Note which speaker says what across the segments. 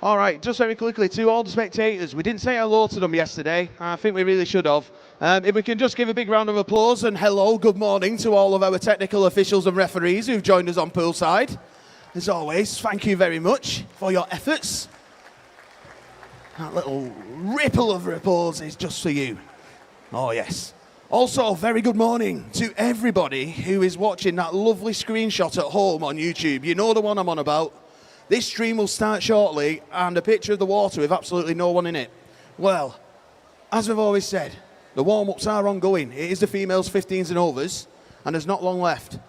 Speaker 1: All right, just very quickly to all the spectators, we didn't say hello to them yesterday. I think we really should have. If we can just give a big round of applause and hello, good morning to all of our technical officials and referees who've joined us on poolside. As always, thank you very much for your efforts. That little ripple of applause is just for you. Oh, yes. Also, very good morning to everybody who is watching that lovely screenshot at home on YouTube. You know the one I'm on about. This stream will start shortly, and a picture of the water with absolutely no one in it. Well, as we've always said, the warm-ups are ongoing. It is the females 15s and overs, and there's not long left.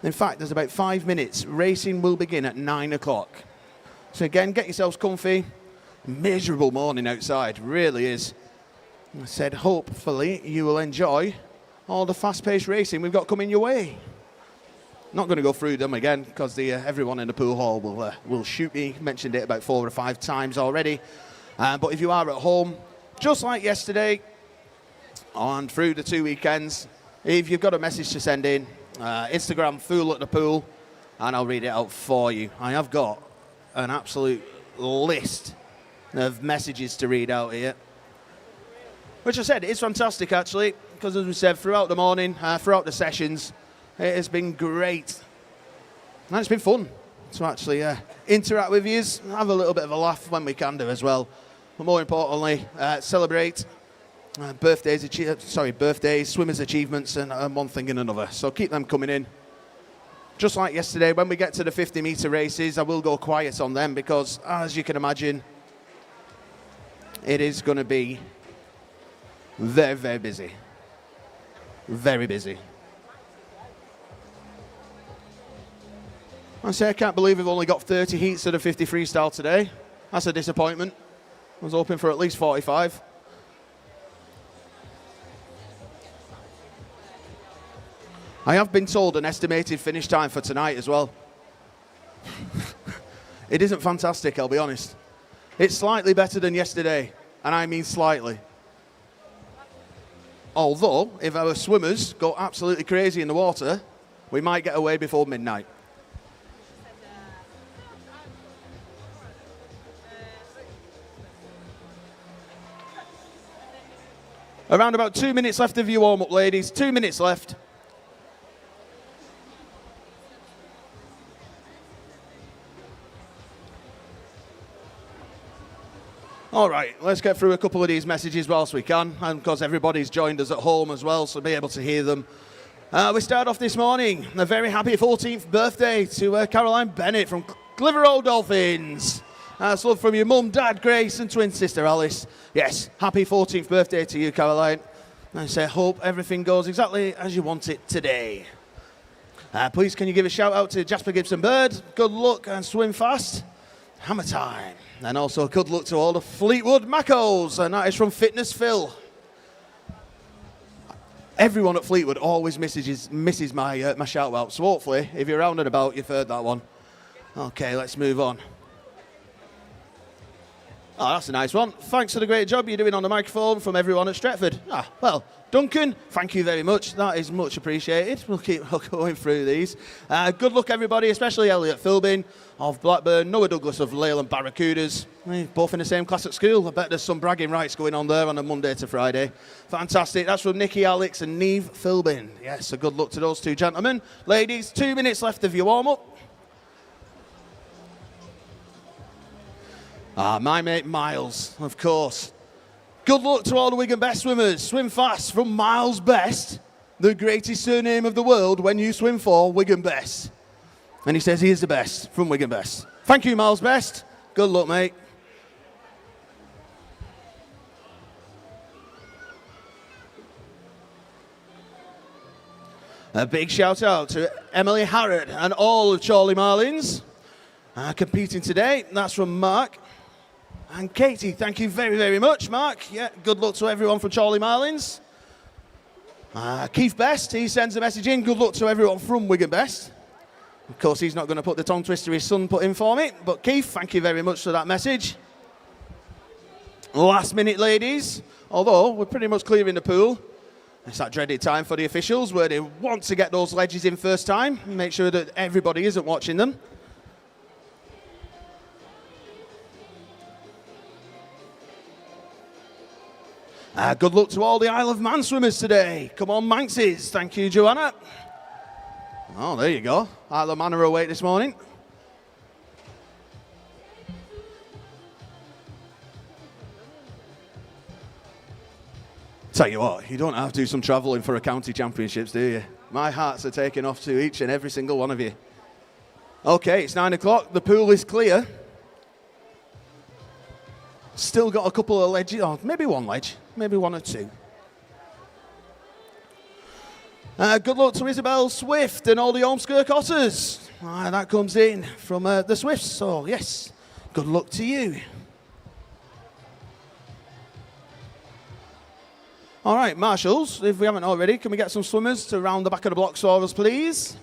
Speaker 1: In fact, there's about 5 minutes. Racing will begin at 9 o'clock. So again, get yourselves comfy. Miserable morning outside, really is. I said, hopefully you will enjoy all the fast-paced racing we've got coming your way. Not going to go through them again because everyone in the pool hall will shoot me. Mentioned it about 4 or 5 times already. But if you are at home, just like yesterday and through the 2 weekends, if you've got a message to send in, Instagram Fool at the Pool, and I'll read it out for you. I have got an absolute list of messages to read out here. Which I said, it's fantastic actually, because as we said, throughout the morning, throughout the sessions, it has been great. And it's been fun to actually interact with you, have a little bit of a laugh when we can do as well. But more importantly, celebrate birthdays, swimmers' achievements, and one thing and another. So keep them coming in. Just like yesterday, when we get to the 50-metre races, I will go quiet on them because, as you can imagine, it is going to be very, very busy. Very busy. I say I can't believe we've only got 30 heats of the 50 freestyle today. That's a disappointment. I was hoping for at least 45. I have been told an estimated finish time for tonight as well. It isn't fantastic, I'll be honest. It's slightly better than yesterday, and I mean slightly. Although, if our swimmers go absolutely crazy in the water, we might get away before midnight. Around about 2 minutes left of your warm-up, ladies. 2 minutes left. All right, let's get through a couple of these messages whilst we can, and because everybody's joined us at home as well, so be able to hear them. We start off this morning. A very happy 14th birthday to Caroline Bennett from Clitheroe Dolphins. That's love from your mum, dad, Grace, and twin sister, Alice. Yes, happy 14th birthday to you, Caroline. I say, hope everything goes exactly as you want it today. Please, can you give a shout out to Jasper Gibson-Bird? Good luck and swim fast. Hammer time. And also good luck to all the Fleetwood Macos, and that is from Fitness Phil. Everyone at Fleetwood always misses my shout out, so hopefully, if you're around and about, you've heard that one. Okay, let's move on. Oh, that's a nice one. Thanks for the great job you're doing on the microphone from everyone at Stretford. Well, Duncan, thank you very much. That is much appreciated. We'll keep going through these. Good luck, everybody, especially Elliot Philbin of Blackburn, Noah Douglas of Leyland Barracudas. Both in the same class at school. I bet there's some bragging rights going on there on a Monday to Friday. Fantastic. That's from Nikki Alex and Neve Philbin. Yes, so good luck to those two gentlemen. Ladies, 2 minutes left of your warm-up. My mate Miles, of course. Good luck to all the Wigan Best swimmers. Swim fast from Miles Best, the greatest surname of the world when you swim for Wigan Best. And he says he is the best from Wigan Best. Thank you, Miles Best. Good luck, mate. A big shout out to Emily Harrod and all of Chorley Marlins competing today. That's from Mark. And Katie, thank you very, very much, Mark. Yeah, good luck to everyone from Chorley Marlins. Keith Best, he sends a message in. Good luck to everyone from Wigan Best. Of course, he's not going to put the tongue twister his son put in for me. But Keith, thank you very much for that message. Last minute, ladies. Although, we're pretty much clearing the pool. It's that dreaded time for the officials where they want to get those ledges in first time. Make sure that everybody isn't watching them. Good luck to all the Isle of Man swimmers today. Come on, Manxes. Thank you, Joanna. Oh, there you go. Isle of Man are awake this morning. Tell you what, you don't have to do some travelling for a county championships, do you? My hearts are taken off to each and every single one of you. Okay, it's 9 o'clock. The pool is clear. Still got a couple of ledges, or maybe one ledge, maybe one or two. Good luck to Isabel Swift and all the Ormskirk Otters. That comes in from the Swifts, so yes, good luck to you. All right, marshals, if we haven't already, can we get some swimmers to round the back of the blocks for us, please?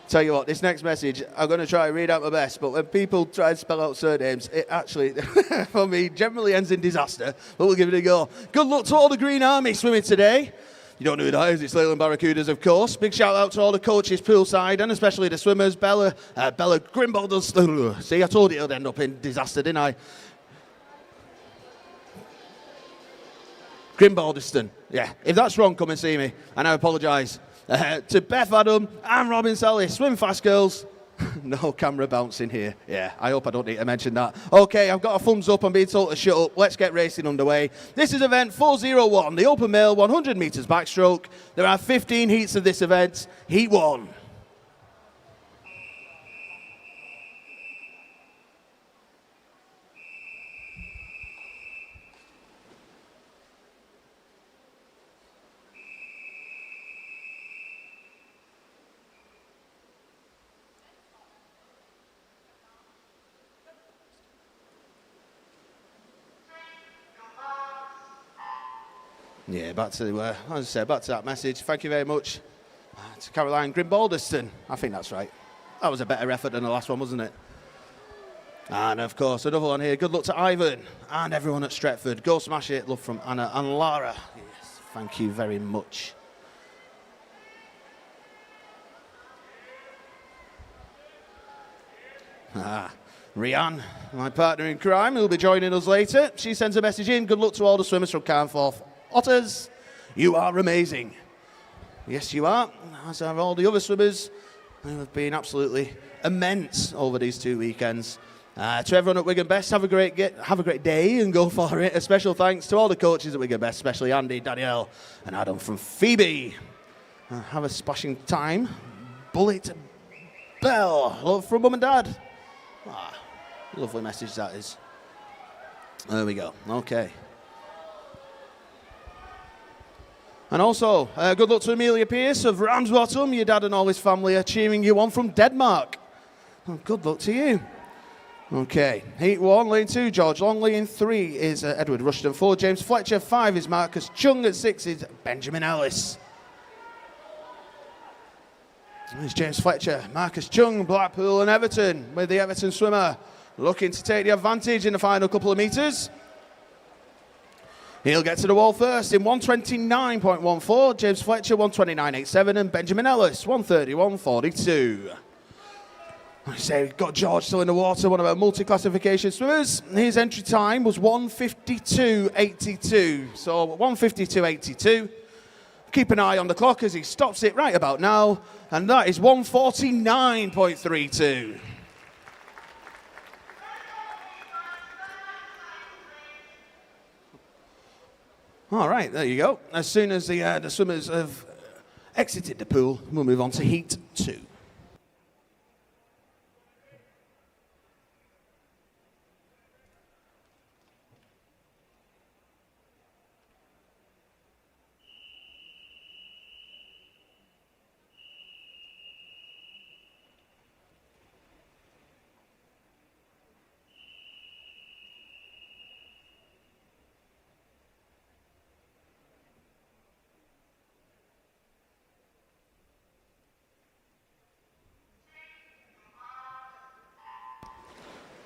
Speaker 1: Tell you what, this next message, I'm going to try and read out my best, but when people try and spell out surnames, it actually, for me, generally ends in disaster, but we'll give it a go. Good luck to all the Green Army swimming today. You don't know who that is, it's Leyland Barracudas, of course. Big shout out to all the coaches poolside, and especially the swimmers. Bella Grimbalder. See, I told you it would end up in disaster, didn't I? Grimbalderston. Yeah, if that's wrong, come and see me, and I apologise. To Beth Adam and Robin Sally, swim fast, girls. No camera bouncing here. Yeah, I hope I don't need to mention that. Okay, I've got a thumbs up. I'm being told to shut up. Let's get racing underway. This is event 401, the open male 100 metres backstroke. There are 15 heats of this event. Heat 1. Yeah, back to as I said, back to that message. Thank you very much to Caroline Grimbalderston. I think that's right. That was a better effort than the last one, wasn't it? And of course, another one here. Good luck to Ivan and everyone at Stretford. Go smash it. Love from Anna and Lara. Yes, thank you very much. Rianne, my partner in crime, who will be joining us later. She sends a message in. Good luck to all the swimmers from Carnforth Otters. You are amazing. Yes, you are. As are all the other swimmers who have been absolutely immense over these 2 weekends. To everyone at Wigan Best, have a great day and go for it. A special thanks to all the coaches at Wigan Best, especially Andy, Danielle, and Adam from Phoebe. Have a splashing time. Bullet Bell, love from Mum and Dad. Lovely message that is. There we go. Okay. And also, good luck to Amelia Pearce of Ramsbottom. Your dad and all his family are cheering you on from Denmark. Good luck to you. Okay, Heat 1, Lane 2, George Longley. In 3 is Edward Rushton. 4, James Fletcher. 5 is Marcus Chung. At 6 is Benjamin Ellis. There's James Fletcher, Marcus Chung, Blackpool and Everton, with the Everton swimmer looking to take the advantage in the final couple of metres. He'll get to the wall first in 129.14, James Fletcher 129.87 and Benjamin Ellis 131.42. I say we've got George still in the water, one of our multi-classification swimmers. His entry time was 1:52.82, so 1:52.82. Keep an eye on the clock as he stops it right about now, and that is 1:49.32. All right, there you go. As soon as the swimmers have exited the pool, we'll move on to Heat 2.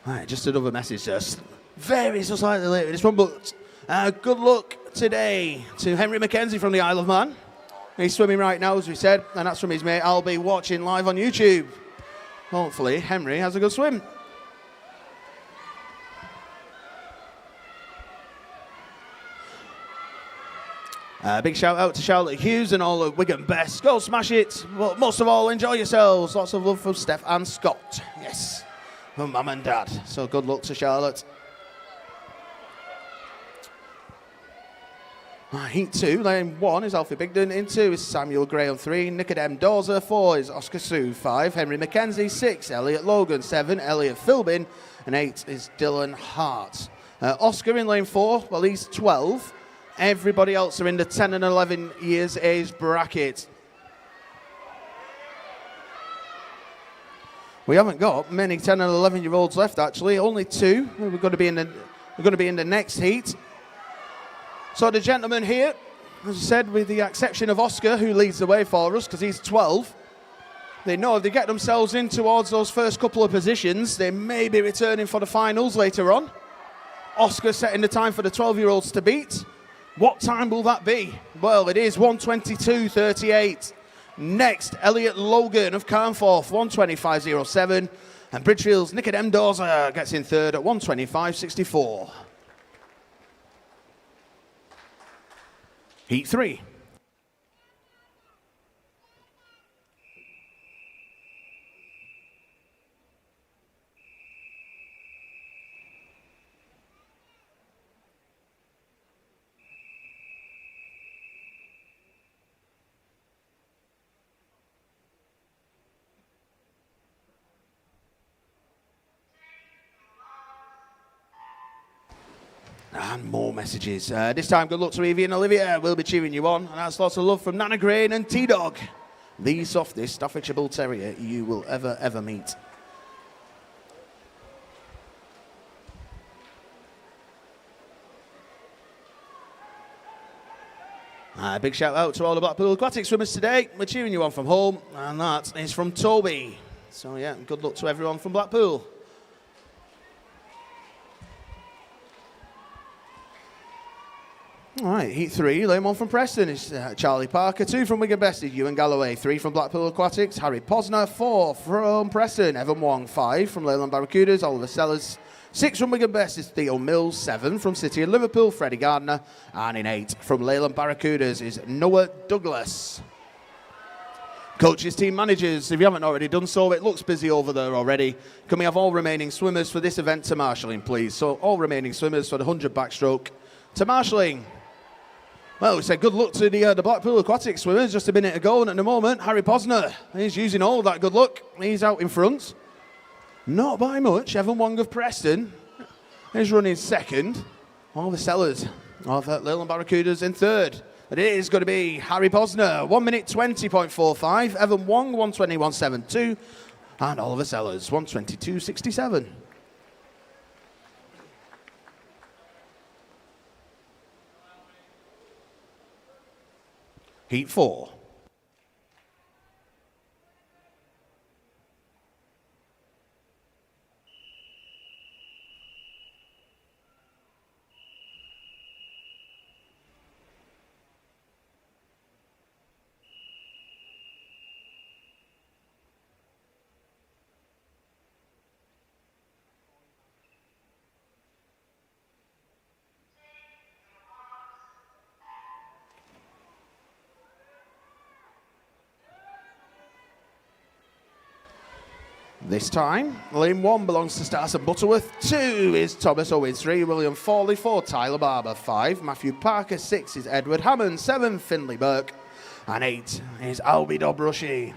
Speaker 1: Right, just another message. Just varies slightly later. This one, but Good luck today to Henry Mackenzie from the Isle of Man. He's swimming right now, as we said, and that's from his mate. I'll be watching live on YouTube. Hopefully, Henry has a good swim. Big shout out to Charlotte Hughes and all of Wigan Best. Go smash it, but most of all, enjoy yourselves. Lots of love from Steph and Scott. Yes, from Mum and Dad. So good luck to Charlotte. Heat 2, lane 1 is Alfie Bigden. In 2 is Samuel Gray on 3. Nicodem Dozer. 4 is Oscar Sue. 5, Henry Mackenzie. 6, Elliot Logan. 7, Elliot Philbin. And 8 is Dylan Hart. Oscar in lane 4, well, he's 12. Everybody else are in the 10 and 11 years age bracket. We haven't got many 10 and 11 year olds left, actually. Only 2. We're going to be in the next heat. So the gentleman here, as I said, with the exception of Oscar, who leads the way for us because he's 12, they know if they get themselves in towards those first couple of positions, they may be returning for the finals later on. Oscar setting the time for the 12-year-olds to beat. What time will that be? Well, it is 1:22.38. Next, Elliot Logan of Carnforth, 1:25.07. And Bridgefield's Nicodem Dozer gets in third at 1:25.64. Heat 3. And more messages. This time, good luck to Evie and Olivia. We'll be cheering you on. And that's lots of love from Nana Grain and T-Dog, the softest Staffordshire Bull Terrier you will ever meet. Big shout out to all the Blackpool Aquatic swimmers today. We're cheering you on from home. And that is from Toby. So yeah, good luck to everyone from Blackpool. All right, Heat 3, lane 1 from Preston is Charlie Parker. 2 from Wigan Best is Ewan Galloway. 3 from Blackpool Aquatics, Harry Posner. 4 from Preston, Evan Wong. 5 from Leyland Barracudas, Oliver Sellers. 6 from Wigan Best is Theo Mills. 7 from City of Liverpool, Freddie Gardner. And in 8 from Leyland Barracudas is Noah Douglas. Coaches, team managers, if you haven't already done so, it looks busy over there already. Can we have all remaining swimmers for this event to marshalling, please? So all remaining swimmers for the 100 backstroke to marshalling. Well, we said good luck to the Blackpool Aquatic swimmers just a minute ago, and at the moment, Harry Posner, he's using all that good luck. He's out in front. Not by much. Evan Wong of Preston is running second. All the sellers of Leyland Barracudas in third. But it is going to be Harry Posner, 1:20.45. Evan Wong, 1:21.72. And Oliver Sellers, 1:22.67. Heat 4. This time, lane 1 belongs to Starson Butterworth. 2 is Thomas Owen. 3, William Fawley. 4, Tyler Barber. 5, Matthew Parker. 6 is Edward Hammond. 7, Finley Burke. And 8 is Albie Dobrushi.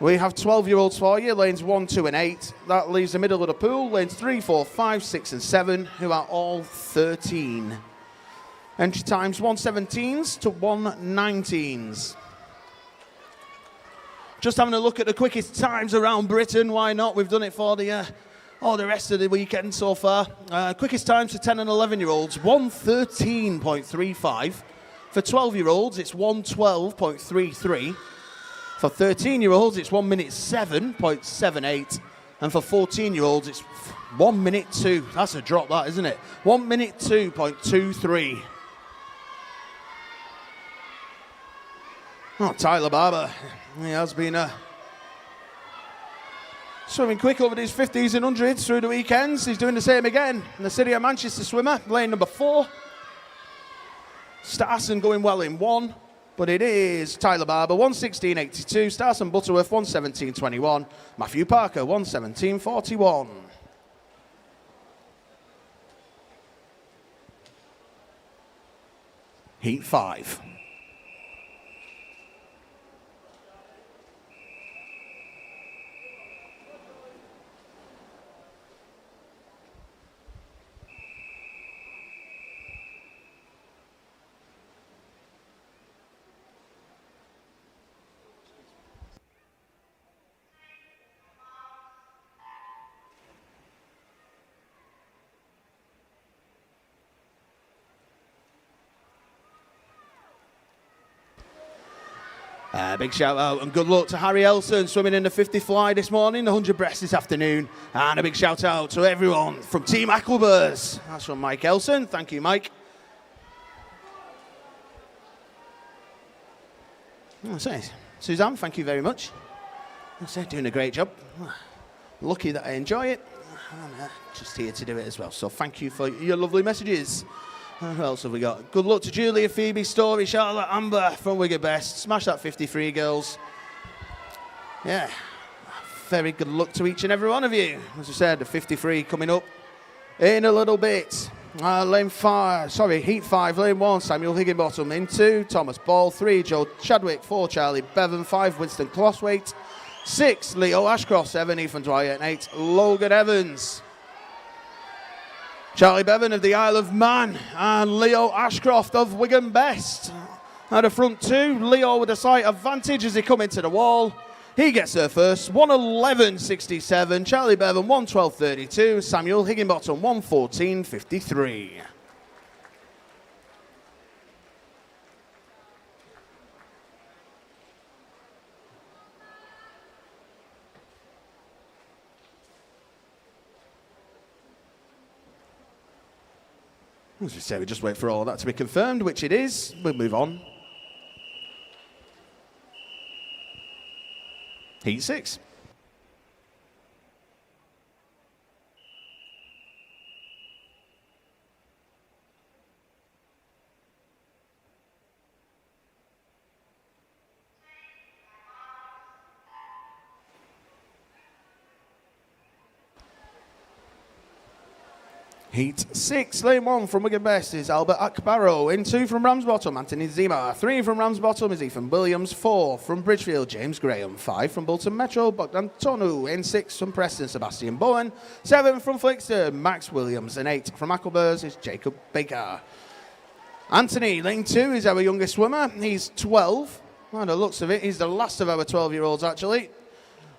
Speaker 1: We have 12-year-olds for you, lanes 1, 2 and 8. That leaves the middle of the pool, lanes 3, 4, 5, 6 and 7, who are all 13. Entry times 1:17s to 1:19s. Just having a look at the quickest times around Britain. Why not? We've done it for the rest of the weekend so far. Quickest times for 10 and 11-year-olds, 1:13.35. For 12-year-olds, it's 1:12.33. For 13-year-olds, it's 1:07.78. And for 14-year-olds, it's 1 minute 2. That's a drop, that, isn't it? 1 minute 2.23. Oh, Tyler Barber. He has been swimming quick over these 50s and 100s through the weekends. He's doing the same again. And the City of Manchester swimmer, lane number 4. Starson going well in 1. But it is Tyler Barber, 1:16.82. Starson Butterworth, 1:17.21. Matthew Parker, 1:17.41. Heat 5. Big shout out and good luck to Harry Elson swimming in the 50 fly this morning, the 100 breast this afternoon. And a big shout out to everyone from Team Aquabers. That's from Mike Elson. Thank you, Mike. Suzanne, thank you very much. Doing a great job. Lucky that I enjoy it. I'm just here to do it as well. So thank you for your lovely messages. Who else have we got? Good luck to Julia, Phoebe, Story, Charlotte, Amber from Wigan Best. Smash that 53, girls. Yeah, very good luck to each and every one of you. As I said, the 53 coming up in a little bit. Heat 5, lane 1, Samuel Higginbottom. In 2, Thomas Ball. 3, Joe Chadwick. 4, Charlie Bevan. 5, Winston Closwaite. 6, Leo Ashcroft. 7, Ethan Dwyer. And 8, Logan Evans. Charlie Bevan of the Isle of Man and Leo Ashcroft of Wigan Best. At the front 2, Leo with a slight advantage as they come into the wall. He gets there first, 1:11.67. Charlie Bevan, 1:12.32. Samuel Higginbottom, 1:14.53. As we say, we just wait for all of that to be confirmed, which it is. We'll move on. Heat 6. Heat 6, lane 1 from Wigan Best is Albert Akbaro. In 2 from Ramsbottom, Anthony Zima. 3 from Ramsbottom is Ethan Williams. 4 from Bridgefield, James Graham. 5 from Bolton Metro, Bogdan Tonu. In 6 from Preston, Sebastian Bowen. 7 from Flixton, Max Williams. And 8 from Aquabers is Jacob Baker. Anthony, lane 2 is our youngest swimmer. He's 12. By the looks of it, he's the last of our 12-year-olds, actually.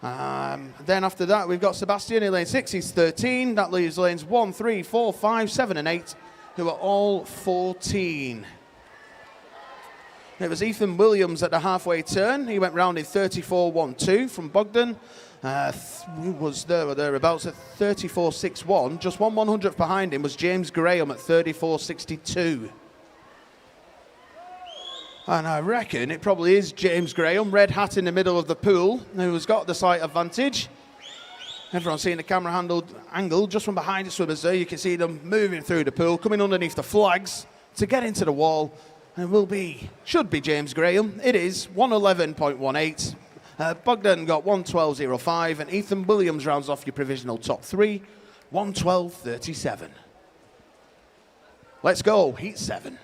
Speaker 1: Then after that, we've got Sebastian in lane 6, he's 13. That leaves lanes 1, 3, 4, 5, 7 and 8, who are all 14. It was Ethan Williams at the halfway turn. He went round in 34.12 from Bogdan. Who was there or thereabouts at 34.61. Just 1/100th behind him was James Graham at 34.62. And I reckon it probably is James Graham, red hat in the middle of the pool, who's got the slight advantage. Everyone's seeing the camera angle just from behind the swimmers there. You can see them moving through the pool, coming underneath the flags to get into the wall. And should be James Graham. It is 1:11.18. Bogdan got 1:12.05, and Ethan Williams rounds off your provisional top 3, 1:12.37. Let's go, Heat 7.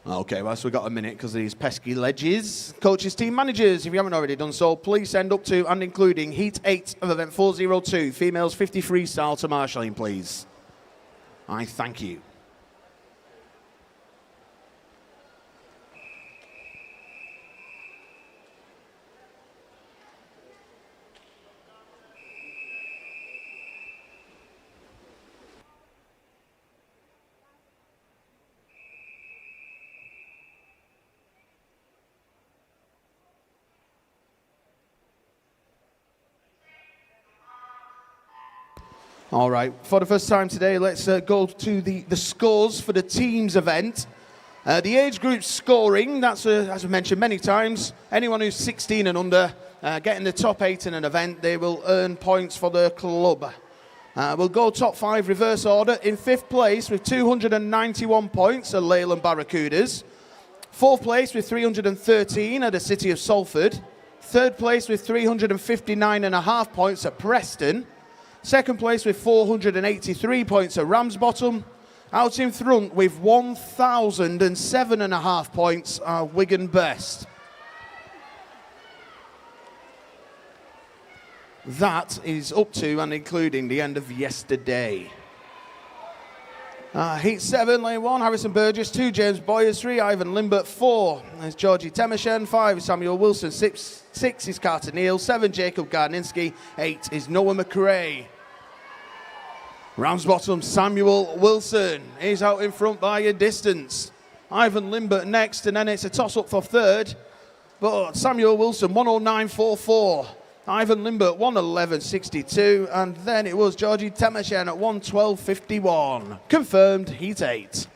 Speaker 1: Okay, well, so we've got a minute because of these pesky ledges. Coaches, team managers, if you haven't already done so, please send up to and including Heat 8 of event 402, females 50 freestyle to marshalling, please. I thank you. All right, for the first time today, let's go to the scores for the teams event. The age group scoring, that's, as I mentioned many times, anyone who's 16 and under, getting the top 8 in an event, they will earn points for the club. We'll go top 5 reverse order. In 5th place with 291 points are Leyland Barracudas. 4th place with 313 are the City of Salford. 3rd place with 359.5 points at Preston. 2nd place with 483 points at Ramsbottom. Out in front with 1,007.5 points are Wigan Best. That is up to and including the end of yesterday. Heat 7, lane 1, Harrison Burgess. 2, James Boyers. 3, Ivan Limbert. 4 is Georgie Temishen. 5 is Samuel Wilson. 6 is Carter Neal. 7, Jacob Garninski. 8 is Noah McRae. Ramsbottom, Samuel Wilson is out in front by a distance. Ivan Limbert next, and then it's a toss-up for 3rd. But Samuel Wilson, 109.44. Ivan Limbert, 111.62. And then it was Georgie Temishen at 112.51. Confirmed Heat 8.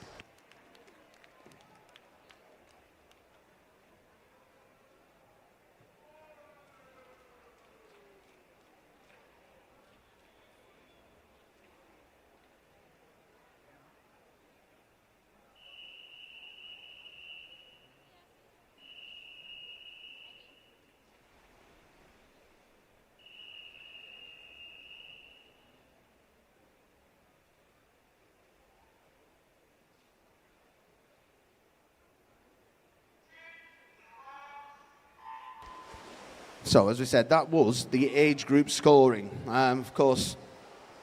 Speaker 1: So, as we said, that was the age group scoring. Of course,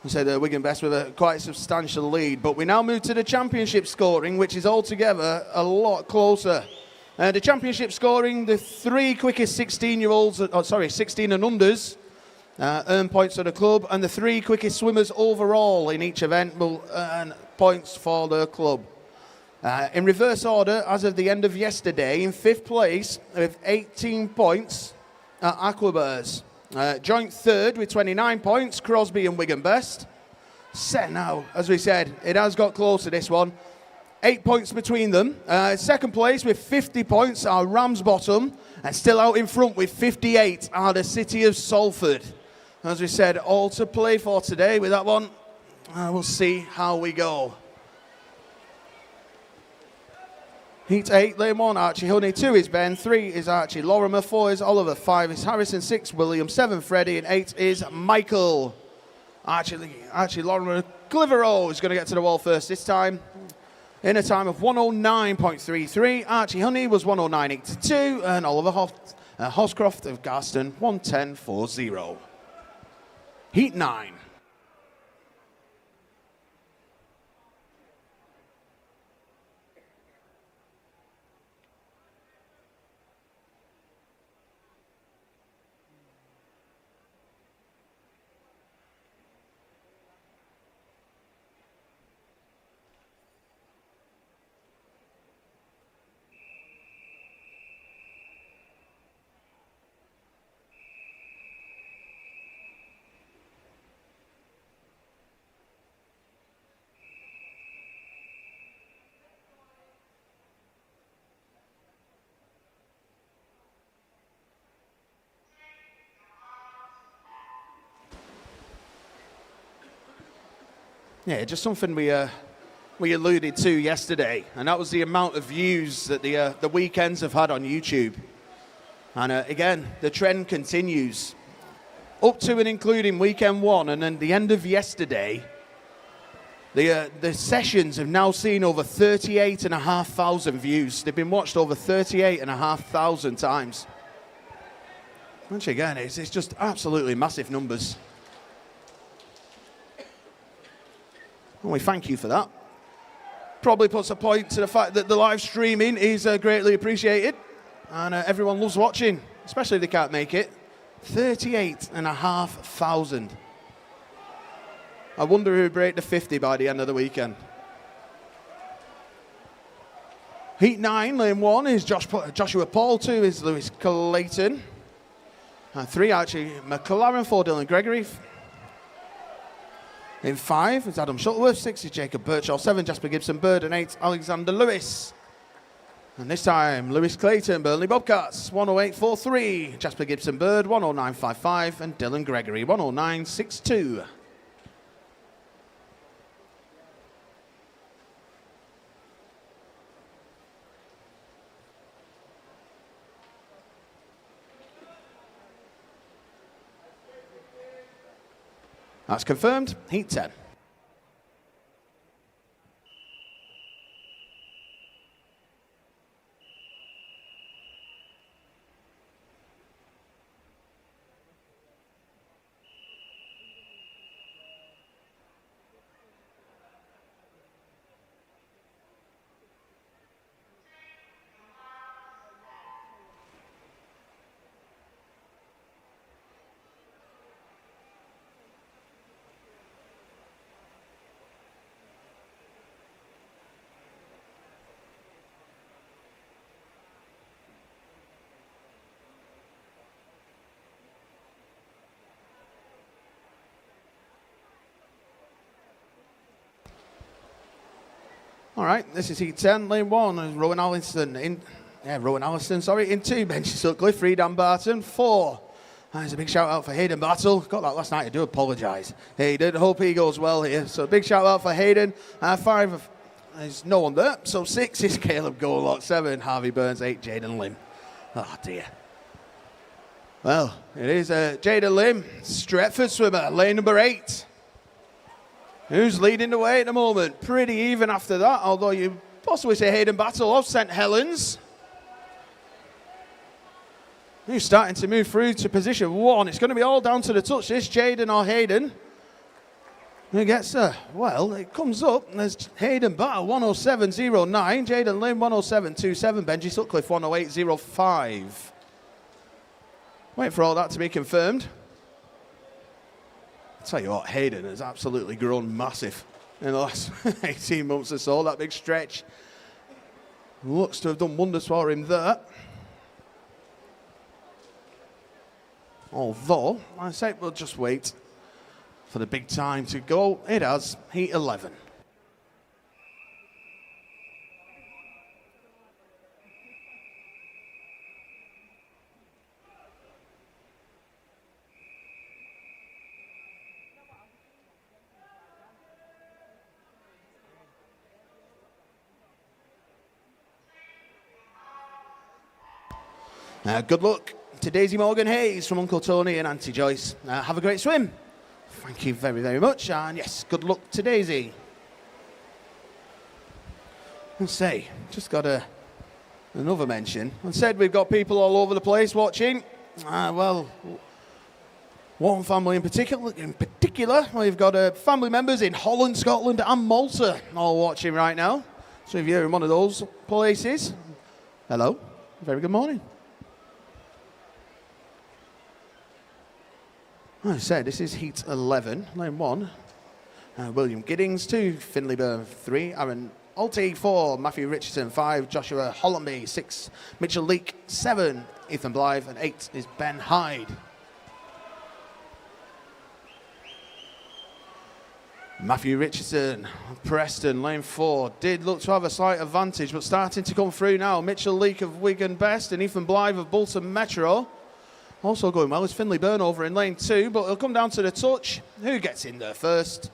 Speaker 1: we said Wigan Best with a quite substantial lead, but we now move to the championship scoring, which is altogether a lot closer. The championship scoring, the 3 quickest 16-year-olds, 16 and unders, earn points for the club, and the 3 quickest swimmers overall in each event will earn points for the club. In reverse order, as of the end of yesterday, in 5th place with 18 points, Aquabers. Joint 3rd with 29 points, Crosby and Wigan Best. Set now, as we said, it has got closer, this one. 8 points between them. 2nd place with 50 points are Ramsbottom, and still out in front with 58 are the City of Salford. As we said, all to play for today with that one. We'll see how we go. Heat 8, lane 1, Archie Honey. 2 is Ben. 3 is Archie Lorimer. 4 is Oliver. 5 is Harrison. 6, William. 7, Freddie. And 8 is Michael. Archie Lorimer Clivero is going to get to the wall first this time. In a time of 109.33. Archie Honey was 109.82. And Oliver Hoscroft of Garston, 110.40. Heat 9. Yeah, just something we alluded to yesterday, and that was the amount of views that the weekends have had on YouTube. And again, the trend continues. Up to and including weekend 1, and then the end of yesterday, the sessions have now seen over 38,500 views. They've been watched over 38,500 times. Which again, it's just absolutely massive numbers. And we thank you for that. Probably puts a point to the fact that the live streaming is greatly appreciated, and everyone loves watching, especially if they can't make it. 38,500. I wonder who break the 50 by the end of the weekend. Heat 9, lane 1 is Joshua Paul. 2 is Lewis Clayton. 3 Archie McLaren. 4 Dylan Gregory. In 5 is Adam Shuttleworth, 6 is Jacob Birchall, 7 Jasper Gibson Bird, and 8 Alexander Lewis. And this time, Lewis Clayton, Burnley Bobcats, 108.43, Jasper Gibson Bird, 109.55, and Dylan Gregory, 109.62. That's confirmed, heat 10. All right, this is heat 10, lane 1, Rowan Allison in 2, Benji Sutcliffe, 3, Dan Barton, 4. There's a big shout out for Hayden Battle. Got that last night, I do apologise. Hayden, hope he goes well here. So big shout out for Hayden. 5, there's no one there. So 6 is Caleb Gollock, 7, Harvey Burns, 8, Jaden Lim. Oh dear. Well, it is Jaden Lim, Stretford swimmer, lane number 8. Who's leading the way at the moment? Pretty even after that, although you possibly say Hayden Battle of St Helens. Who's starting to move through to position 1. It's going to be all down to the touch, this Jaden or Hayden. Who gets there? Well, it comes up, and there's Hayden Battle, 107.09, Jaden Lim, 107.27, Benji Sutcliffe, 108.05. Wait for all that to be confirmed. I'll tell you what, Hayden has absolutely grown massive in the last 18 months or so, that big stretch. Looks to have done wonders for him there. Although, I say we'll just wait for the big time to go. It has heat 11. Good luck to Daisy Morgan Hayes from Uncle Tony and Auntie Joyce. Have a great swim. Thank you very, very much. And yes, good luck to Daisy. Let's say, just got another mention. I said we've got people all over the place watching. Well, one family in particular, we've got family members in Holland, Scotland and Malta all watching right now. So if you're in one of those places, hello, very good morning. I said this is heat 11, lane 1. William Giddings, 2, Finley Byrne, 3, Aaron Alty, 4, Matthew Richardson, 5, Joshua Hollamby, 6, Mitchell Leake, 7, Ethan Blythe, and 8 is Ben Hyde. Matthew Richardson, Preston, lane 4, did look to have a slight advantage, but starting to come through now. Mitchell Leake of Wigan Best and Ethan Blythe of Bolton Metro. Also going well is Finley Byrne over in lane 2, but it'll come down to the touch. Who gets in there first?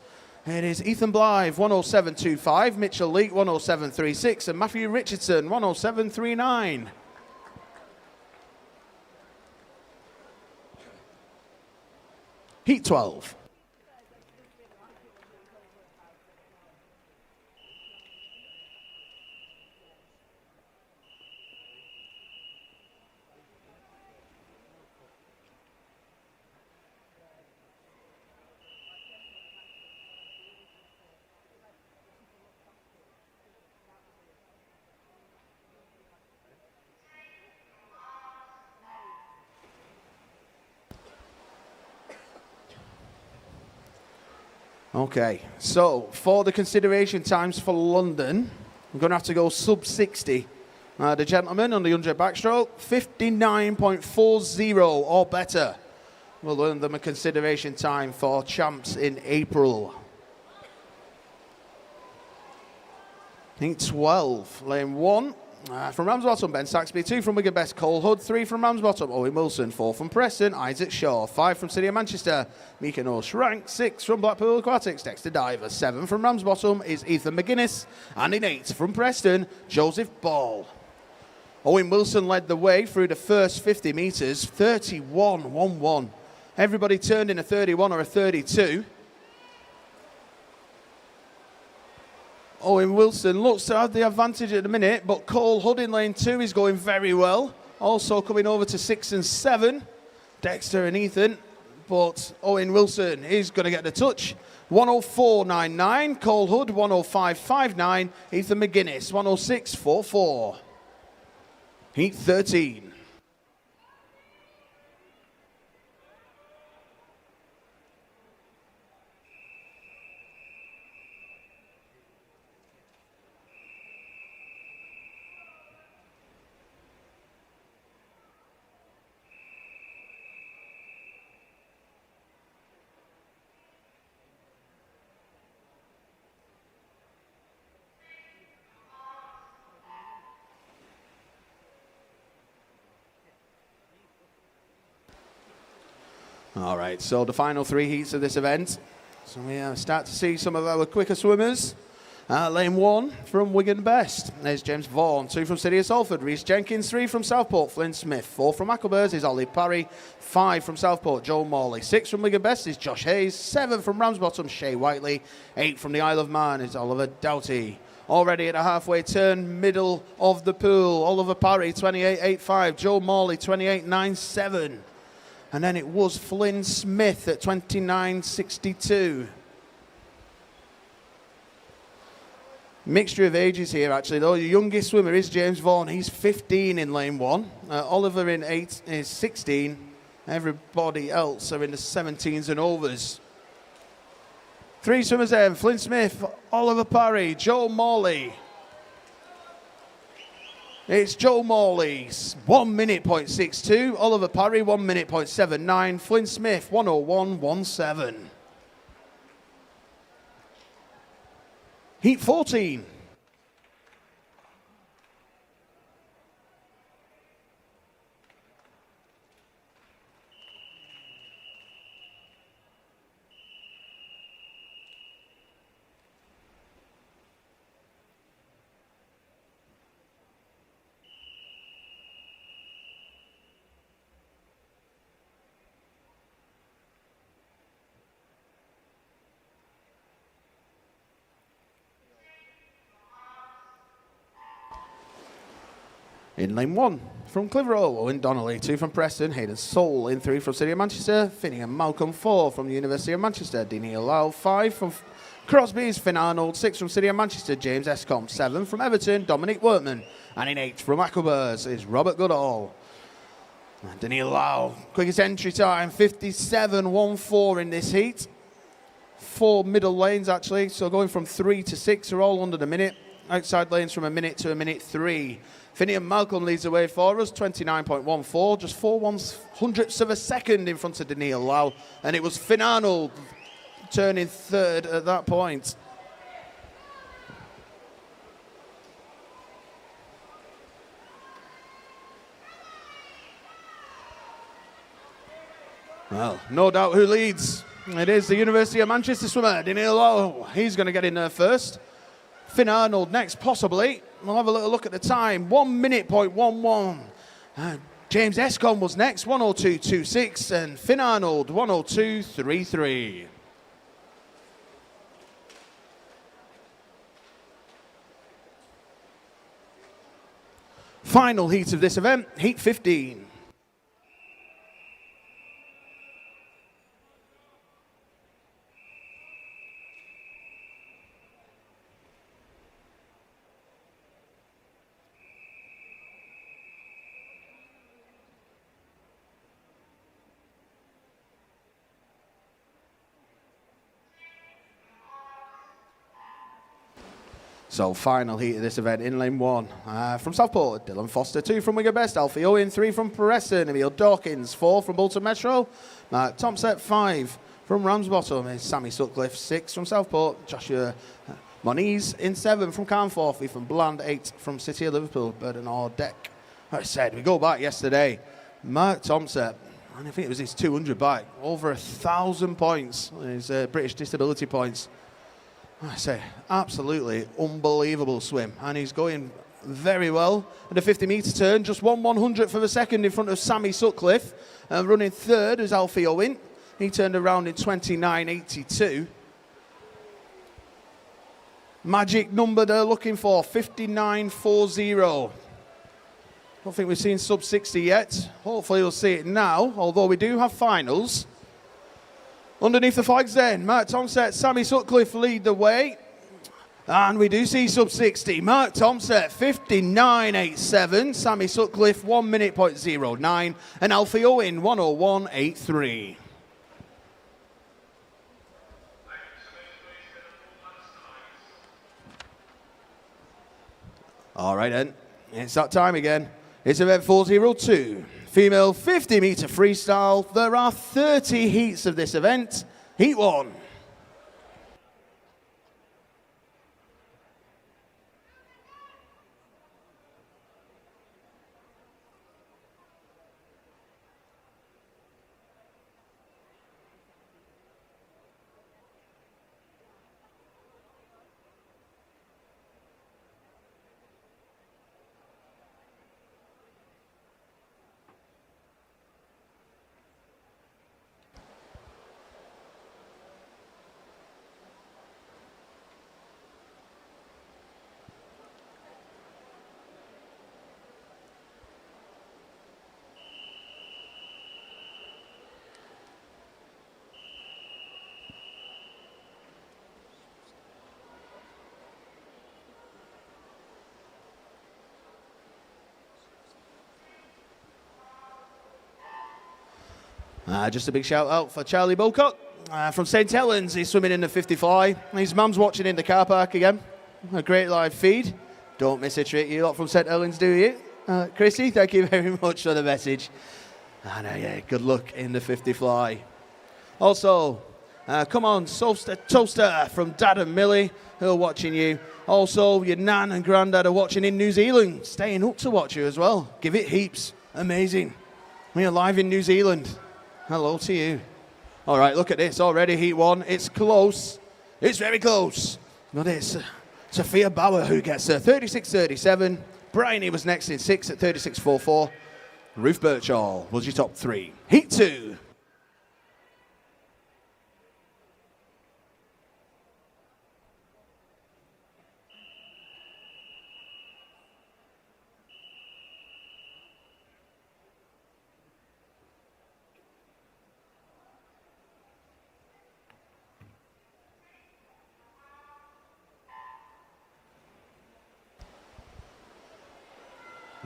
Speaker 1: It is Ethan Blythe, 107.25, Mitchell Leake, 107.36, and Matthew Richardson, 107.39. Heat 12. Okay, so for the consideration times for London, I'm going to have to go sub 60. The gentleman on the 100 backstroke, 59.40 or better. We'll earn them a consideration time for champs in April. Heat 12, lane 1. From Ramsbottom, Ben Saxby. 2 from Wigan Best, Cole Hood. 3 from Ramsbottom, Owen Wilson. 4 from Preston, Isaac Shaw. 5 from City of Manchester, Mika Shrank. 6 from Blackpool Aquatics, Dexter Diver. 7 from Ramsbottom is Ethan McGuinness. And in 8 from Preston, Joseph Ball. Owen Wilson led the way through the first 50 metres, 31.11. Everybody turned in a 31 or a 32. Owen Wilson looks to have the advantage at the minute, but Cole Hood in lane 2 is going very well. Also coming over to 6 and 7, Dexter and Ethan, but Owen Wilson is going to get the touch. 104.99, Cole Hood 105.59, Ethan McGuinness 106.44. Heat 13. All right, so the final 3 heats of this event. So we start to see some of our quicker swimmers. Lane 1 from Wigan Best, there's James Vaughan. 2 from City of Salford, Rhys Jenkins. 3 from Southport, Flynn Smith. 4 from Aquabers is Ollie Parry. 5 from Southport, Joel Morley. 6 from Wigan Best is Josh Hayes. 7 from Ramsbottom, Shay Whiteley. 8 from the Isle of Man is Oliver Doughty. Already at a halfway turn, middle of the pool, Oliver Parry 28.85, Joel Morley 28.97. And then it was Flynn Smith at 29.62. Mixture of ages here, actually, though. The youngest swimmer is James Vaughan. He's 15 in lane 1. Oliver in 8 is 16. Everybody else are in the 17s and overs. 3 swimmers there. Flynn Smith, Oliver Parry, Joel Morley. It's Joel Morley's 1 minute .62, Oliver Parry 1 minute .79, Flynn Smith 101.17. Heat 14. In lane 1, from Clitheroe, Owen Donnelly. 2 from Preston, Hayden Soul. In 3 from City of Manchester, Finney and Malcolm. 4 from the University of Manchester, Dini Lau. 5 from Crosby's, Finn Arnold. 6 from City of Manchester, James Escombe. 7 from Everton, Dominic Wortman. And in 8 from Aquabers is Robert Goodall. Dini Lau, quickest entry time, 57.14 in this heat. 4 middle lanes, actually, so going from 3 to 6 are all under the minute. Outside lanes from a minute to a minute 3. Finney and Malcolm leads the way for us, 29.14, just 4/100ths of a second in front of Daniil Lau. And it was Finn Arnold turning 3rd at that point. Well, no doubt who leads. It is the University of Manchester swimmer, Daniil Lau. He's going to get in there first. Finn Arnold next, possibly. We'll have a little look at the time. 1 minute .11. James Escombe was next, 102.26, and Finn Arnold, 102.33. Final heat of this event, heat 15. So final heat of this event in lane 1. From Southport, Dylan Foster. 2 from Wigan Best, Alfie Owen. 3 from Preston, Emil Dawkins. 4 from Bolton Metro, Tom Set. 5 from Ramsbottom is Sammy Sutcliffe. 6 from Southport, Joshua Moniz in 7 from Carnforth, Ethan Bland 8 from City of Liverpool, Burden or Deck. Like I said, we go back yesterday. Mark Thompson, and I think it was his 200 back, over 1,000 points, his British disability points. Like I say, absolutely unbelievable swim, and he's going very well at the 50-metre turn, just 1/100th of a second in front of Sammy Sutcliffe. Running third is Alfie Owen. He turned around in 29.82. Magic number they're looking for, 59.40. Don't think we've seen sub 60 yet. Hopefully we'll see it now, although we do have finals. Underneath the flags then, Mark Thompson, Sammy Sutcliffe lead the way. And we do see sub 60. Mark Thompson, 59.87. Sammy Sutcliffe, 1 minute .09. And Alfie Owen, 1:01.83. All right then, it's that time again. It's event 402, female 50-metre freestyle. There are 30 heats of this event. Heat 1. Just a big shout out for Charlie Bulcock from St Helens. He's swimming in the 50-fly. His mum's watching in the car park again. A great live feed. Don't miss a trick, you lot from St Helens, do you? Chrissy, thank you very much for the message. And yeah, good luck in the 50-fly. Also, come on, Toaster from Dad and Millie, who are watching you. Also, your nan and granddad are watching in New Zealand, staying up to watch you as well. Give it heaps. Amazing. We are live in New Zealand. Hello to you. All right, look at this already, heat 1. It's close. It's very close. But it's Sophia Bauer who gets 36.37. Bryony was next in 6 at 36.44. Ruth Birchall was your top 3. Heat 2.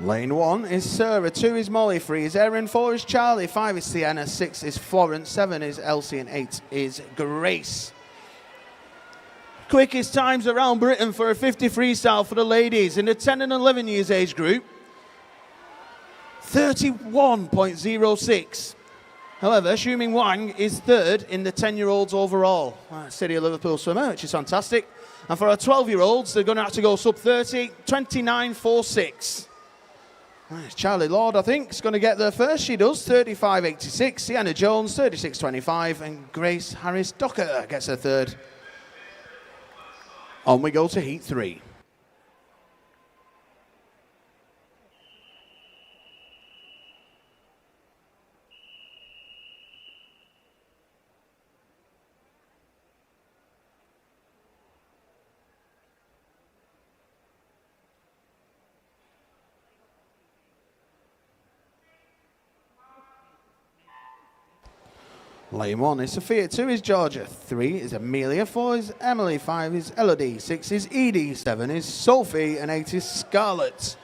Speaker 1: Lane 1 is Sarah, 2 is Molly, 3 is Erin, 4 is Charlie, 5 is Sienna, 6 is Florence, 7 is Elsie, and 8 is Grace. Quickest times around Britain for a 50 freestyle for the ladies in the 10 and 11 years age group, 31.06. However, Xiuming Wang is third in the 10-year-olds overall. City of Liverpool swimmer, which is fantastic. And for our 12-year-olds, they're going to have to go sub 30, 29.46. Charlie Lord, I think, is going to get there first. She does, 35.86. Sienna Jones, 36.25. And Grace Harris Docker gets her third. On we go to heat 3. Lane 1 is Sophia, 2 is Georgia, 3 is Amelia, 4 is Emily, 5 is Elodie, 6 is Edie, 7 is Sophie, and 8 is Scarlett.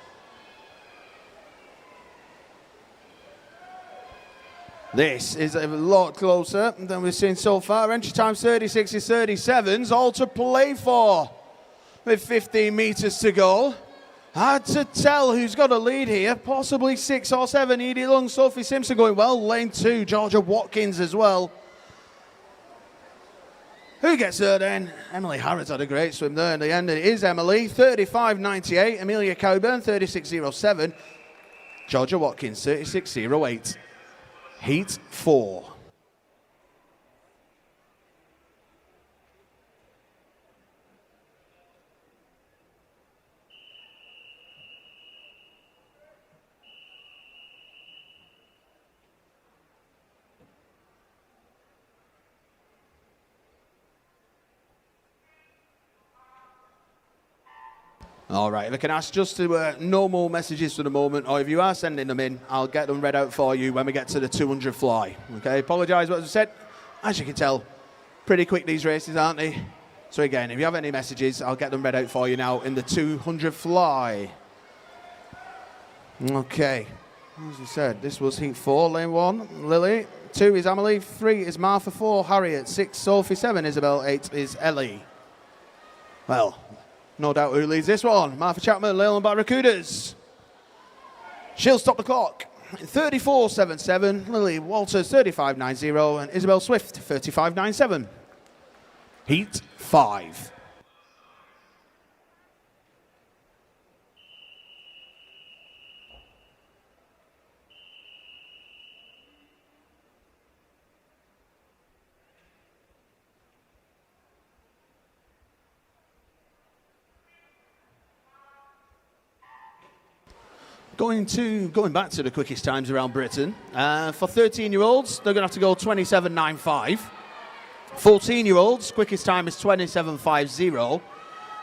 Speaker 1: This is a lot closer than we've seen so far. Entry time 36s, 37s, all to play for with 15 metres to go. Hard to tell who's got a lead here, possibly 6 or 7. Edie Lung, Sophie Simpson going well. Lane 2, Georgia Watkins as well. Who gets her then? Emily Harrods had a great swim there in the end. It is Emily, 35.98. Amelia Coburn, 36.07. Georgia Watkins, 36.08. Heat 4. All right, if I can ask just to no more messages for the moment, or if you are sending them in, I'll get them read out for you when we get to the 200 fly. Okay, apologise what I said. As you can tell, pretty quick these races, aren't they? So again, if you have any messages, I'll get them read out for you now in the 200 fly. Okay, as you said, this was heat 4, lane 1, Lily. 2 is Amelie, 3 is Martha, 4 Harriet, 6 Sophie, 7 Isabel, 8 is Ellie. Well, no doubt who leads this one. Martha Chapman, Leyland Barracudas. She'll stop the clock. 34.77. Lily Walters, 35.90. And Isabel Swift, 35.97. Heat 5. Going back to the quickest times around Britain. For 13-year-olds, they're going to have to go 27.95. 14-year-olds, quickest time is 27.50.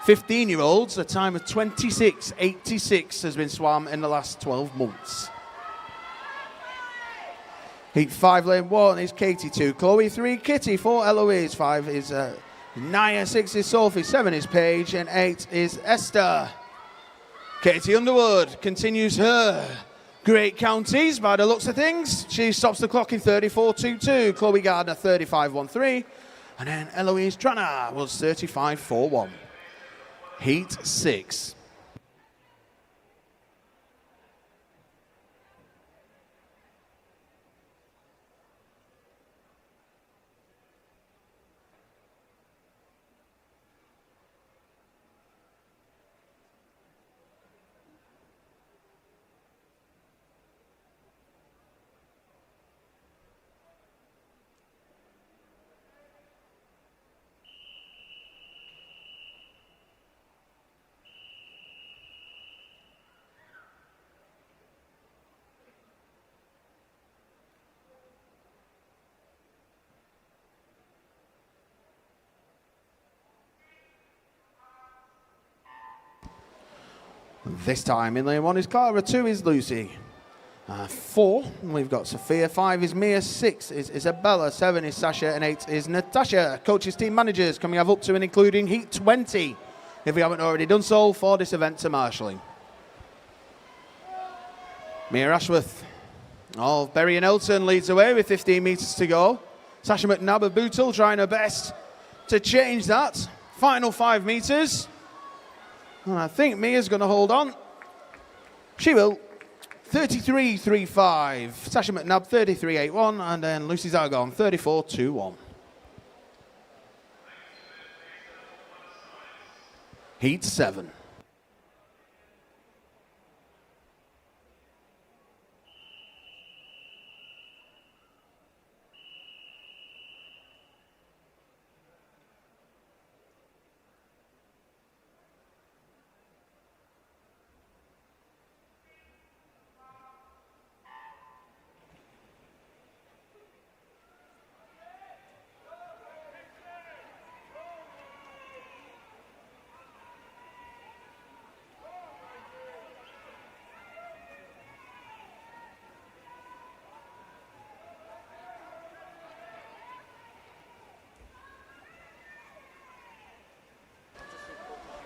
Speaker 1: 15-year-olds, a time of 26.86 has been swam in the last 12 months. Heat 5, lane 1 is Katie, 2 Chloe, 3 Kitty, 4 Eloise, 5 is Naya, 6 is Sophie, 7 is Paige, and 8 is Esther. Katie Underwood continues her great counties by the looks of things. She stops the clock in 34.22. Chloe Gardner, 35.13. And then Eloise Tranner was 35.41. Heat 6. This time in lane 1 is Clara, 2 is Lucy. 4, we've got Sophia, 5 is Mia, 6 is Isabella, 7 is Sasha, and 8 is Natasha. Coaches, team managers, can we have up to and including Heat 20, if we haven't already done so, for this event to marshalling. Mia Ashworth of Bury and Elton leads away with 15 metres to go. Sasha McNabb of Bootle trying her best to change that. Final 5 metres. And I think Mia's going to hold on. She will. 33.35. Sasha McNabb, 33.81. And then Lucy Zargon, 34.21. Heat 7.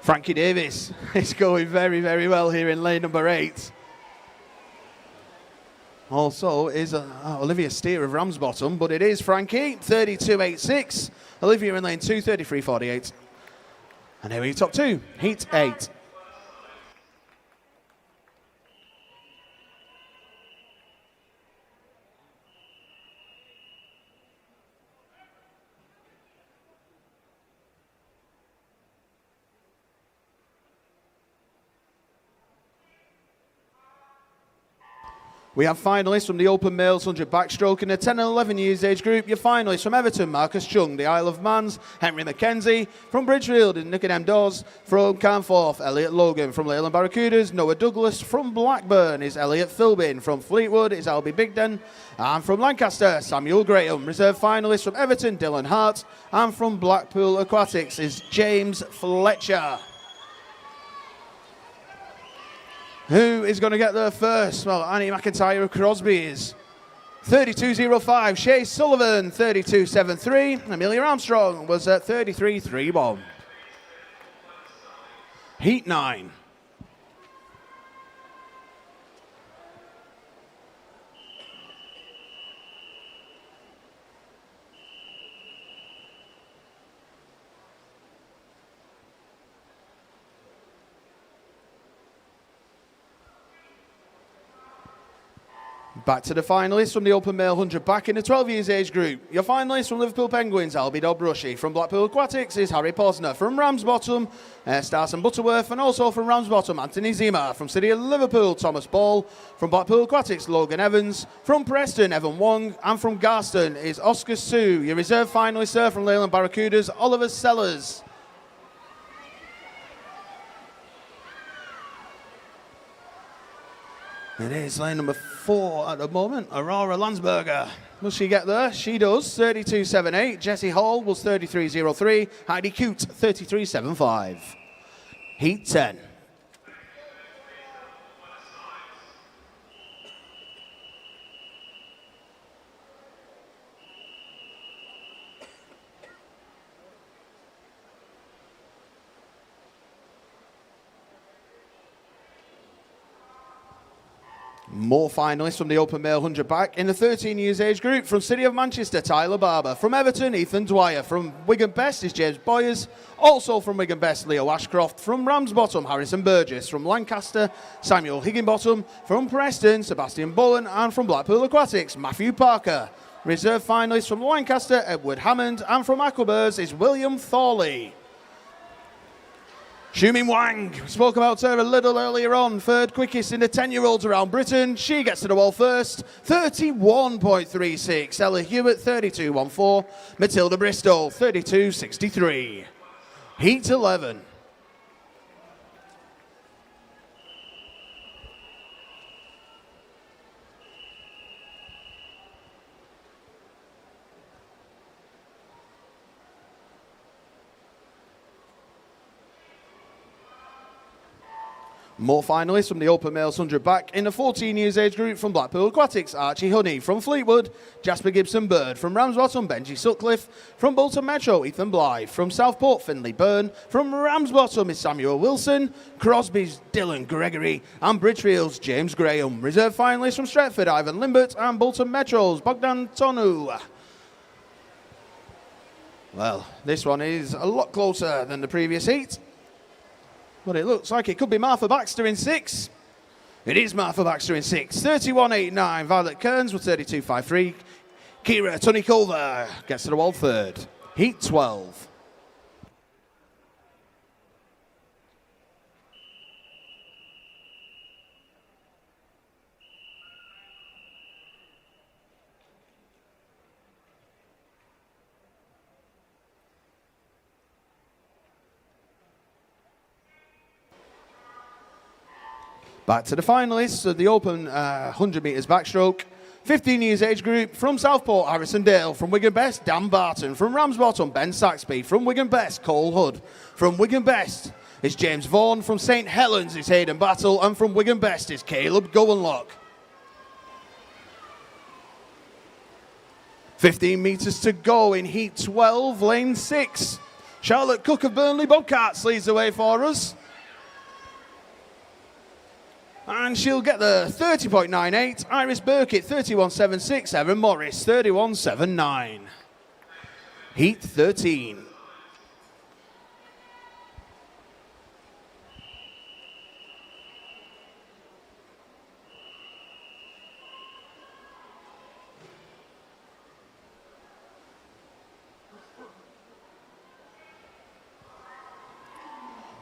Speaker 1: Frankie Davis is going very, very well here in lane number 8. Also is Olivia Steer of Ramsbottom, but it is Frankie, 32.86. Olivia in lane 2, 33.48. And here we top 2, Heat 8. We have finalists from the Open Males 100 Backstroke in the 10 and 11 years age group. Your finalists from Everton, Marcus Chung, the Isle of Mans, Henry McKenzie. From Bridgefield, Nicodem Dawes. From Canforth, Elliot Logan. From Leyland Barracudas, Noah Douglas. From Blackburn is Elliot Philbin. From Fleetwood is Albie Bigden. And from Lancaster, Samuel Graham. Reserve finalists from Everton, Dylan Hart. And from Blackpool Aquatics is James Fletcher. Who is going to get there first? Well, Annie McIntyre of Crosby is 32.05. Shay Sullivan, 32.73. Amelia Armstrong was at 33.31. Heat 9. Back to the finalists from the Open Male 100 back in the 12 years age group. Your finalists from Liverpool Penguins, Albie Dobrushi. From Blackpool Aquatics is Harry Posner. From Ramsbottom, Starson Butterworth. And also from Ramsbottom, Anthony Zima. From City of Liverpool, Thomas Ball. From Blackpool Aquatics, Logan Evans. From Preston, Evan Wong. And from Garston is Oscar Sue. Your reserve finalists, sir, from Leyland Barracudas, Oliver Sellers. It is lane number 4 at the moment, Aurora Landsberger. Will she get there? She does, 32.78. Jessie Hall was 33.03. Heidi Coote, 33.75. Heat 10. More finalists from the Open Male 100 back in the 13 years age group. From City of Manchester, Tyler Barber. From Everton, Ethan Dwyer. From Wigan Best is James Boyers. Also from Wigan Best, Leo Ashcroft. From Ramsbottom, Harrison Burgess. From Lancaster, Samuel Higginbottom. From Preston, Sebastian Bullen. And from Blackpool Aquatics, Matthew Parker. Reserve finalists from Lancaster, Edward Hammond. And from Aquabirds is William Thorley. Xiumin Wang, we spoke about her a little earlier on, third quickest in the 10-year-olds around Britain. She gets to the wall first, 31.36. Ella Hewitt, 32.14. Matilda Bristol, 32.63. Heat 11. More finalists from the Open Males 100 back in the 14 years age group. From Blackpool Aquatics, Archie Honey. From Fleetwood, Jasper Gibson Bird. From Ramsbottom, Benji Sutcliffe. From Bolton Metro, Ethan Blythe. From Southport, Finley Byrne. From Ramsbottom is Samuel Wilson. Crosby's Dylan Gregory. And Bridgefield's James Graham. Reserve finalists from Stretford, Ivan Limbert. And Bolton Metro's Bogdan Tonu. Well, this one is a lot closer than the previous heat. But it looks like it could be Martha Baxter in 6. It is Martha Baxter in 6. 31.89. Violet Kearns with 32.53. Kira Tunikova gets to the wall third. Heat 12. Back to the finalists of the Open 100 metres backstroke. 15 years age group. From Southport, Harrison Dale. From Wigan Best, Dan Barton. From Ramsbottom, Ben Saxby. From Wigan Best, Cole Hood. From Wigan Best is James Vaughan. From St Helens is Hayden Battle. And from Wigan Best is Caleb Gowanlock. 15 metres to go in Heat 12, lane 6. Charlotte Cook of Burnley Bobcats leads the way for us. And she'll get the 30.98. Iris Burkitt, 31.76. Erin Morris, 31.79. Heat 13.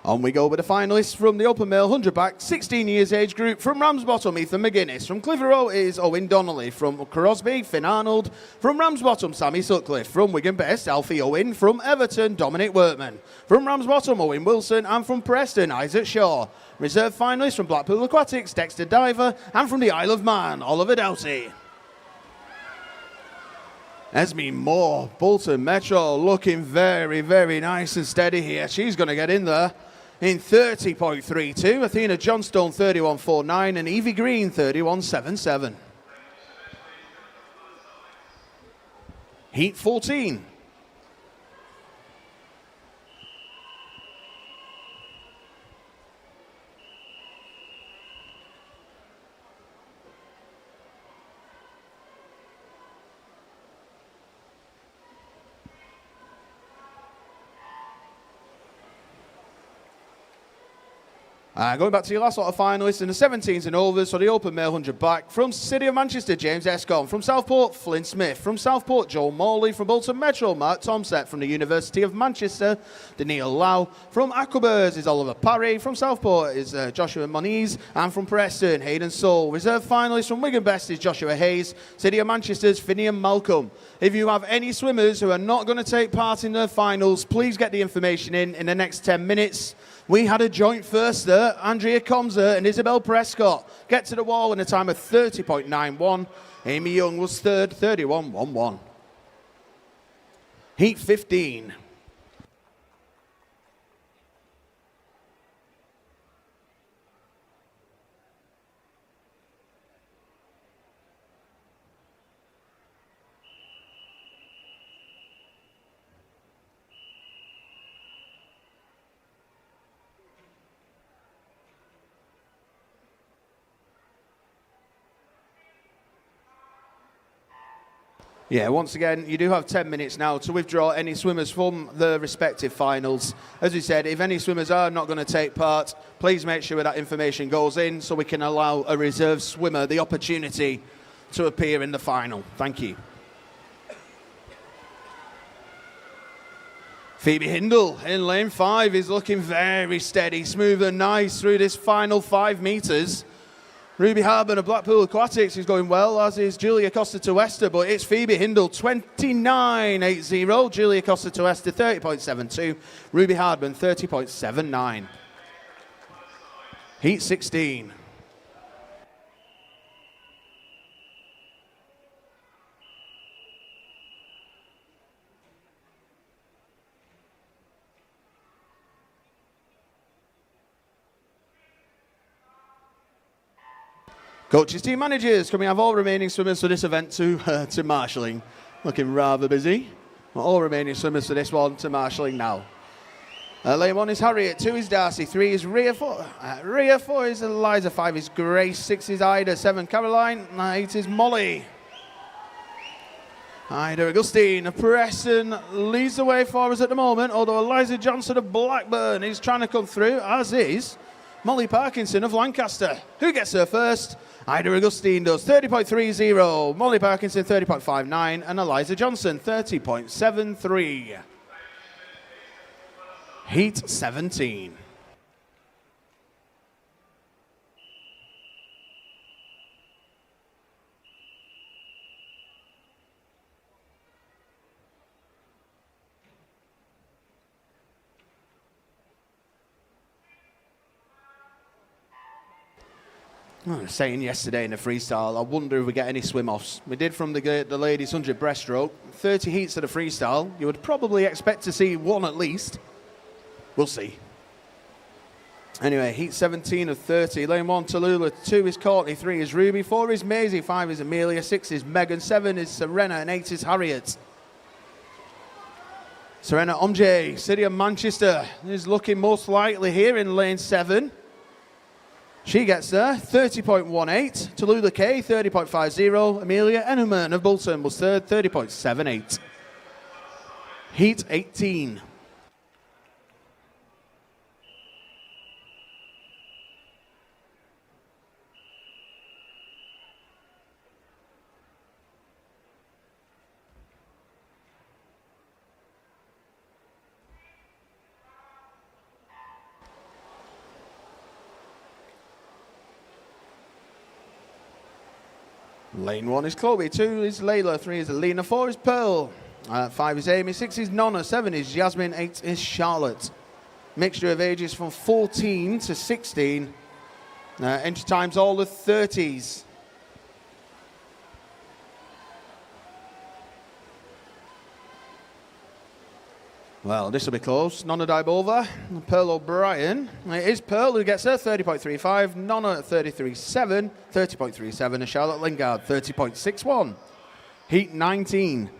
Speaker 1: On we go with the finalists from the Open Male 100 back, 16 years age group. From Ramsbottom, Ethan McGuinness. From Clitheroe is Owen Donnelly. From Crosby, Finn Arnold. From Ramsbottom, Sammy Sutcliffe. From Wigan Best, Alfie Owen. From Everton, Dominic Workman. From Ramsbottom, Owen Wilson. And from Preston, Isaac Shaw. Reserve finalists from Blackpool Aquatics, Dexter Diver. And from the Isle of Man, Oliver Doughty. Esme Moore, Bolton Metro, looking very, very nice and steady here. She's going to get in there in 30.32. Athena Johnstone 31.49 and Evie Green 31.77. Heat 14. Going back to your last lot of finalists in the 17s and overs for the Open Male 100 back. From City of Manchester, James Escombe. From Southport, Flynn Smith. From Southport, Joel Morley. From Bolton Metro, Mark Tomset. From the University of Manchester, Daniil Lau. From Aquabers is Oliver Parry. From Southport is Joshua Moniz. And from Preston, Hayden Soul. Reserve finalists from Wigan Best is Joshua Hayes. City of Manchester's Finian Malcolm. If you have any swimmers who are not going to take part in the finals, please get the information in the next 10 minutes. We had a joint first there, Andrea Comser and Isabel Prescott. Get to the wall in a time of 30.91. Amy Young was third, 31.11. Heat 15. Yeah, once again, you do have 10 minutes now to withdraw any swimmers from the respective finals. As we said, if any swimmers are not going to take part, please make sure that information goes in so we can allow a reserve swimmer the opportunity to appear in the final. Thank you. Phoebe Hindle in lane 5 is looking very steady, smooth and nice through this final 5 metres. Ruby Harburn of Blackpool Aquatics is going well, as is Julia Costa-Tuesta, but it's Phoebe Hindle, 29.80. Julia Costa-Tuesta, 30.72. Ruby Harburn, 30.79. Heat 16. Coaches, team managers, can we have all remaining swimmers for this event to marshalling? Looking rather busy. All remaining swimmers for this one to marshalling now. Lane 1 is Harriet, 2 is Darcy, 3 is Rhea, 4 is Eliza, 5 is Grace, 6 is Ida, 7 Caroline, 8 is Molly. Ida Augustine of Preston leads the way for us at the moment, although Eliza Johnson of Blackburn is trying to come through, as is Molly Parkinson of Lancaster. Who gets her first? Ida Augustine does, 30.30. Molly Parkinson, 30.59. And Eliza Johnson, 30.73. Heat 17. I was saying yesterday in the freestyle, I wonder if we get any swim-offs. We did from the ladies' 100 breaststroke. 30 heats of the freestyle. You would probably expect to see one at least. We'll see. Anyway, heat 17 of 30. Lane 1, Tallulah. 2 is Courtney. 3 is Ruby. 4 is Maisie. 5 is Amelia. 6 is Megan. 7 is Serena. And 8 is Harriet. Serena Omjay, City of Manchester, is looking most likely here in lane 7. She gets there, 30.18. Tallulah Kay, 30.50. Amelia Ennerman of Bolton was third, 30.78. Heat 18. Lane 1 is Chloe, 2 is Layla, 3 is Alina, 4 is Pearl, 5 is Amy, 6 is Nonna, 7 is Yasmin, 8 is Charlotte. Mixture of ages from 14 to 16. Entry times all the 30s. Well, this will be close. Nonna Dybova, Pearl O'Brien. It is Pearl who gets her 30.35, Nonna 30.37, and Charlotte Lingard 30.61. Heat 19.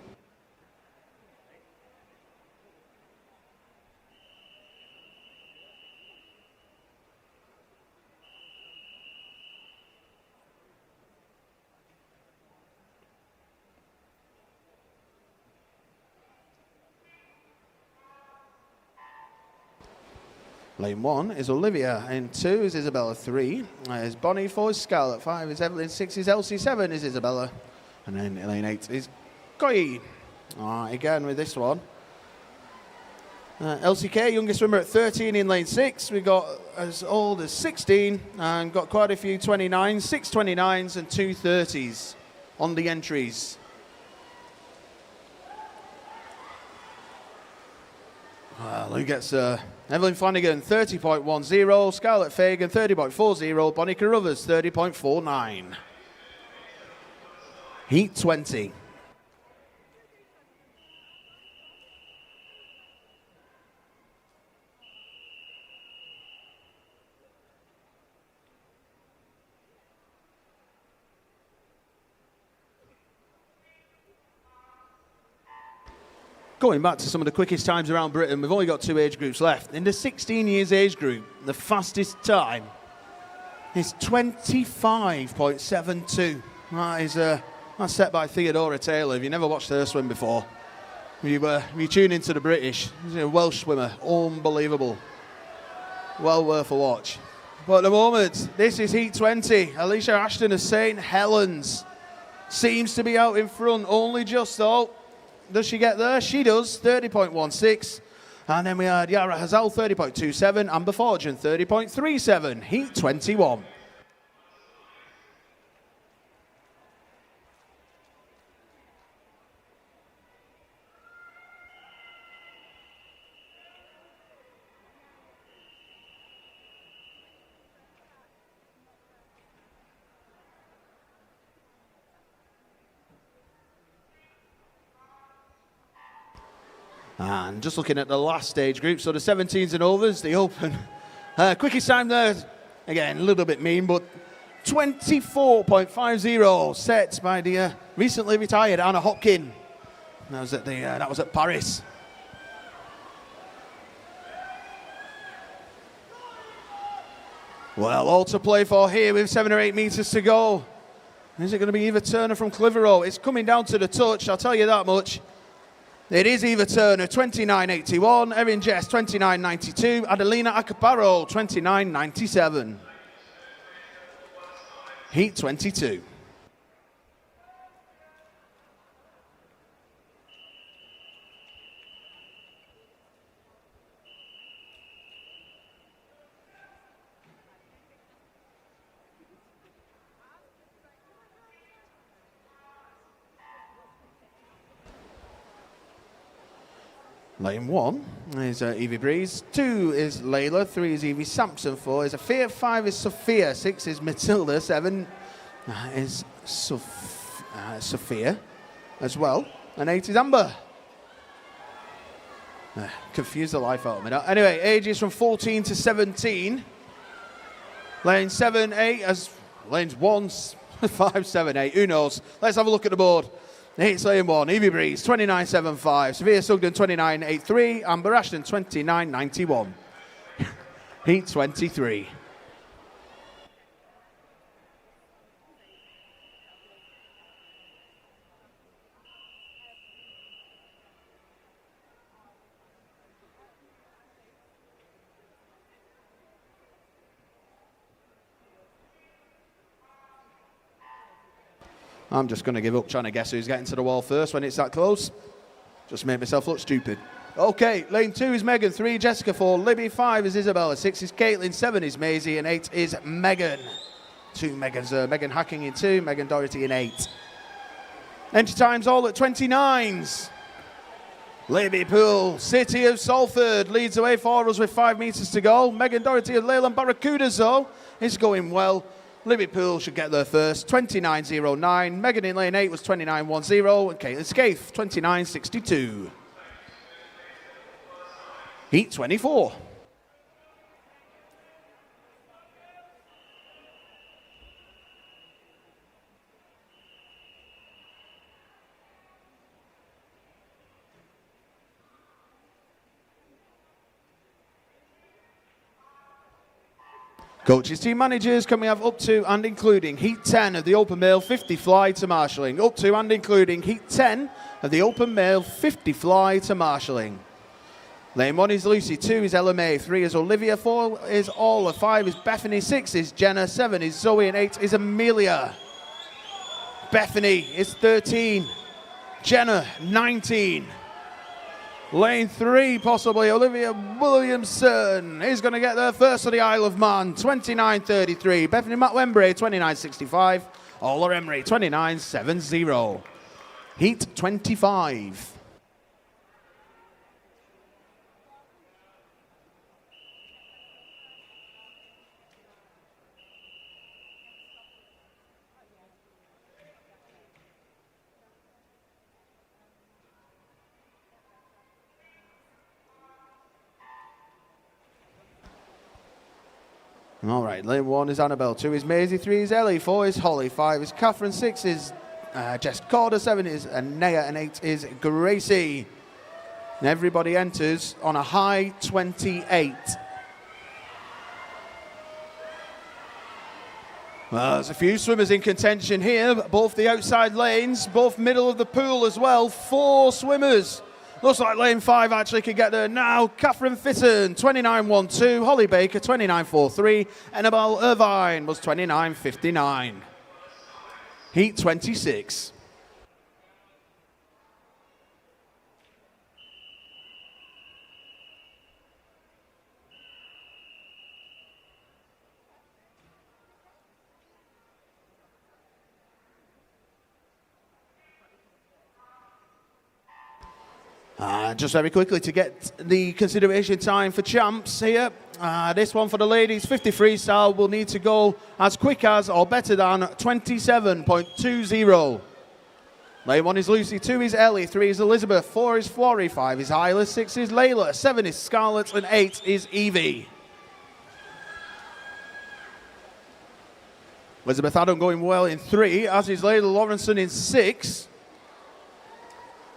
Speaker 1: Lane 1 is Olivia, and 2 is Isabella, 3 is Bonnie, 4 is Scarlett, 5 is Evelyn, 6 is Elsie, 7 is Isabella, and then lane 8 is Koi. Again with this one. LCK, youngest swimmer at 13 in lane 6. We got as old as 16 and got quite a few 29s, 6 29s and 2 30s on the entries. Well, who gets Evelyn Flanagan 30.10, Scarlett Fagan 30.40, Bonnie Carruthers 30.49. Heat 20. Going back to some of the quickest times around Britain, we've only got 2 age groups left. In the 16 years age group, the fastest time is 25.72. That is that's set by Theodora Taylor. If you never watched her swim before, you tune into the British. She's a Welsh swimmer, unbelievable. Well worth a watch. But at the moment, this is Heat 20. Alicia Ashton of St. Helens seems to be out in front, only just though. Does she get there? She does, 30.16. And then we had Yara Hazal, 30.27. Amber Fortune, 30.37. Heat 21. And just looking at the last stage group, so the 17s and overs, the open. Quickest time there, again, a little bit mean, but 24.50 set by the recently retired Anna Hopkin. That was at Paris. Well, all to play for here with 7 or 8 metres to go. Is it going to be Eva Turner from Clitheroe? It's coming down to the touch, I'll tell you that much. It is Eva Turner, 29.81, Erin Jess, 29.92, Adelina Acaparo, 29.97. Heat 22. Lane 1 is Evie Breeze, 2 is Layla, 3 is Evie Sampson, 4 is Afia, 5 is Sophia, 6 is Matilda, 7 is Sophia as well, and 8 is Amber. Confused the life out of me now. Anyway, ages from 14 to 17. Lane 7, 8, as lanes 1, 5, 7, 8, who knows? Let's have a look at the board. Heat's lane 1, Evie Breeze, 29.75. Sophia Sugden, 29.83. Amber Ashton, 29.91. Heat 23. I'm just going to give up trying to guess who's getting to the wall first when it's that close. Just make myself look stupid. Okay, lane 2 is Megan, 3 Jessica, 4 Libby, 5 is Isabella, 6 is Caitlin, 7 is Maisie, and 8 is Megan. Two Megans, Megan Hacking in 2, Megan Doherty in 8. Entry times all at 29s. Libby Poole, City of Salford, leads the way for us with 5 metres to go. Megan Doherty of Leyland Barracudas, though, is going well. Libby Poole should get there first, 29.09. Megan in lane 8 was 29.10, and Caitlin Scaife, 29.62. Heat 24. Coaches, team managers, can we have up to and including Heat 10 of the Open Male 50 fly to marshalling? Up to and including Heat 10 of the Open Male 50 fly to marshalling. Lane 1 is Lucy, 2 is Ella May, 3 is Olivia, 4 is Orla, 5 is Bethany, 6 is Jenna, 7 is Zoe, and 8 is Amelia. Bethany is 13, Jenna 19. Lane 3, possibly Olivia Williamson is going to get there first for the Isle of Man, 29.33. Bethany Matt-Wembury, 29.65. Ola Emery, 29.70. Heat 25. All right, lane 1 is Annabelle, 2 is Maisie, 3 is Ellie, 4 is Holly, 5 is Catherine, 6 is Jess Corder, 7 is Anea, and 8 is Gracie. And everybody enters on a high 28. Well, there's a few swimmers in contention here, both the outside lanes, both middle of the pool as well. 4 swimmers. Looks like lane 5 actually could get there now. Catherine Fitton, 29.12. Holly Baker, 29.43. Annabelle Irvine was 29.59. Heat 26. Just very quickly to get the consideration time for champs here. This one for the ladies, 50 freestyle will need to go as quick as or better than 27.20. Lane 1 is Lucy, 2 is Ellie, 3 is Elizabeth, 4 is Florrie, 5 is Isla, 6 is Layla, 7 is Scarlett, and 8 is Evie. Elizabeth Adam going well in 3, as is Layla Lawrenson in 6.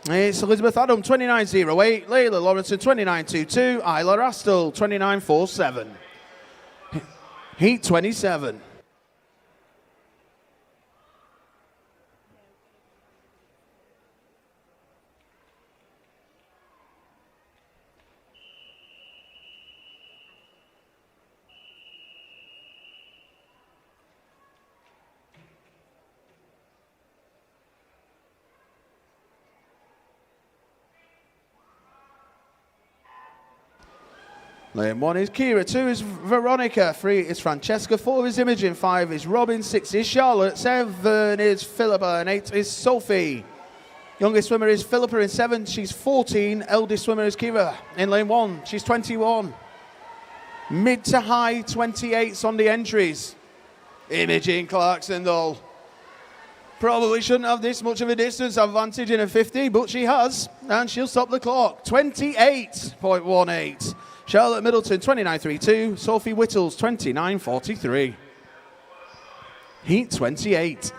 Speaker 1: It's Elizabeth Adam, 29.08. Layla Lawrenson, 29.22. Isla Rastel, 29.47. Heat 27. Lane 1 is Kira, 2 is Veronica, 3 is Francesca, 4 is Imogen, 5 is Robin, 6 is Charlotte, 7 is Philippa, and 8 is Sophie. Youngest swimmer is Philippa in 7, she's 14. Eldest swimmer is Kira in lane 1, she's 21. Mid to high 28s on the entries. Imogen Clarkson though, probably shouldn't have this much of a distance advantage in a 50, but she has, and she'll stop the clock. 28.18. Charlotte Middleton, 29.32. Sophie Whittles, 29.43. Heat 28.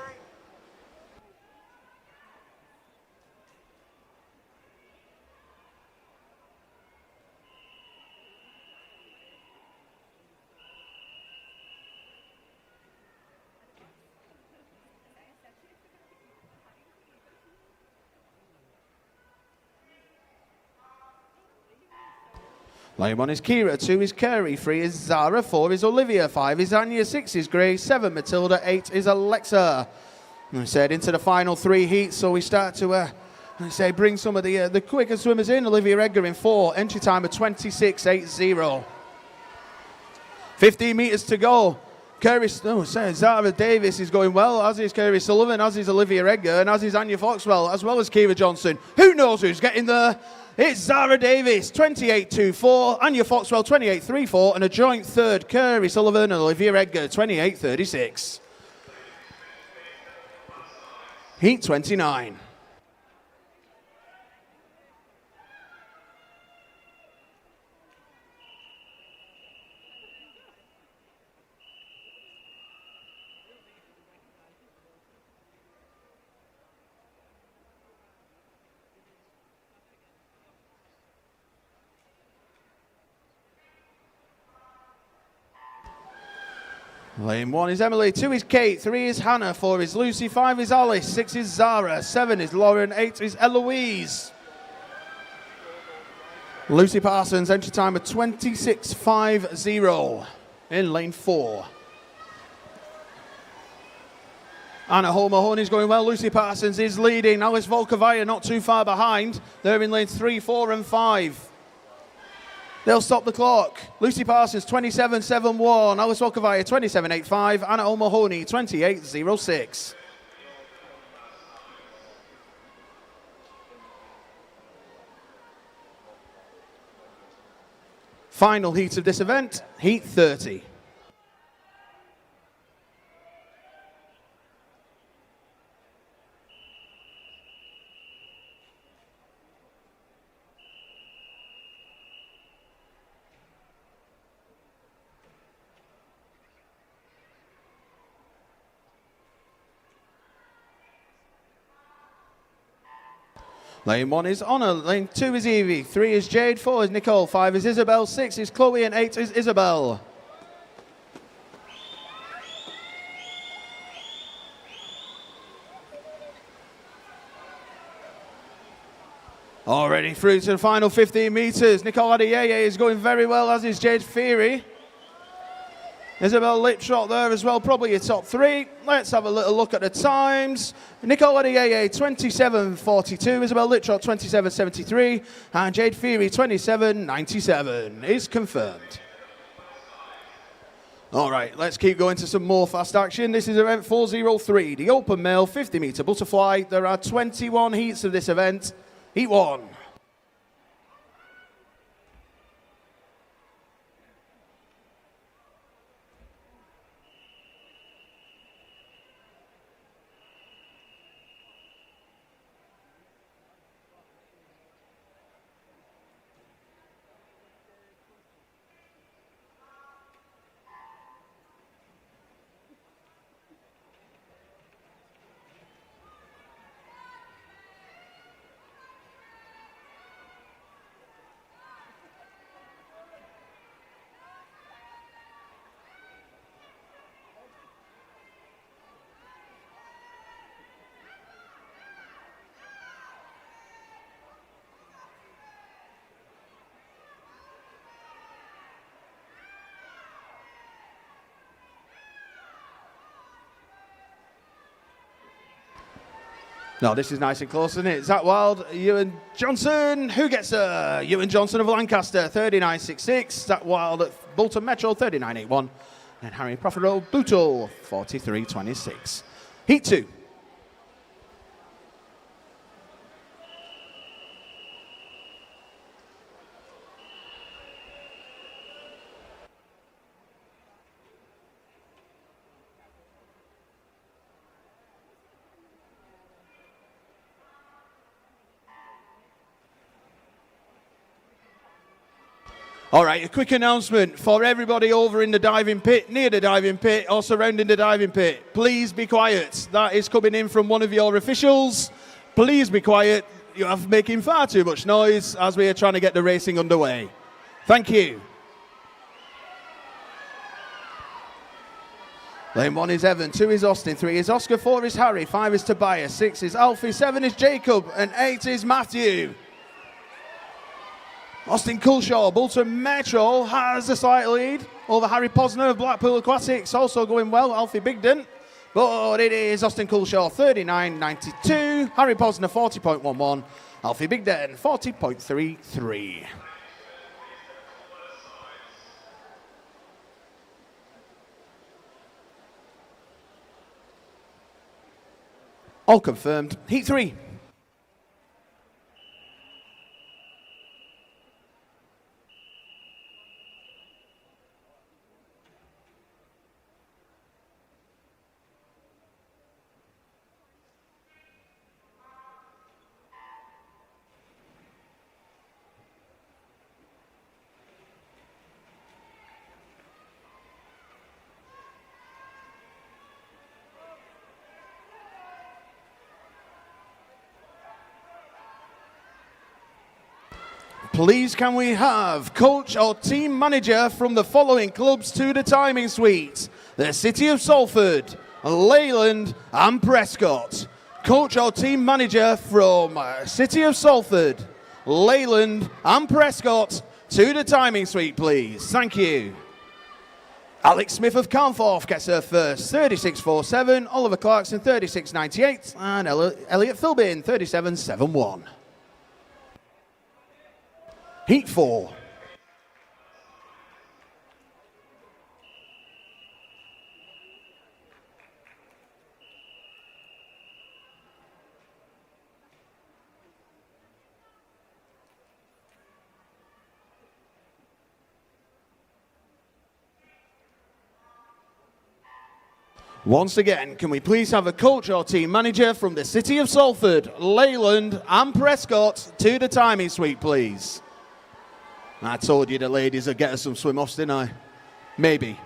Speaker 1: Lane 1 is Kira, 2 is Kerry, 3 is Zara, 4 is Olivia, 5 is Anya, 6 is Grace, 7 Matilda, 8 is Alexa. And we said into the final 3 heats, so we start to bring some of the quicker swimmers in. Olivia Edgar in 4, entry time of 26.80. 15 metres to go. Zara Davis is going well, as is Kerry Sullivan, as is Olivia Edgar, and as is Anya Foxwell, as well as Kira Johnson. Who knows who's getting there? It's Zara Davis, 28.24, Anya Foxwell, 28.34, and a joint third, Kerry Sullivan and Olivia Edgar, 28.36. Heat 29. Lane 1 is Emily, 2 is Kate, 3 is Hannah, 4 is Lucy, 5 is Alice, 6 is Zara, 7 is Lauren, 8 is Eloise. Lucy Parsons, entry time of 26.50 in lane 4. Anna Mahoney is going well. Lucy Parsons is leading. Alice Volkovaya not too far behind. They're in lanes 3, 4 and 5. They'll stop the clock. Lucy Parsons, 27.71. Alice Volkovaya, 27.85. Anna O'Mahony, 28.06. Final heat of this event, heat 30. Lane 1 is Honor, lane 2 is Evie, 3 is Jade, 4 is Nicole, 5 is Isabel, 6 is Chloe and 8 is Isabel. Already through to the final 15 metres. Nicole Adeyeye is going very well, as is Jade Feary. Isabel Liptrot there as well, probably your top 3. Let's have a little look at the times. Nicole Adeyeye, 27.42. Isabel Liptrot, 27.73. And Jade Feary, 27.97 is confirmed. All right, let's keep going to some more fast action. This is event 403, the open male 50-metre butterfly. There are 21 heats of this event. Heat 1. No, this is nice and close, isn't it? Zach Wild, Ewan Johnson. Who gets Ewan Johnson of Lancaster, 39.66. Zach Wild at Bolton Metro, 39.81. And Harry Profero, Bootle, 43.26. Heat 2. All right, a quick announcement for everybody over in the diving pit, near the diving pit, or surrounding the diving pit. Please be quiet. That is coming in from one of your officials. Please be quiet. You are making far too much noise as we are trying to get the racing underway. Thank you. Lane 1 is Evan, 2 is Austin, 3 is Oscar, 4 is Harry, 5 is Tobias, 6 is Alfie, 7 is Jacob, and 8 is Matthew. Austin Coulshaw, Bolton Metro, has a slight lead over Harry Posner of Blackpool Aquatics, also going well, Alfie Bigden. But it is Austin Coulshaw, 39.92, Harry Posner, 40.11, Alfie Bigden, 40.33. All confirmed. Heat 3. Please can we have coach or team manager from the following clubs to the timing suite? The City of Salford, Leyland and Prescott. Coach or team manager from City of Salford, Leyland and Prescott to the timing suite, please. Thank you. Alex Smith of Carnforth gets her first, 36.47. Oliver Clarkson, 36.98. And Elliot Philbin, 37.71. Heat 4. Once again, can we please have a coach or team manager from the City of Salford, Leyland and Prescott to the timing suite, please? I told you the ladies would get us some swim-offs, didn't I? Maybe.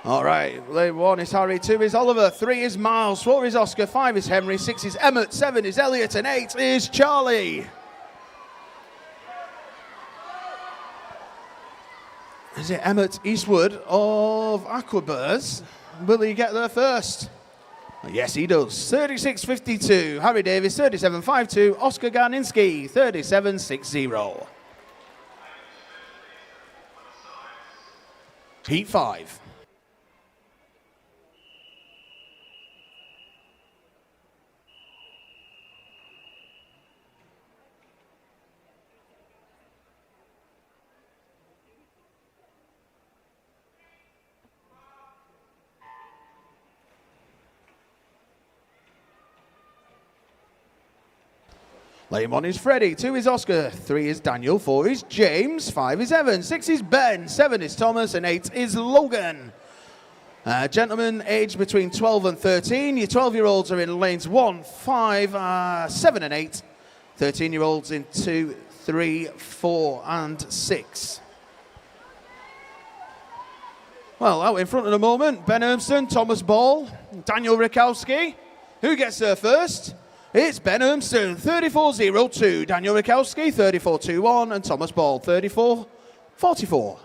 Speaker 1: All right, lane 1 is Harry, 2 is Oliver, 3 is Miles, 4 is Oscar, 5 is Henry, 6 is Emmett, 7 is Elliot, and 8 is Charlie. Is it Emmett Eastwood of Aquabirds? Will he get there first? Yes, he does. 36.52. Harry Davis, 37.52. Oscar Garninski, 37.60. Heat 5. Lane 1 is Freddie, 2 is Oscar, 3 is Daniel, 4 is James, 5 is Evan, 6 is Ben, 7 is Thomas, and 8 is Logan. Gentlemen aged between 12 and 13, your 12-year-olds are in lanes 1, 5, 7 and 8. 13-year-olds in 2, 3, 4 and 6. Well, out in front at the moment, Ben Ermston, Thomas Ball, Daniel Rikowski. Who gets there first? It's Ben Ermston, 34.02. Daniel Rikowski, 34.21. And Thomas Ball, 34.44.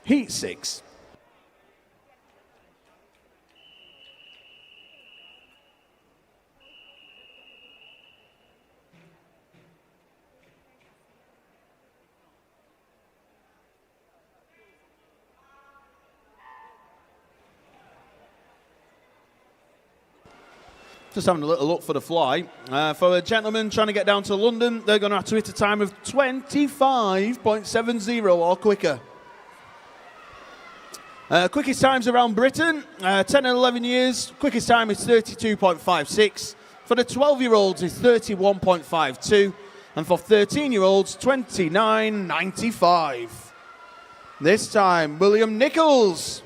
Speaker 1: Heat 6. Just having a little look for the fly. For a gentleman trying to get down to London, they're going to have to hit a time of 25.70 or quicker. Quickest times around Britain, 10 and 11 years, quickest time is 32.56. For the 12-year-olds, it's 31.52. And for 13-year-olds, 29.95. This time, William Nichols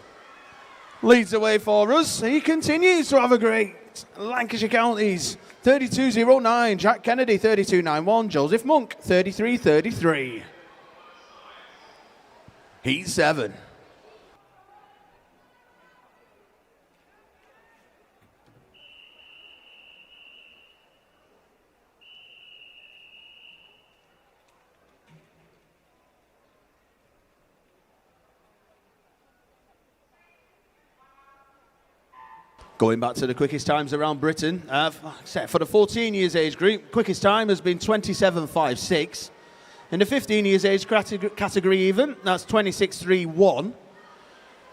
Speaker 1: leads the way for us. He continues to have a great Lancashire counties. 32.09. Jack Kennedy, 32.91. Joseph Monk, 33.33. Heat 7. Going back to the quickest times around Britain, for the 14 years age group, quickest time has been 27.56. In the 15 years age category even, that's 26.31.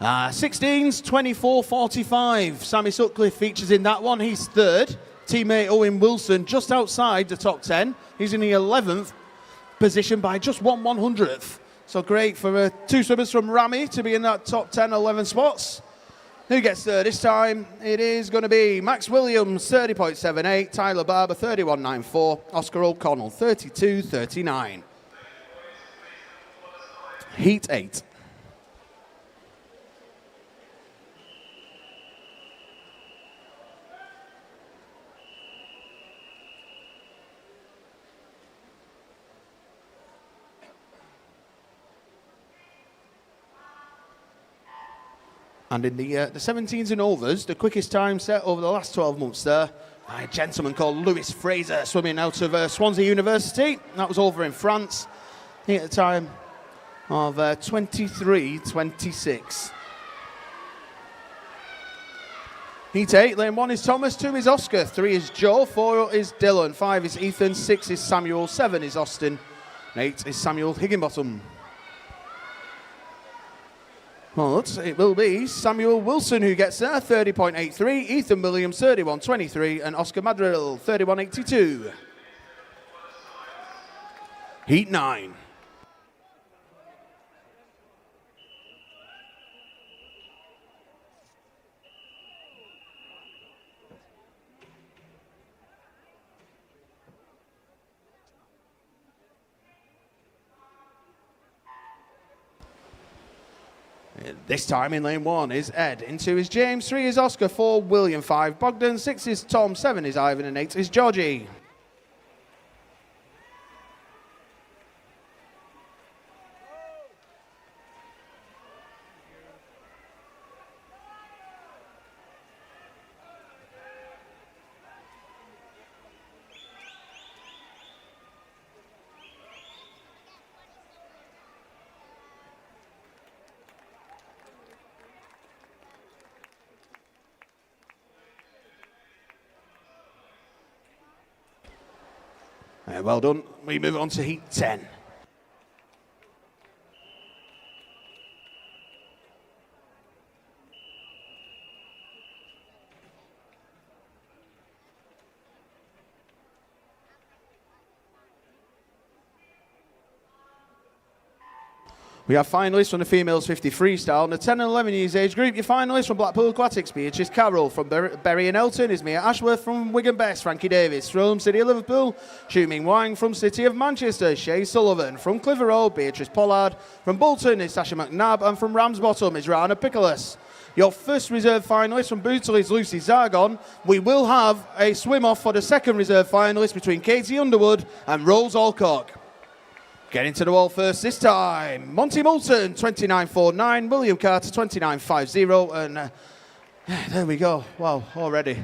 Speaker 1: 16's 24.45. Sammy Sutcliffe features in that one, he's third. teammate Owen Wilson just outside the top 10. He's in the 11th position by just 1/100th. So great for two swimmers from Rami to be in that top 10, 11 spots. Who gets there this time? It is going to be Max Williams, 30.78, Tyler Barber, 31.94, Oscar O'Connell, 32.39. Heat 8. And in the 17s and overs, the quickest time set over the last 12 months there, a gentleman called Lewis Fraser, swimming out of Swansea University. That was over in France. He at a time of 23.26. Heat 8, lane 1 is Thomas, 2 is Oscar, 3 is Joe, 4 is Dylan, 5 is Ethan, 6 is Samuel, 7 is Austin, and 8 is Samuel Higginbottom. Well, it will be Samuel Wilson who gets there, 30.83, Ethan Williams, 31.23, and Oscar Madrill, 31.82. Heat 9. This time in lane 1 is Ed, in 2 is James, 3 is Oscar, 4 William, 5 Bogdan, 6 is Tom, 7 is Ivan, and 8 is Georgie. Well done. We move on to Heat 10. We have finalists from the females 50 freestyle. In the 10 and 11 years age group, your finalists from Blackpool Aquatics, Beatrice Carroll. From Bury and Elton is Mia Ashworth. From Wigan Best, Frankie Davis. From City of Liverpool, Xiuming Wang. From City of Manchester, Shay Sullivan. From Clitheroe, Beatrice Pollard. From Bolton is Sasha McNabb. And from Ramsbottom is Rana Picolas. Your first reserve finalist from Bootle is Lucy Zargon. We will have a swim-off for the second reserve finalist between Katie Underwood and Rose Alcock. Getting to the wall first this time, Monty Moulton, 29.49, William Carter, 29.50, and there we go. Wow, already.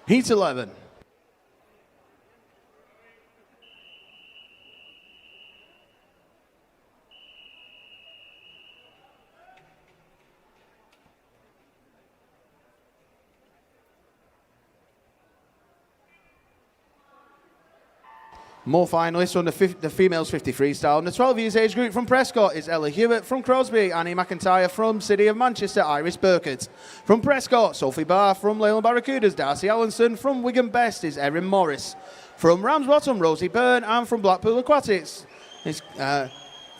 Speaker 1: Heat 11. More finalists from the females 50 freestyle. In the 12 years age group from Prescott is Ella Hewitt. From Crosby, Annie McIntyre. From City of Manchester, Iris Burkett. From Prescott, Sophie Barr. From Leyland Barracudas, Darcy Allenson. From Wigan Best is Erin Morris. From Ramsbottom, Rosie Byrne. And from Blackpool Aquatics is Kira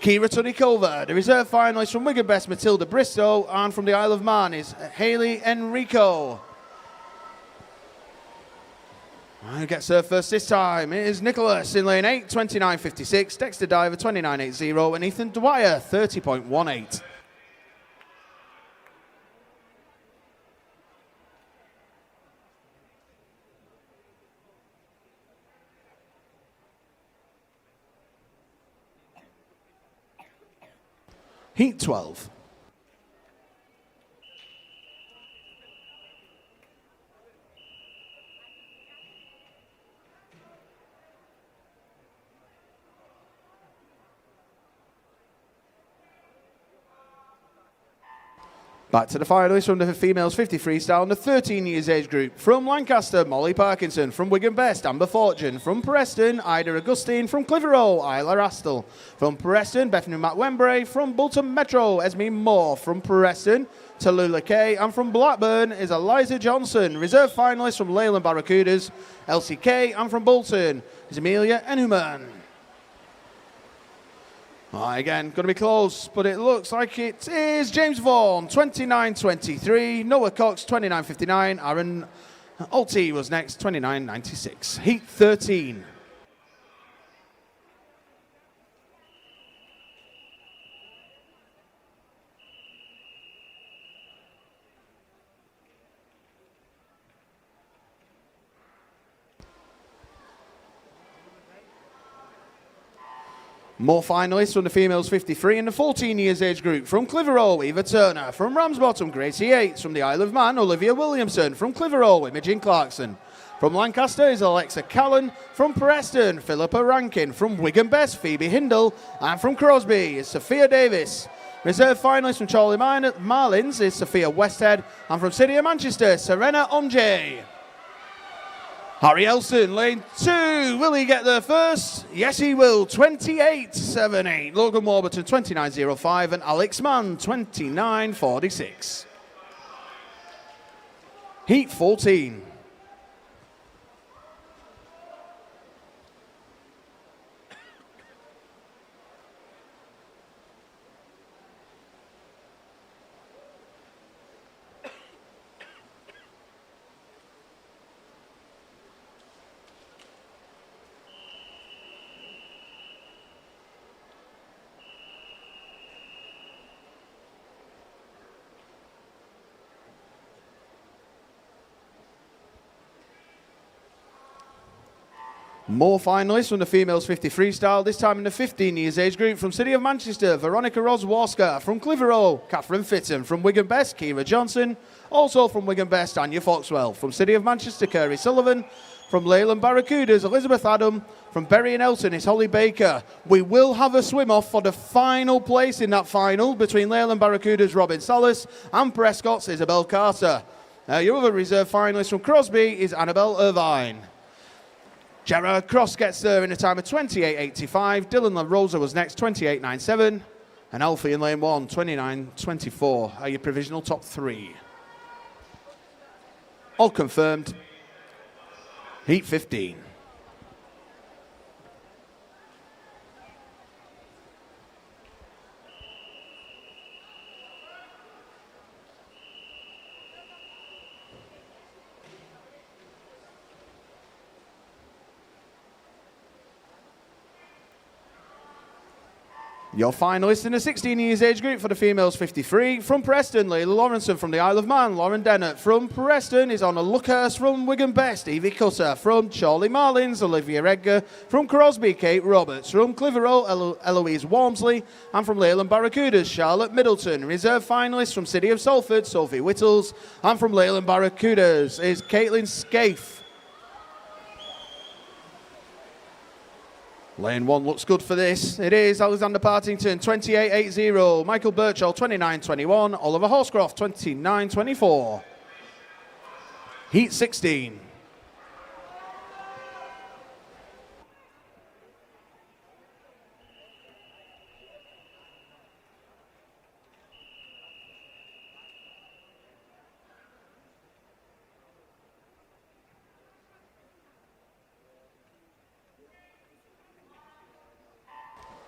Speaker 1: Tunikova. The reserve finalist from Wigan Best, Matilda Bristow. And from the Isle of Man is Hayley Enrico. Who gets her first this time? It is Nicholas in lane 8, 29.56, Dexter Diver, 29.80, and Ethan Dwyer, 30.18. Heat 12. Back to the finalists from the females 50 freestyle in the 13 years age group. From Lancaster, Molly Parkinson. From Wigan Best, Amber Fortune. From Preston, Ida Augustine. From Clitheroe, Isla Astle. From Preston, Bethany McWembury. From Bolton Metro, Esme Moore. From Preston, Tallulah Kay. And from Blackburn is Eliza Johnson. Reserve finalist from Leyland Barracudas, Elsie Kay. And from Bolton is Amelia Enuman. Again, going to be close, but it looks like it is James Vaughan, 29.23. Noah Cox, 29.59. Aaron Alty was next, 29.96. Heat 13. More finalists from the females 53 in the 14 years age group. From Clitheroe, Eva Turner. From Ramsbottom, Gracie Yates. From the Isle of Man, Olivia Williamson. From Clitheroe, Imogen Clarkson. From Lancaster is Alexa Callan. From Preston, Philippa Rankin. From Wigan Best, Phoebe Hindle. And from Crosby is Sophia Davis. Reserve finalist from Charlie Marlins is Sophia Westhead. And from City of Manchester, Serena Onjay. Harry Elson, lane 2. Will he get there first? Yes, he will. 28.78. Logan Warburton, 29.05. And Alex Mann, 29.46. Heat 14. More finalists from the females 50 freestyle, this time in the 15 years age group. From City of Manchester, Veronica Roswarska. From Clitheroe, Catherine Fitton. From Wigan Best, Kira Johnson. Also from Wigan Best, Anya Foxwell. From City of Manchester, Kerry Sullivan. From Leyland Barracudas, Elizabeth Adam. From Bury and Elton is Holly Baker. We will have a swim-off for the final place in that final between Leyland Barracudas, Robin Salas, and Prescott's Isabel Carter. Your other reserve finalist from Crosby is Annabelle Irvine. Gerard Cross gets there in a time of 28.85. Dylan La Rosa was next, 28.97. And Alfie in lane 1, 29.24 are your provisional top 3. All confirmed. Heat 15. Your finalists in the 16 years age group for the females 53. From Preston, Layla Lawrenson. From the Isle of Man, Lauren Dennett. From Preston is Anna Luckhurst. From Wigan Best, Evie Cutter. From Charlie Marlins, Olivia Edgar. From Crosby, Kate Roberts. From Clitheroe, Eloise Walmsley. And from Leyland Barracudas, Charlotte Middleton. Reserve finalists from City of Salford, Sophie Whittles. And from Leyland Barracudas is Caitlin Scaife. Lane 1 looks good for this. It is Alexander Partington, 28.80. Michael Birchall, 29.21. Oliver Horscroft, 29.24. Heat 16.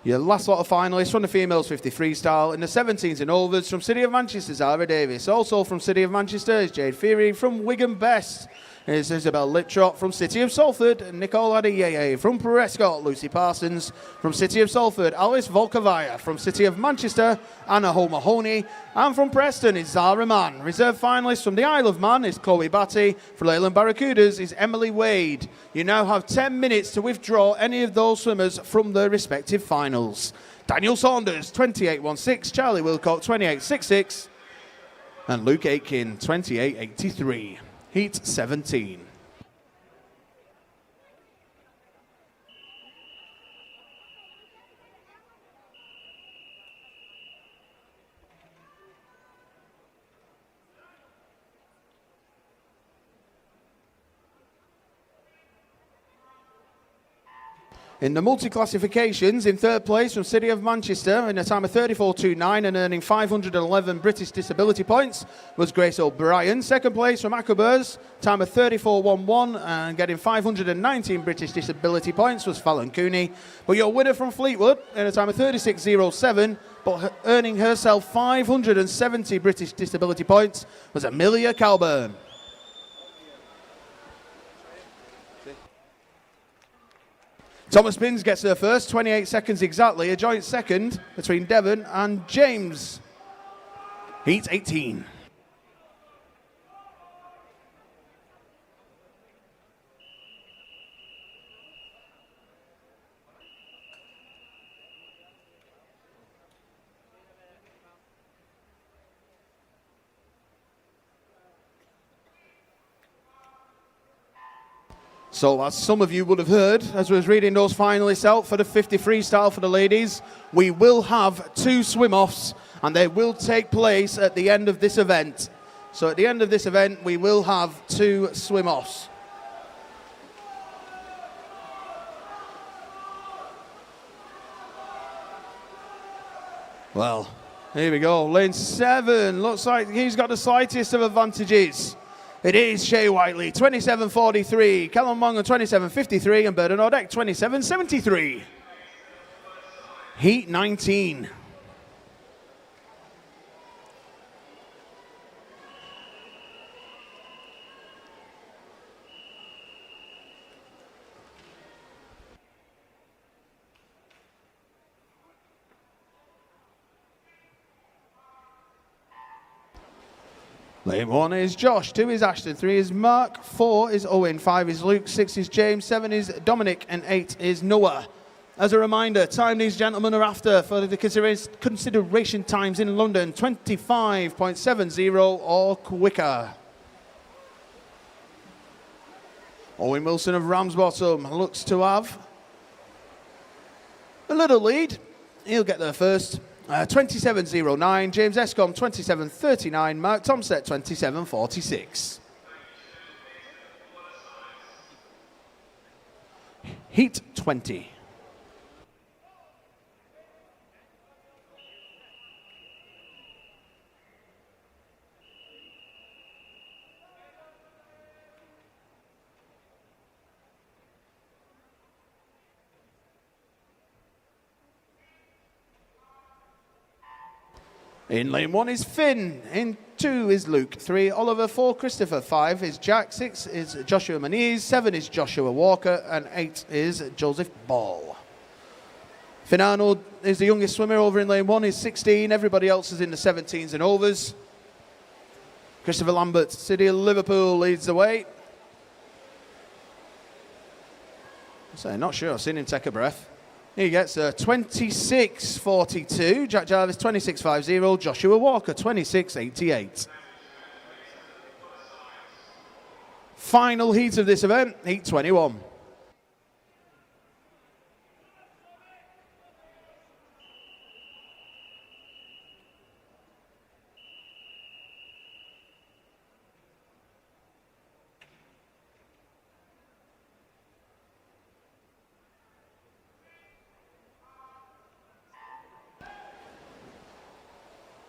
Speaker 1: Your last lot of finalists from the females 50 freestyle. In the 17s and overs, from City of Manchester, Zara Davis. Also from City of Manchester is Jade Feary. From Wigan Best is Isabel Liptrot. From City of Salford, Nicole Adeyeye. From Prescott, Lucy Parsons. From City of Salford, Alice Volkovaya. From City of Manchester, Anna O'Mahony. And from Preston is Zara Mann. Reserve finalist from the Isle of Man is Chloe Batty. For Leyland Barracudas is Emily Wade. You now have 10 minutes to withdraw any of those swimmers from their respective finals. Daniel Saunders, 28.16. Charlie Wilcock, 28.66. And Luke Aitken, 28.83. Heat 17. In the multi-classifications, in third place from City of Manchester in a time of 34.29 and earning 511 British disability points was Grace O'Brien. Second place from Akabers, time of 34.11 and getting 519 British disability points was Fallon Cooney. But your winner from Fleetwood in a time of 36.07 but earning herself 570 British disability points was Amelia Calburn. Thomas Binns gets there first, 28 seconds exactly. A joint second between Devon and James. Heat 18. So as some of you would have heard, as I was reading those finalists out for the 50 freestyle for the ladies, we will have 2 swim-offs and they will take place at the end of this event. So at the end of this event, we will have 2 swim-offs. Well, here we go. Lane 7, looks like he's got the slightest of advantages. It is Shea Whiteley, 27.43, Callum Mongan, 27.53, and Burden Odek, 27.73. Heat 19. Lane 1 is Josh, 2 is Ashton, 3 is Mark, 4 is Owen, 5 is Luke, 6 is James, 7 is Dominic, and 8 is Noah. As a reminder, time these gentlemen are after for the consideration times in London, 25.70 or quicker. Owen Wilson of Ramsbottom looks to have a little lead. He'll get there first. 27.09, James Escombe 27.39, Mark Tomset 27.46. Heat 20. In lane 1 is Finn, in 2 is Luke, 3 Oliver, 4 Christopher, 5 is Jack, 6 is Joshua Maniz, 7 is Joshua Walker, and 8 is Joseph Ball. Finn Arnold is the youngest swimmer over in lane 1, he's 16, everybody else is in the 17s and overs. Christopher Lambert, City of Liverpool, leads the way. I'm not sure, I've seen him take a breath. He gets 26.42, Jack Jarvis 26.50, Joshua Walker 26.88. Final heat of this event, heat 21.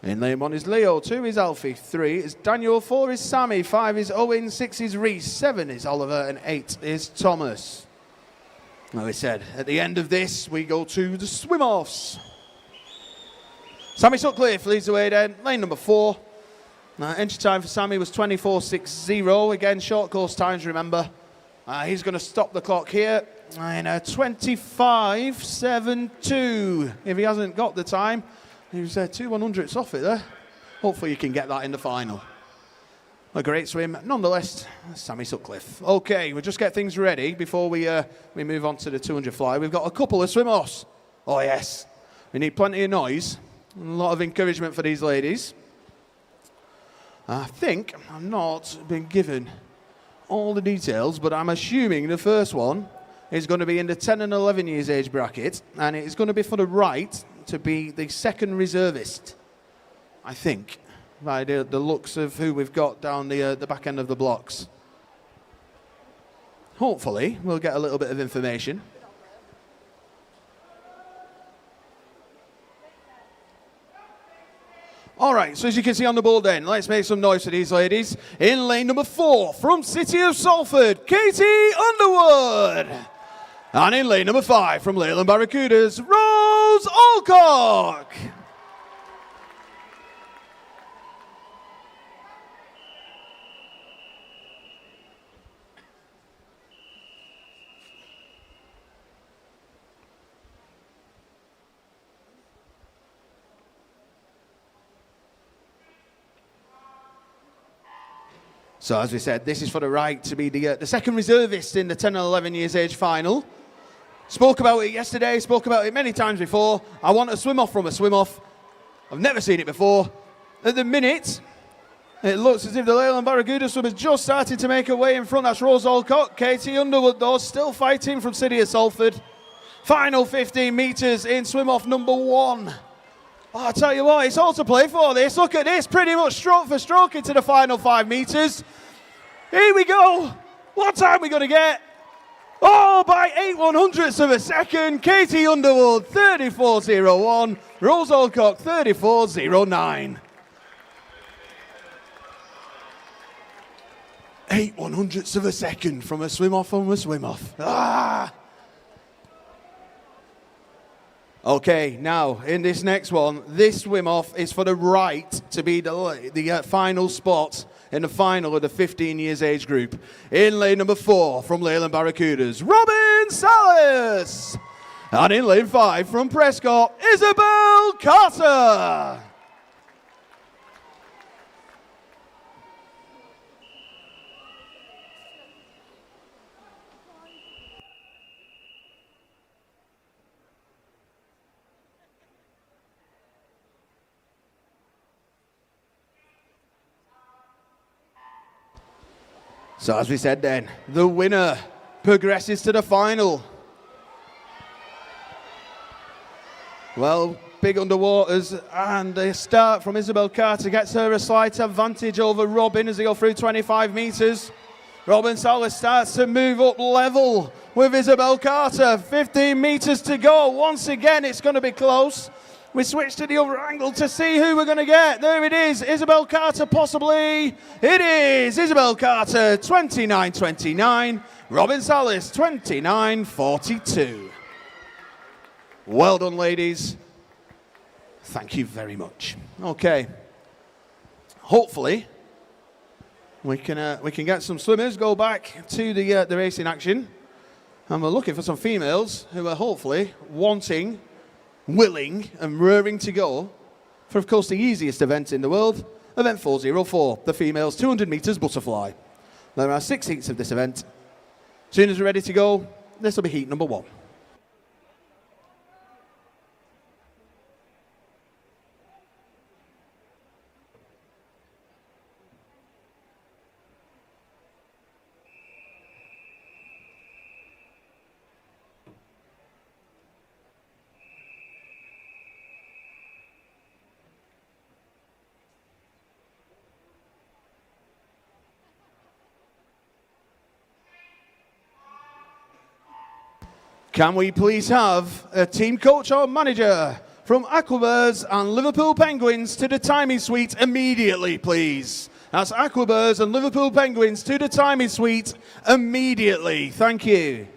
Speaker 1: In lane 1 is Leo, 2 is Alfie, 3 is Daniel, 4 is Sammy, 5 is Owen, 6 is Reese, 7 is Oliver, and 8 is Thomas. Like I said, at the end of this, we go to the swim-offs. Sammy Sutcliffe leads the way then, lane number 4. Entry time for Sammy was 24.60. Again, short course times, remember. He's going to stop the clock here in 25.72. If he hasn't got the time, he was 2/100ths off it there. Hopefully you can get that in the final. A great swim, nonetheless, Sammy Sutcliffe. Okay, we'll just get things ready before we move on to the 200 fly. We've got a couple of swim-offs. Oh yes, we need plenty of noise. A lot of encouragement for these ladies. I think I've not been given all the details, but I'm assuming the first one is going to be in the 10 and 11 years age bracket, and it is going to be for the right to be the second reservist, I think, by the looks of who we've got down the back end of the blocks. Hopefully, we'll get a little bit of information. All right, so as you can see on the board then, let's make some noise for these ladies. In lane number 4, from City of Salford, Katie Underwood. And in lane number 5, from Leyland Barracudas, Rose Alcock. So as we said, this is for the right to be the second reservist in the 10 and 11 years age final. Spoke about it yesterday, spoke about it many times before. I want a swim off from a swim off. I've never seen it before. At the minute, it looks as if the Leyland Barracuda swim has just started to make her way in front. That's Rose Alcock. Katie Underwood, though, still fighting from City of Salford. Final 15 metres in swim off number 1. Oh, I tell you what, it's all to play for this. Look at this, pretty much stroke for stroke into the final 5 metres. Here we go. What time are we going to get? Oh, by 8/100ths of a second. Katie Underwood, 34.01. Rose Alcock, 34.09. 8/100ths of a second from a swim off from a swim off. Ah! Okay, now in this next one, this swim off is for the right to be the final spot in the final of the 15 years age group. In lane number 4 from Leyland Barracudas, Robin Salas. And in lane 5 from Prescott, Isabel Carter. So as we said then, the winner progresses to the final. Well, big underwaters, and a start from Isabel Carter gets her a slight advantage over Robin as they go through 25 metres. Robin Salas starts to move up level with Isabel Carter. 15 metres to go. Once again, it's going to be close. We switch to the other angle to see who we're going to get. There it is, Isabel Carter possibly. It is Isabel Carter, 29.29. Robin Salas, 29.42. Well done, ladies. Thank you very much. Okay. Hopefully, we can get some swimmers, go back to the racing action. And we're looking for some females who are hopefully wanting, willing and raring to go for, of course, the easiest event in the world, event 404, the females 200 metres butterfly. There are 6 heats of this event. As soon as we're ready to go, this will be heat number 1. Can we please have a team coach or manager from Aquabirds and Liverpool Penguins to the timing suite immediately, please? That's Aquabirds and Liverpool Penguins to the timing suite immediately. Thank you.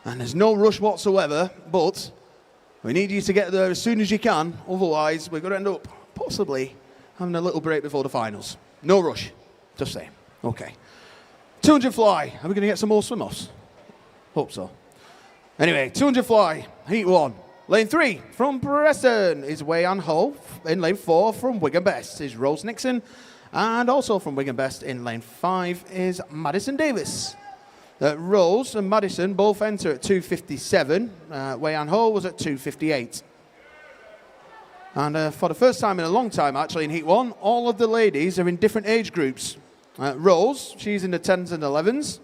Speaker 1: And there's no rush whatsoever, but we need you to get there as soon as you can. Otherwise, we're going to end up possibly having a little break before the finals. No rush. Just saying. Okay. 200 fly. Are we going to get some more swim-offs? Hope so. Anyway, 200 fly, heat 1. Lane 3 from Preston is Wei-Ann Ho. In lane 4 from Wigan Best is Rose Nixon. And also from Wigan Best in lane 5 is Madison Davis. Rose and Madison both enter at 2:57. Wei-Ann Ho was at 2:58. And for the first time in a long time, actually, in heat 1, all of the ladies are in different age groups. Rose, she's in the 10s and 11s.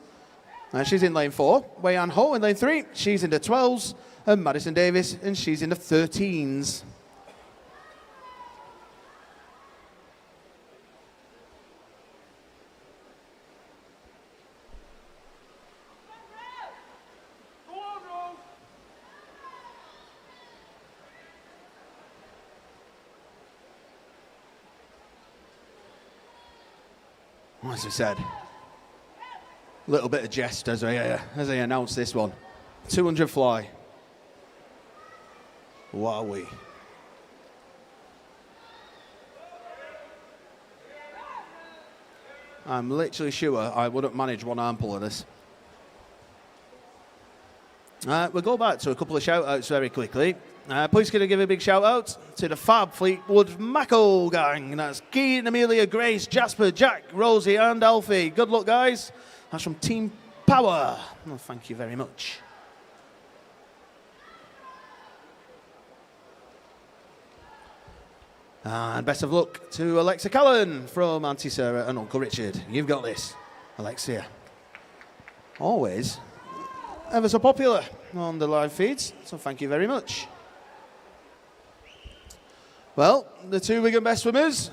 Speaker 1: She's in lane 4. Wei-Ann Ho in lane 3. She's in the 12s. And Madison Davis, and she's in the 13s. as I said, a little bit of jest as I announce this one. 200 fly. Wowee. I'm literally sure I wouldn't manage one armful of this. We'll go back to a couple of shout-outs very quickly. Please can I give a big shout-out to the Fab Fleetwood Mako gang. That's Keane, Amelia, Grace, Jasper, Jack, Rosie and Alfie. Good luck, guys. That's from Team Power. Well, thank you very much. And best of luck to Alexa Callan from Auntie Sarah and Uncle Richard. You've got this, Alexia. Always ever so popular on the live feeds, so thank you very much. Well, the two Wigan best swimmers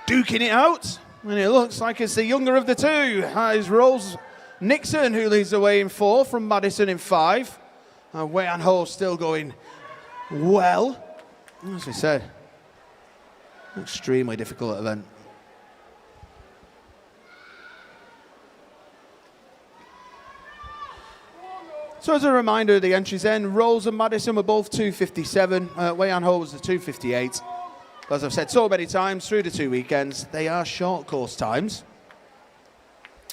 Speaker 1: duking it out, and it looks like it's the younger of the two. Is Rose Nixon, who leads the way in 4 from Madison in 5. And Wei An Ho still going well. As we said, extremely difficult event. So as a reminder of the entries then, Rose and Madison were both 2:57. Wei An Ho was the 2:58. As I've said so many times through the 2 weekends, they are short course times.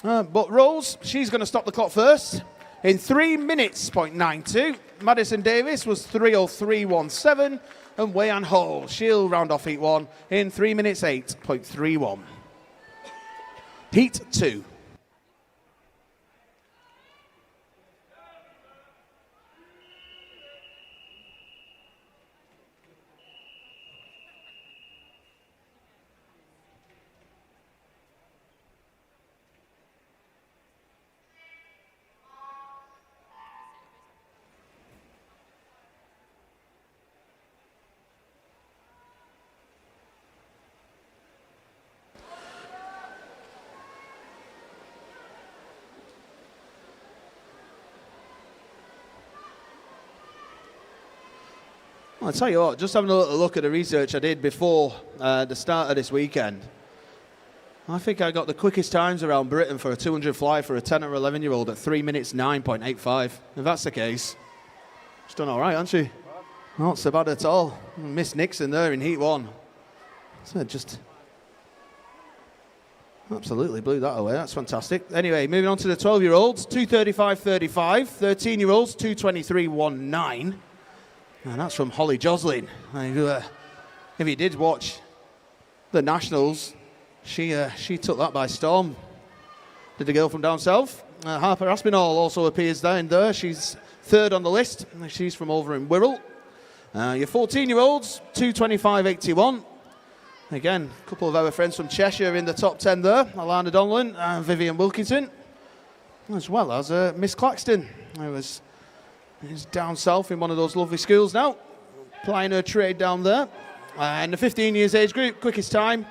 Speaker 1: But Rose, she's going to stop the clock first in 3 minutes, 0.92. Madison Davis was 3:03.17. And Wei An Ho, she'll round off Heat 1 in 3 minutes, 8.31. Heat 2. I'll tell you what, just having a little look at the research I did before the start of this weekend, I think I got the quickest times around Britain for a 200 fly for a 10 or 11-year-old at 3 minutes 9.85. If that's the case, she's done all right, hasn't she? Not so bad at all. Miss Nixon there in Heat 1. So just absolutely blew that away. That's fantastic. Anyway, moving on to the 12-year-olds, 2:35.35. 13-year-olds, 2:23.19. And that's from Holly Joslin. If you did watch the Nationals, she took that by storm. Did the girl from down south. Harper Aspinall also appears down there. She's 3rd on the list. She's from over in Wirral. Your 14-year-olds, 2:25.81. Again, a couple of our friends from Cheshire in the top 10 there. Alana Donlan and Vivian Wilkinson. As well as Miss Claxton, who was is down south in one of those lovely schools now, plying her trade down there. And the 15 years age group, quickest time,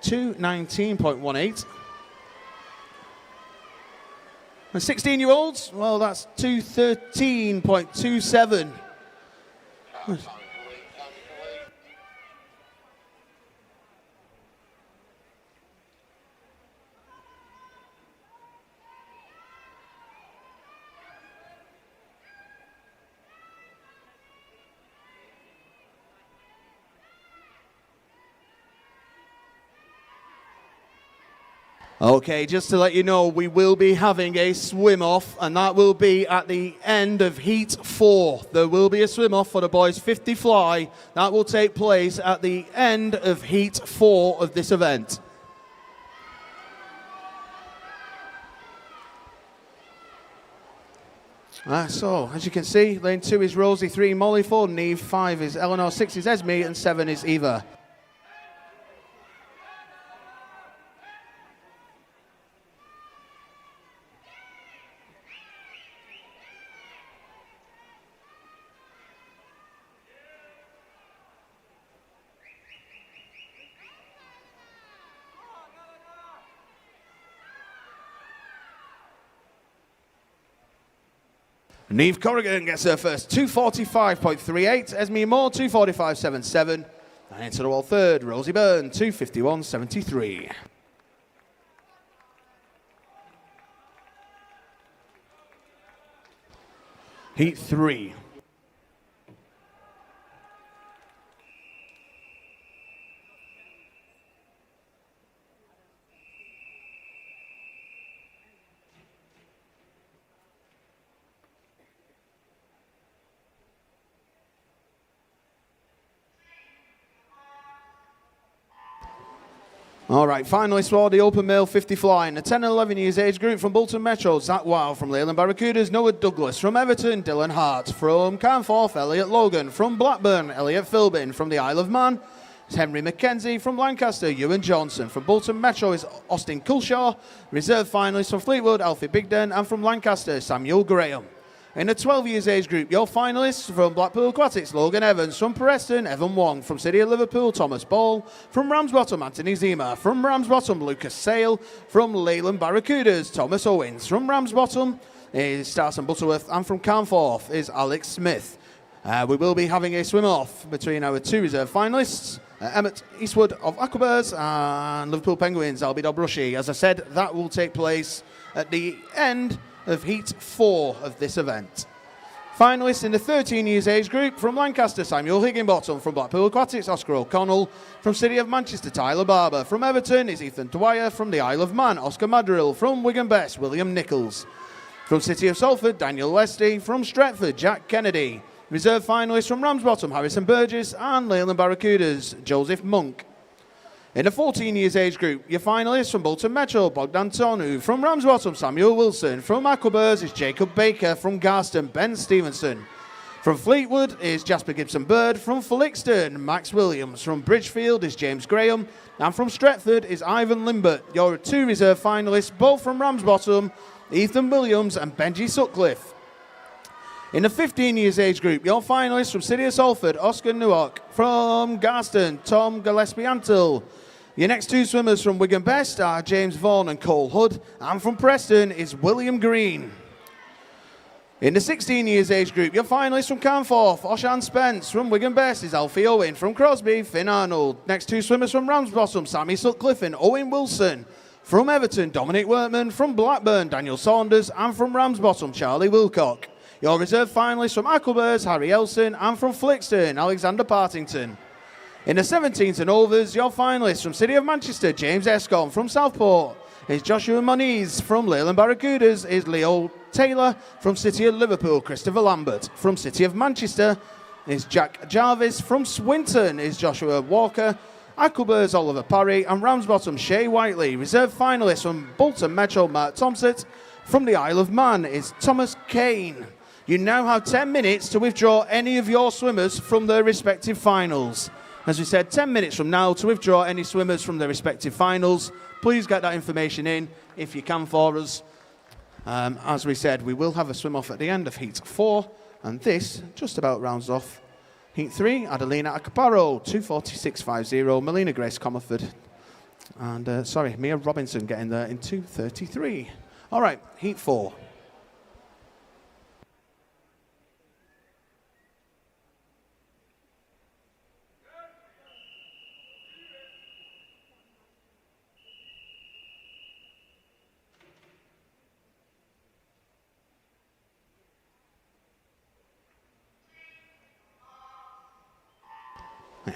Speaker 1: 2:19.18. And 16-year-olds, well, that's 2:13.27. Okay, just to let you know, we will be having a swim-off, and that will be at the end of Heat 4. There will be a swim-off for the boys' 50 fly. That will take place at the end of Heat 4 of this event. So, as you can see, lane 2 is Rosie, 3 Molly, 4 Neve, 5 is Eleanor, 6 is Esme, and 7 is Eva. Neve Corrigan gets her first, 2:45.38. Esme Moore, 2:45.77. And into the wall 3rd, Rosie Byrne, 2:51.73. Heat 3. All right, finalists for the Open Male 50 fly in the 10 and 11 years age group from Bolton Metro, Zach Wow from Leyland Barracudas, Noah Douglas from Everton, Dylan Hart from Carnforth, Elliot Logan from Blackburn, Elliot Philbin from the Isle of Man, Henry McKenzie from Lancaster, Ewan Johnson from Bolton Metro is Austin Culshaw, reserve finalists from Fleetwood, Alfie Bigden, and from Lancaster, Samuel Graham. In the 12 years age group, your finalists from Blackpool Aquatics, Logan Evans, from Preston, Evan Wong, from City of Liverpool, Thomas Ball, from Ramsbottom, Anthony Zima, from Ramsbottom, Lucas Sale, from Leyland Barracudas, Thomas Owens, from Ramsbottom is Starson Butterworth, and from Carnforth is Alex Smith. We will be having a swim-off between our two reserve finalists, Emmett Eastwood of Aquabirds and Liverpool Penguins, Albie Dobrushi. As I said, that will take place at the end of Heat 4 of this event. Finalists in the 13 years age group from Lancaster, Samuel Higginbottom, from Blackpool Aquatics, Oscar O'Connell, from City of Manchester, Tyler Barber, from Everton is Ethan Dwyer, from the Isle of Man, Oscar Madrill, from Wigan Best, William Nichols, from City of Salford, Daniel Lesty, from Stretford, Jack Kennedy, reserve finalists from Ramsbottom, Harrison Burgess, and Leyland Barracudas, Joseph Monk. In the 14 years age group, your finalists from Bolton Metro, Bogdan Tonu, from Ramsbottom, Samuel Wilson, from Aquabirds is Jacob Baker, from Garston, Ben Stevenson. From Fleetwood is Jasper Gibson-Bird, from Felixton, Max Williams, from Bridgefield is James Graham, and from Stretford is Ivan Limbert. Your two reserve finalists, both from Ramsbottom, Ethan Williams and Benji Sutcliffe. In the 15 years age group, your finalists from City of Salford, Oscar Newok, from Garston, Tom Gillespie-Antle. Your next two swimmers from Wigan Best are James Vaughan and Cole Hood, and from Preston is William Green. In the 16 years age group, your finalists from Carnforth, Oshan Spence, from Wigan Best is Alfie Owen, from Crosby, Finn Arnold. Next two swimmers from Ramsbottom, Sammy Sutcliffe and Owen Wilson. From Everton, Dominic Workman, from Blackburn, Daniel Saunders, and from Ramsbottom, Charlie Wilcock. Your reserve finalists from Aquabirds, Harry Elson, and from Flixton, Alexander Partington. In the 17s and overs, your finalists from City of Manchester, James Escom, from Southport is Joshua Moniz, from Leyland Barracudas is Leo Taylor, from City of Liverpool, Christopher Lambert, from City of Manchester is Jack Jarvis, from Swinton is Joshua Walker, Aquabirds, Oliver Parry, and Ramsbottom, Shay Whiteley. Reserve finalists from Bolton Metro, Mark Thompson, from the Isle of Man is Thomas Kane. You now have 10 minutes to withdraw any of your swimmers from their respective finals. As we said, 10 minutes from now to withdraw any swimmers from their respective finals. Please get that information in if you can for us. As we said, we will have a swim-off at the end of Heat 4, and this just about rounds off Heat 3. Adelina Acaparo, 2:46.50. Melina Grace Comerford. And, Mia Robinson getting there in 2:33. All right, Heat 4.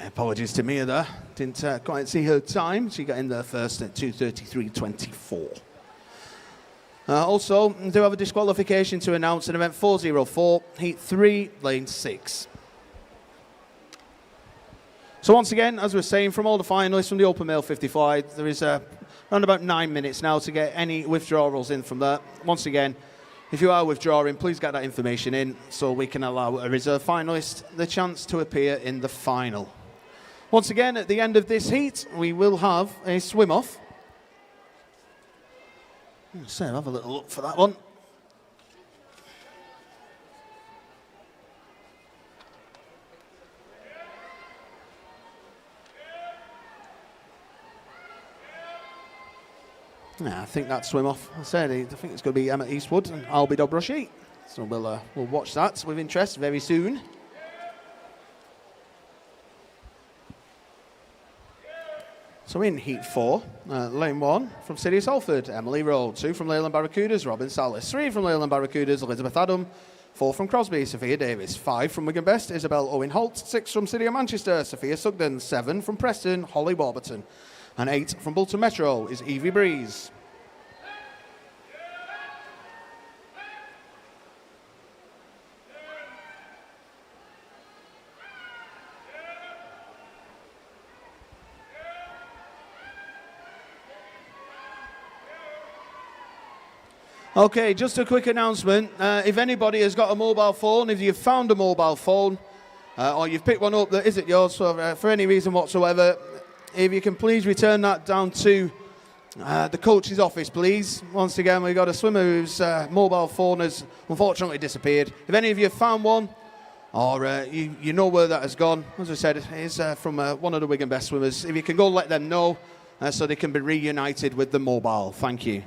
Speaker 1: Apologies to Mia there. Didn't quite see her time. She got in there first at 2:33.24. Also, we do have a disqualification to announce in event 404, Heat 3, Lane 6. So once again, as we're saying, from all the finalists from the Open Male 55, there is around about 9 minutes now to get any withdrawals in from there. Once again, if you are withdrawing, please get that information in so we can allow a reserve finalist the chance to appear in the final. Once again, at the end of this heat, we will have a swim-off. So have a little look for that one. Yeah, I think that swim-off, I said, I think it's going to be Emmett Eastwood and Albie Dobrushi. So we'll watch that with interest very soon. So in Heat 4, Lane 1 from City of Salford, Emily Rowe. 2 from Leyland Barracudas, Robin Salas. 3 from Leyland Barracudas, Elizabeth Adam. 4 from Crosby, Sophia Davis. 5 from Wigan Best, Isabel Owen Holt. 6 from City of Manchester, Sophia Sugden. 7 from Preston, Holly Warburton. And 8 from Bolton Metro is Evie Breeze. Okay, just a quick announcement. If anybody has got a mobile phone, if you've found a mobile phone, or you've picked one up that isn't yours for any reason whatsoever, if you can please return that down to the coach's office, please. Once again, we've got a swimmer whose mobile phone has unfortunately disappeared. If any of you have found one, or you know where that has gone, as I said, it's from one of the Wigan Best swimmers. If you can go let them know so they can be reunited with the mobile. Thank you.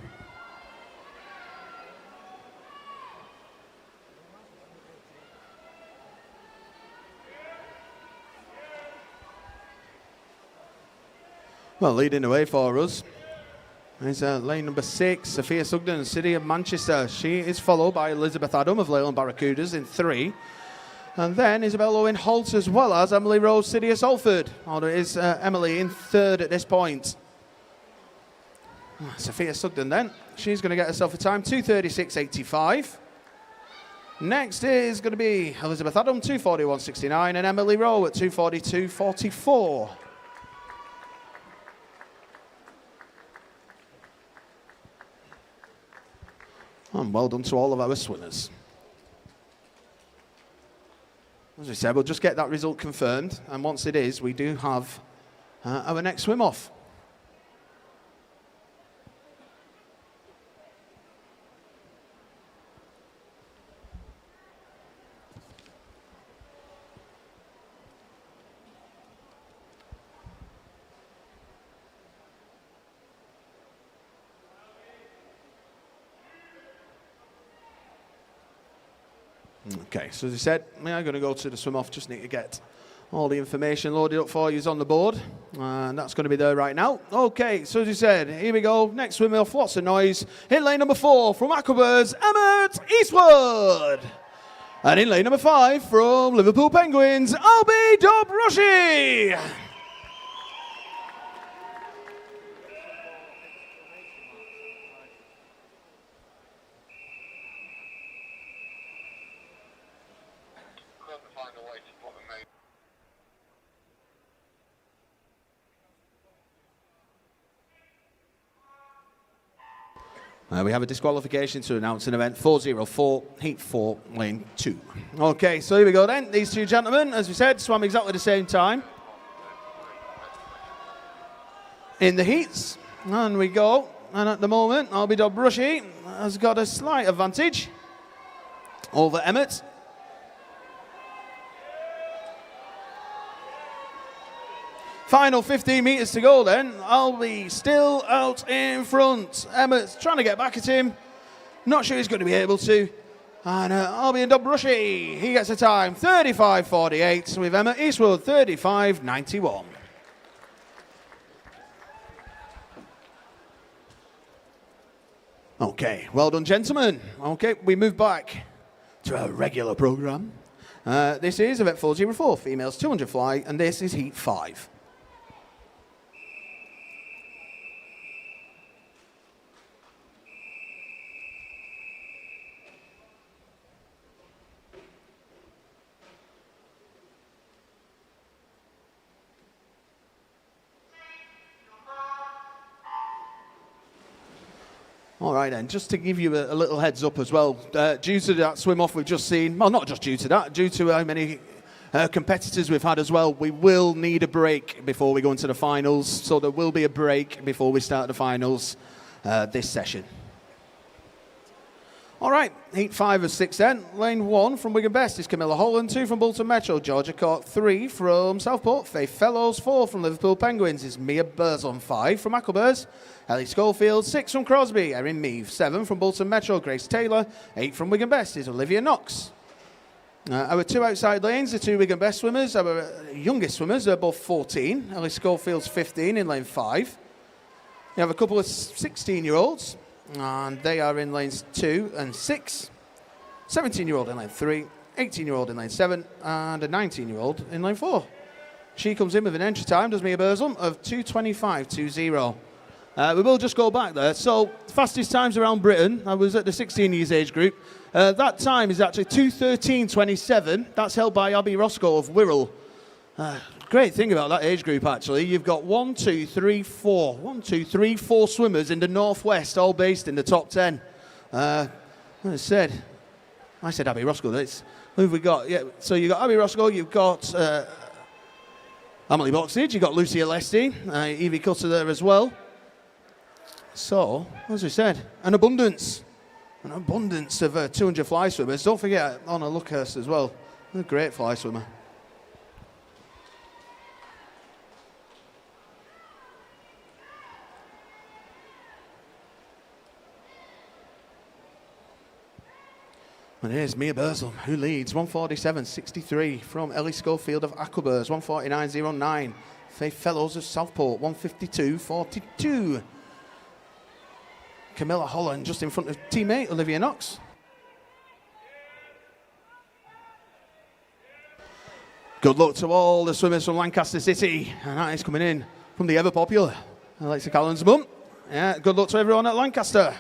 Speaker 1: Well, leading the way for us is lane number 6, Sophia Sugden, City of Manchester. She is followed by Elizabeth Adam of Leyland Barracudas in 3. And then Isabel Owen Holt, as well as Emily Rose, City of Salford. Or is Emily in 3rd at this point. Sophia Sugden then, she's going to get herself a time, 2:36.85. Next is going to be Elizabeth Adam, 2:41.69, and Emily Rowe at 2:42.44. And well done to all of our swimmers. As we said, we'll just get that result confirmed, and once it is, we do have our next swim off. Okay, so as I said, we are going to go to the swim off. Just need to get all the information loaded up for you on the board. And that's going to be there right now. Okay, so as you said, here we go. Next swim off, what's the noise? In lane number 4 from Aquabirds, Emmett Eastwood. And in lane number 5 from Liverpool Penguins, Albie Dobrushi. We have a disqualification to announce an event 404, Heat 4, Lane 2. Okay, so here we go then. These two gentlemen, as we said, swam exactly the same time in the heats. And we go. And at the moment, Albie Dobrushi has got a slight advantage over Emmett. Final 15 metres to go then. Albie still out in front. Emmett's trying to get back at him. Not sure he's going to be able to. And Albie and Dobrushi, he gets a time 35.48 with Emmett Eastwood 35.91. Okay, well done, gentlemen. Okay, we move back to our regular programme. This is event 404, females 200 fly, and this is Heat 5. All right then, just to give you a little heads up as well, due to that swim off we've just seen, well not just due to that, due to how many competitors we've had as well, we will need a break before we go into the finals, so there will be a break before we start the finals this session. All right, Heat 5 of 6 then. Lane 1 from Wigan Best is Camilla Holland, 2 from Bolton Metro, Georgia Cork, 3 from Southport, Faith Fellows, 4 from Liverpool Penguins is Mia Burzon, 5 from Aquabirds, Ellie Schofield, 6 from Crosby, Erin Meave, 7 from Bolton Metro, Grace Taylor, 8 from Wigan Best is Olivia Knox. Our two outside lanes, the two Wigan Best swimmers, our youngest swimmers are both 14, Ellie Schofield's 15 in lane 5. We have a couple of 16-year-olds. And they are in lanes 2 and 6. 17-year-old in lane 3, 18-year-old in lane 7, and a 19-year-old in lane 4. She comes in with an entry time, does Mia Burzum, of 2:25.20. We will just go back there. So, fastest times around Britain, I was at the 16 years age group. That time is actually 2:13.27. That's held by Abby Roscoe of Wirral. Great thing about that age group, actually. You've got 1, 2, 3, 4 swimmers in the northwest, all based in the top 10. As I said Abby Roscoe. Who have we got? Yeah, so you've got Abby Roscoe, you've got Emily Boxage, you've got Lucia Lesty, Evie Cutter there as well. So, as we said, an abundance of 200 fly swimmers. Don't forget Anna Luckhurst as well. A great fly swimmer. And here's Mia Burzum, who leads 1:47.63 from Ellie Schofield of Aquabers, 1:49.09. Faith Fellows of Southport, 1:52.42. Camilla Holland just in front of teammate Olivia Knox. Good luck to all the swimmers from Lancaster City. And that is coming in from the ever popular Alexa Callan's mum. Yeah, good luck to everyone at Lancaster.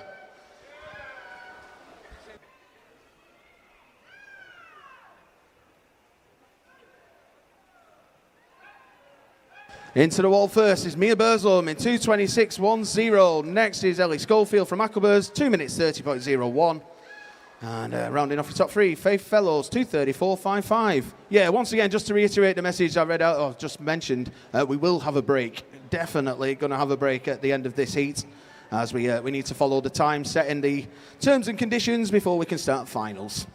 Speaker 1: Into the wall first is Mia Burzum in 2:26.10. Next is Ellie Schofield from Aquabers, 2:30.01. And rounding off the top three, Faith Fellows, 2:34.55. Yeah, once again, just to reiterate the message I read out, or just mentioned, we will have a break. Definitely going to have a break at the end of this heat, as we need to follow the time set in the terms and conditions before we can start finals.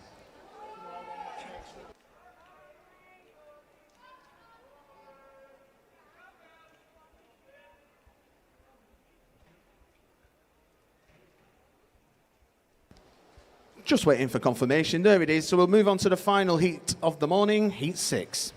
Speaker 1: Just waiting for confirmation. There it is. So we'll move on to the final heat of the morning, heat 6.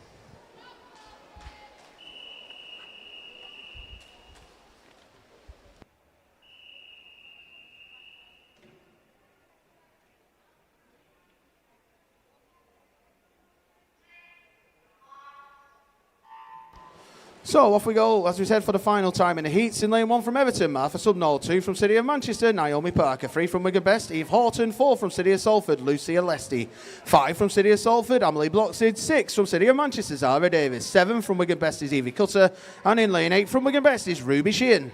Speaker 1: So off we go, as we said, for the final time in the heats. In lane 1 from Everton, Martha Subnall. 2 from City of Manchester, Naomi Parker. 3 from Wigan Best, Eve Horton. 4 from City of Salford, Lucia Lesty. 5 from City of Salford, Emily Bloxage. 6 from City of Manchester, Zara Davis. 7 from Wigan Best is Evie Cutter. And in lane 8 from Wigan Best is Ruby Sheehan.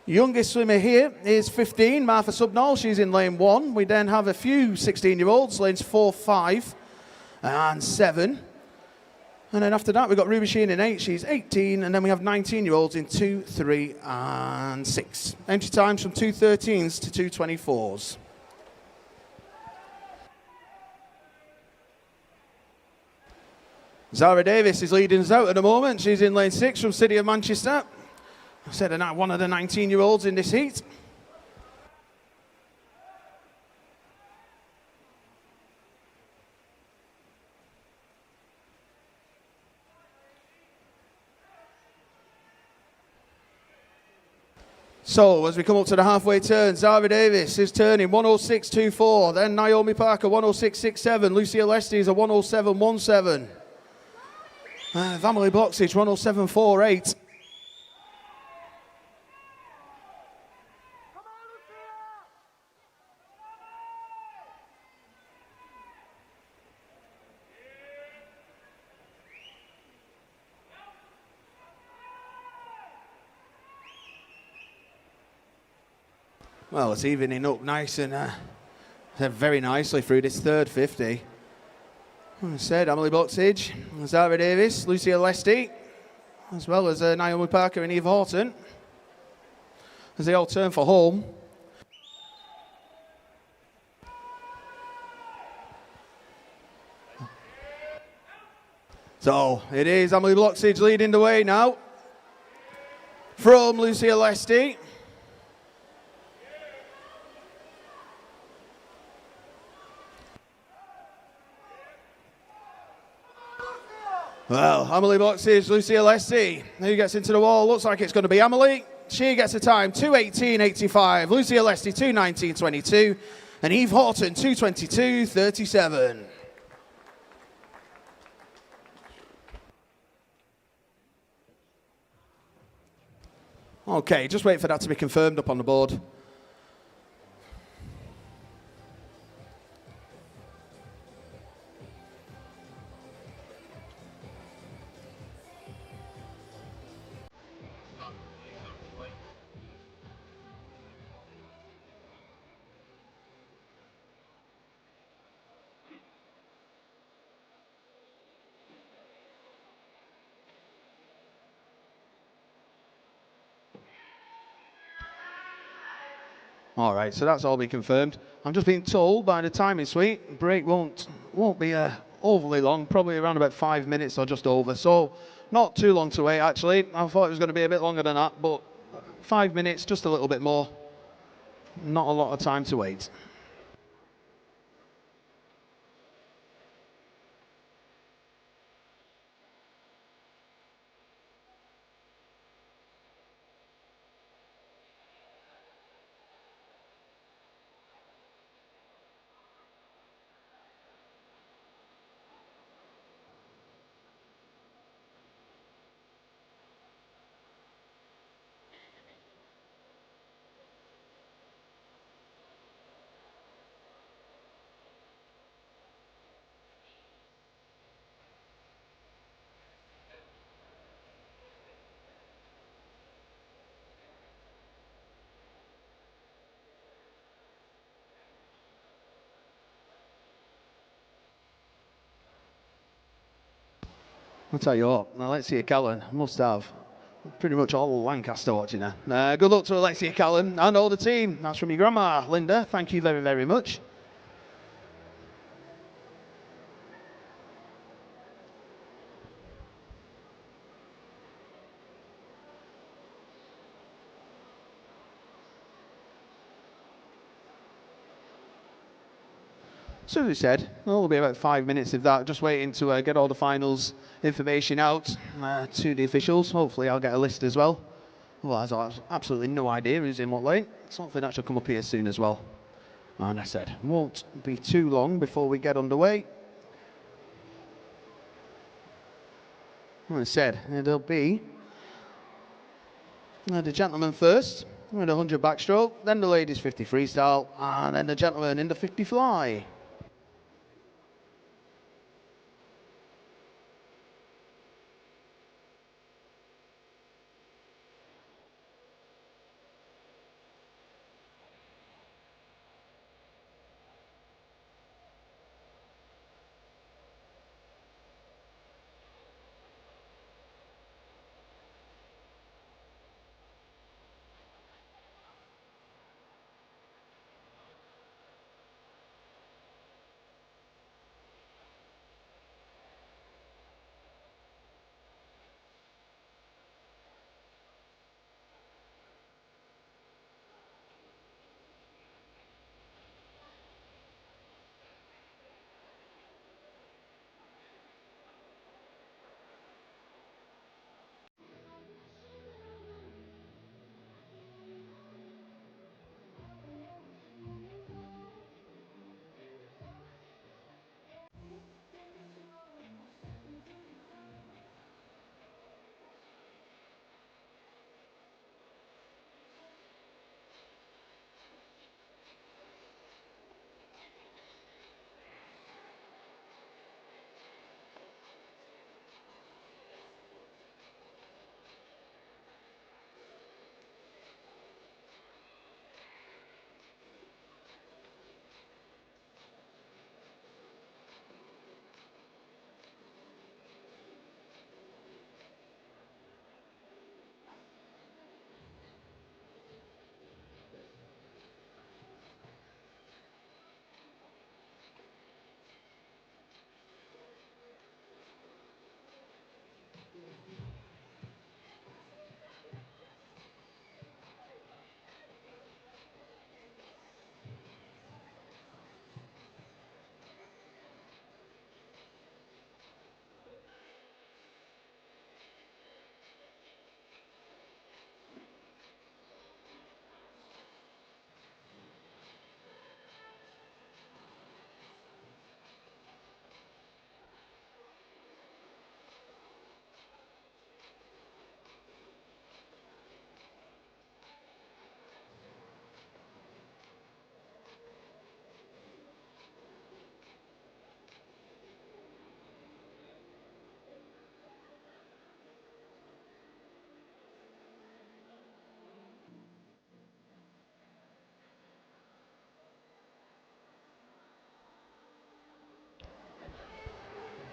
Speaker 1: Youngest swimmer here is 15, Martha Subnall. She's in lane 1. We then have a few 16-year-olds, lanes 4, 5 and 7. And then after that, we've got Ruby Sheehan in 8. She's 18. And then we have 19-year-olds in 2, 3, and 6. Entry times from 2:13s to 2:24s. Zara Davis is leading us out at the moment. She's in lane 6 from City of Manchester. I said one of the 19-year-olds in this heat. So, as we come up to the halfway turn, Zara Davis is turning 1:06.24. Then Naomi Parker, 1:06.67. Lucia Lesty is a 1:07.17. Emily Bloxage, 1:07.48. Well, it's evening up nice and very nicely through this third 50. As I said, Emily Bloxage, Zara Davis, Lucia Lesty, as well as Naomi Parker and Eve Horton, as they all turn for home. So it is Emily Bloxage leading the way now from Lucia Lesty. Well, Emily Bloxage, Lucia Lesty. Who gets into the wall? Looks like it's going to be Emily. She gets a time 2:18.85. Lucia Lesty 2:19.22. And Eve Horton, 2:22.37. Okay, just wait for that to be confirmed up on the board. All right, so that's all been confirmed. I'm just being told by the timing suite, break won't be overly long, probably around about 5 minutes or just over. So not too long to wait, actually. I thought it was going to be a bit longer than that, but 5 minutes, just a little bit more. Not a lot of time to wait. I'll tell you what, Alexia Callan must have pretty much all of Lancaster watching her. Good luck to Alexia Callan and all the team. That's from your grandma, Linda. Thank you very, very much. So as we said, it'll be about 5 minutes of that, just waiting to get all the finals information out to the officials. Hopefully I'll get a list as well. Otherwise I have absolutely no idea who's in what lane. Something that should come up here soon as well. And I said, won't be too long before we get underway. Like I said, it'll be the gentleman first, with 100 backstroke, then the ladies 50 freestyle, and then the gentleman in the 50 fly.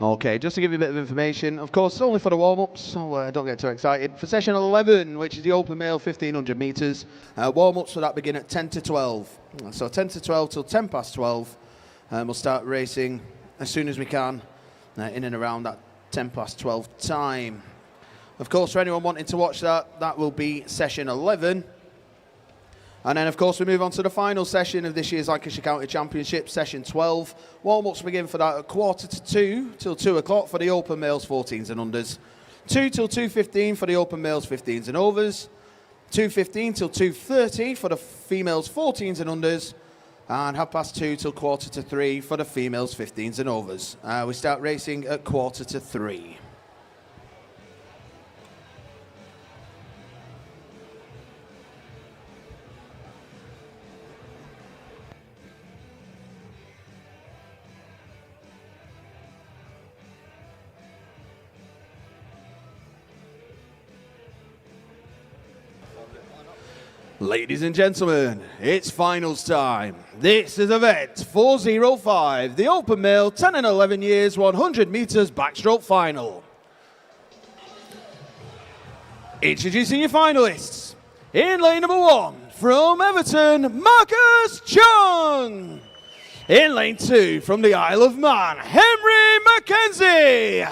Speaker 1: Okay, just to give you a bit of information, of course, it's only for the warm-ups, so don't get too excited. For session 11, which is the open male 1500 metres, warm-ups for that begin at 10 to 12. So 10 to 12 till 10 past 12. We'll start racing as soon as we can, in and around that 10 past 12 time. Of course, for anyone wanting to watch that, that will be session 11. And then, of course, we move on to the final session of this year's Lancashire County Championship, session 12. Warm-ups begin for that at 1:45 till 2 o'clock for the open males 14s and unders. 2 till 2:15 for the open males 15s and overs. 2:15 till 2:30 for the females 14s and unders. And 2:30 till 2:45 for the females 15s and overs. We start racing at 2:45. Ladies and gentlemen, it's finals time. This is event 405, the open male 10 and 11 years 100 metres backstroke final. Introducing your finalists. In lane number 1, from Everton, Marcus Chung. In lane 2, from the Isle of Man, Henry Mackenzie.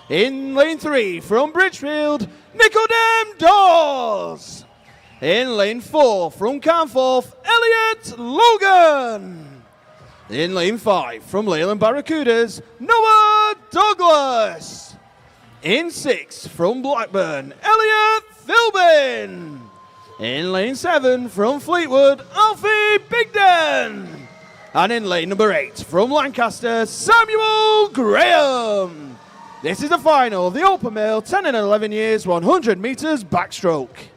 Speaker 1: In lane 3, from Bridgefield, Nicodem Dawes. In lane 4, from Canforth, Elliot Logan. In lane 5, from Leyland Barracudas, Noah Douglas. In 6, from Blackburn, Elliot Philbin. In lane 7, from Fleetwood, Alfie Bigden. And in lane number 8, from Lancaster, Samuel Graham. This is the final of the open male 10 and 11 years 100 metres backstroke.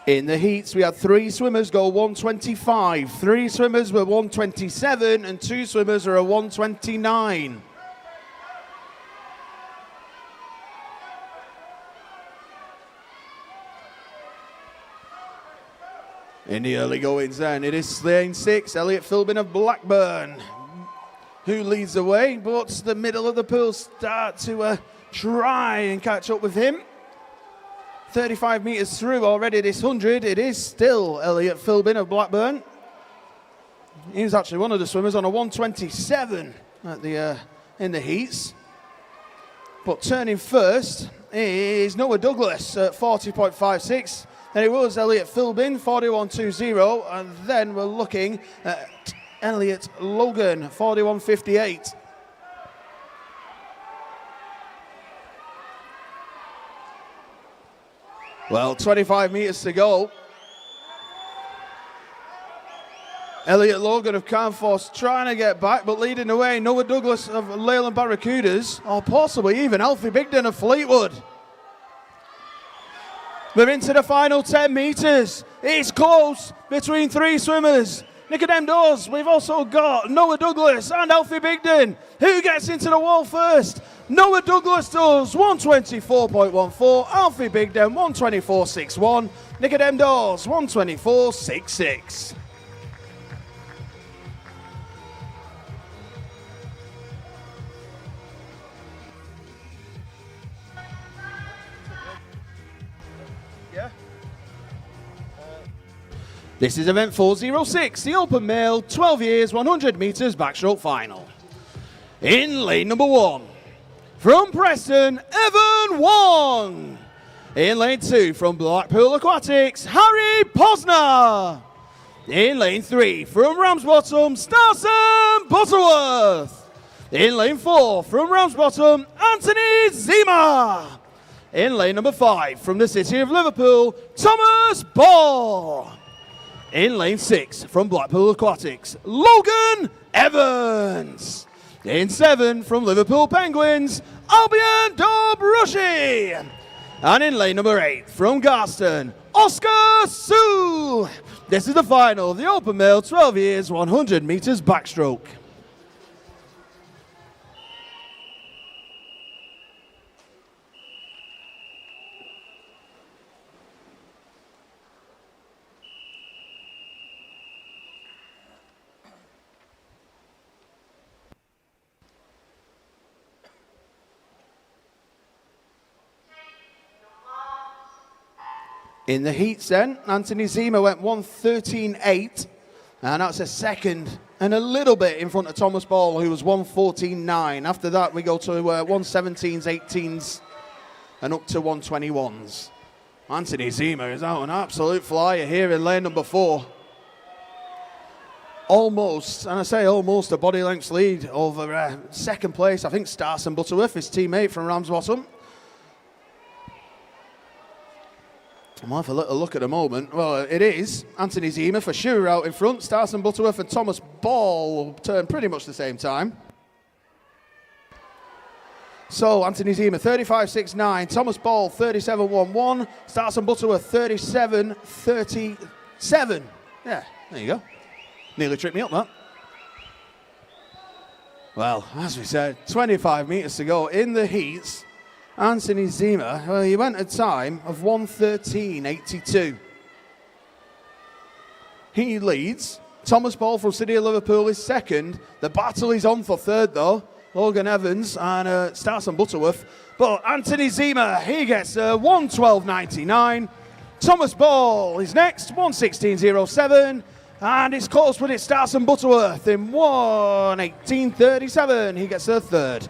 Speaker 1: In the heats, we had 3 swimmers go 125, 3 swimmers were 127, and 2 swimmers are a 129. In the early goings then, it is lane 6, Elliot Philbin of Blackburn, who leads the way, but the middle of the pool start to try and catch up with him. 35 metres through already this 100, it is still Elliot Philbin of Blackburn. He's actually one of the swimmers on a 127 at in the heats. But turning first is Noah Douglas at 40.56. Then it was Elliot Philbin, 41.20, and then we're looking at Elliot Logan, 41.58. Well, 25 metres to go. Elliot Logan of Canforth trying to get back, but leading the way, Noah Douglas of Leyland Barracudas, or possibly even Alfie Bigden of Fleetwood. We're into the final 10 metres. It's close between 3 swimmers. Nicodem Dawes, we've also got Noah Douglas and Alfie Bigden. Who gets into the wall first? Noah Douglas does, 124.14. Alfie Bigden, 124.61. Nicodem Dawes, 124.66. This is event 406, the open male 12 years 100 metres backstroke final. In lane number 1, from Preston, Evan Wong. In lane 2, from Blackpool Aquatics, Harry Posner. In lane 3, from Ramsbottom, Starson Butterworth. In lane 4, from Ramsbottom, Anthony Zima. In lane number 5, from the city of Liverpool, Thomas Ball. In lane 6 from Blackpool Aquatics, Logan Evans. In 7 from Liverpool Penguins, Albion Dobrushi. And in lane number 8 from Garston, Oscar Sue. This is the final of the Open Male 12 years 100 metres backstroke. In the heats then, Anthony Zima went 1:13.8, and that's a second and a little bit in front of Thomas Ball, who was 1:14.9. After that, we go to 1:17s, 18s, and up to 1:21s. Anthony Zima is out an absolute flyer here in lane number 4. Almost, and I say almost, a body length's lead over second place, I think, Starson Butterworth, his teammate from Ramsbottom. I'll have a little look at the moment. Well, it is Anthony Zima for sure out in front. Starson Butterworth and Thomas Ball turn pretty much the same time. So Anthony Zima 35.69, Thomas Ball 37.11, Starson Butterworth 37.37. Yeah, there you go. Nearly tripped me up, that. Well, as we said, 25 metres to go in the heats. Anthony Zima, well, he went a time of 1:13.82. He leads. Thomas Ball from City of Liverpool is second. The battle is on for third, though. Logan Evans and Starson Butterworth. But Anthony Zima, he gets 1:12.99. Thomas Ball is next, 1:16.07. And it's close, but it's Starson Butterworth in 1:18.37. He gets a third.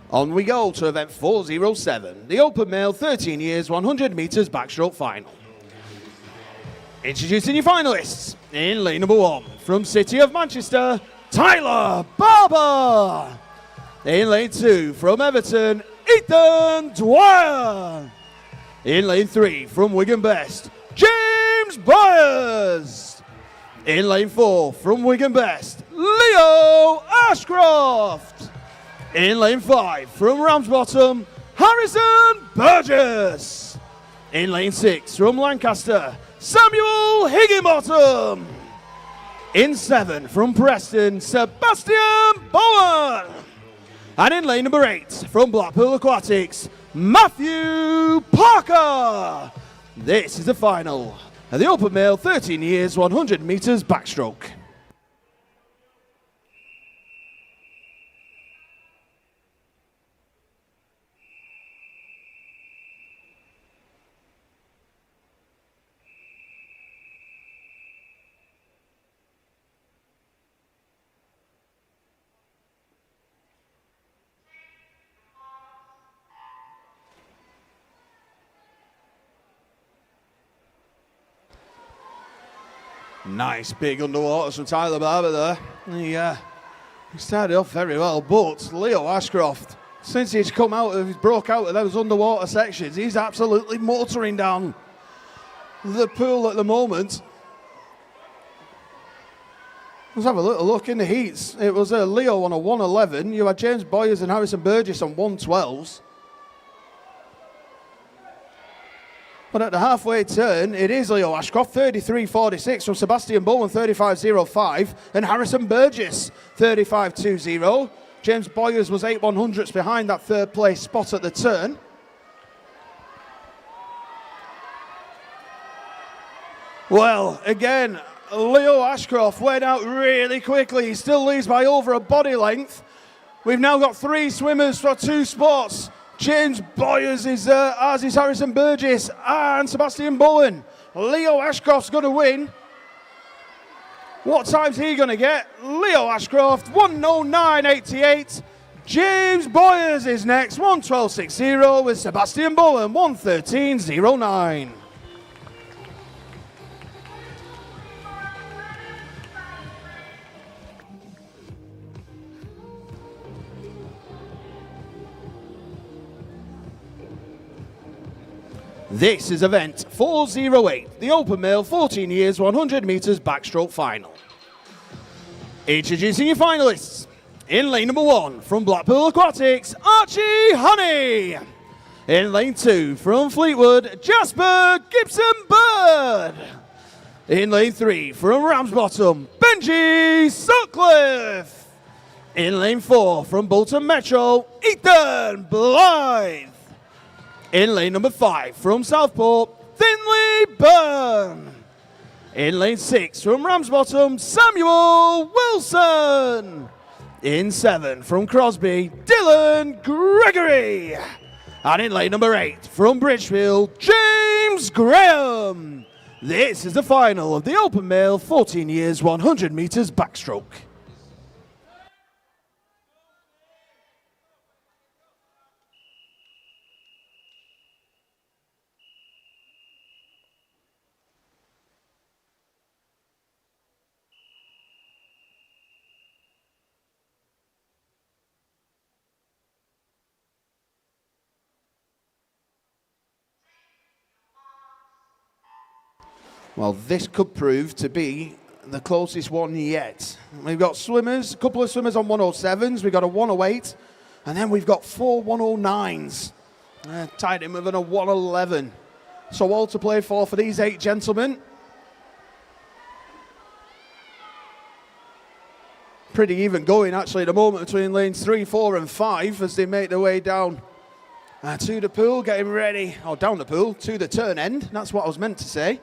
Speaker 1: On we go to event 407, the Open Male 13 years 100 metres backstroke final. Introducing your finalists, in lane number 1, from City of Manchester, Tyler Barber. In lane 2, from Everton, Ethan Dwyer. In lane 3, from Wigan Best, James Byers. In lane 4, from Wigan Best, Leo Ashcroft. In lane 5, from Ramsbottom, Harrison Burgess. In lane 6, from Lancaster, Samuel Higginbottom. In 7, from Preston, Sebastian Bowen. And in lane number 8, from Blackpool Aquatics, Matthew Parker. This is the final of the Open Male 13 years 100 metres backstroke. Nice big underwaters from Tyler Barber there. He started off very well, but Leo Ashcroft, since he's broke out of those underwater sections, he's absolutely motoring down the pool at the moment. Let's have a little look in the heats. It was Leo on a 1:11. You had James Boyers and Harrison Burgess on 1:12s. But at the halfway turn, it is Leo Ashcroft, 33.46 from Sebastian Bowen, 35.05, and Harrison Burgess, 35.20. James Boyers was 8/100ths behind that third place spot at the turn. Well, again, Leo Ashcroft went out really quickly. He still leads by over a body length. We've now got 3 swimmers for 2 spots. James Boyers is, as is Harrison Burgess and Sebastian Bowen. Leo Ashcroft's going to win. What time's he going to get? Leo Ashcroft, 1:09.88. James Boyers is next, 1:12.60 with Sebastian Bowen, 1:13.09. This is event 408, the open male 14 years 100 metres backstroke final. Introducing your finalists. In lane number 1 from Blackpool Aquatics, Archie Honey. In lane 2 from Fleetwood, Jasper Gibson Bird. In lane 3 from Ramsbottom, Benji Sutcliffe. In lane 4 from Bolton Metro, Ethan Blythe. In lane number 5 from Southport, Finley Byrne. In lane 6 from Ramsbottom, Samuel Wilson. In 7 from Crosby, Dylan Gregory. And in lane number 8 from Bridgefield, James Graham. This is the final of the open male 14 years 100 metres backstroke. Well, this could prove to be the closest one yet. We've got swimmers, a couple of swimmers on 107s, we've got a 108, and then we've got 4 109s. Tied in with a 111. So all to play for these 8 gentlemen. Pretty even going actually at the moment between lanes 3, 4 and 5 as they make their way down to the pool, getting ready, or down the pool, to the turn end. That's what I was meant to say.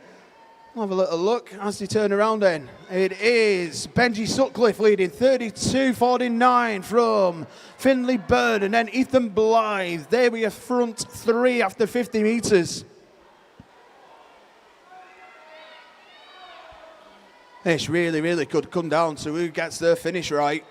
Speaker 1: Have a little look as they turn around then. It is Benji Sutcliffe leading 32.49 from Finley Bird, and then Ethan Blythe. There we are, front 3 after 50 metres. This really could come down to who gets their finish right.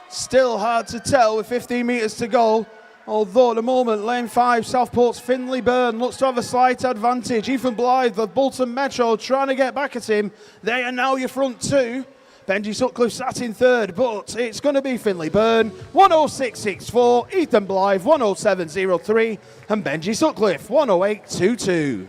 Speaker 1: Still hard to tell with 15 metres to go. Although at the moment, lane 5, Southport's Finley Byrne looks to have a slight advantage. Ethan Blythe of Bolton Metro trying to get back at him. They are now your front 2. Benji Sutcliffe sat in 3rd, but it's going to be Finley Byrne, 1:06.64, Ethan Blythe, 1:07.03, and Benji Sutcliffe, 1:08.22.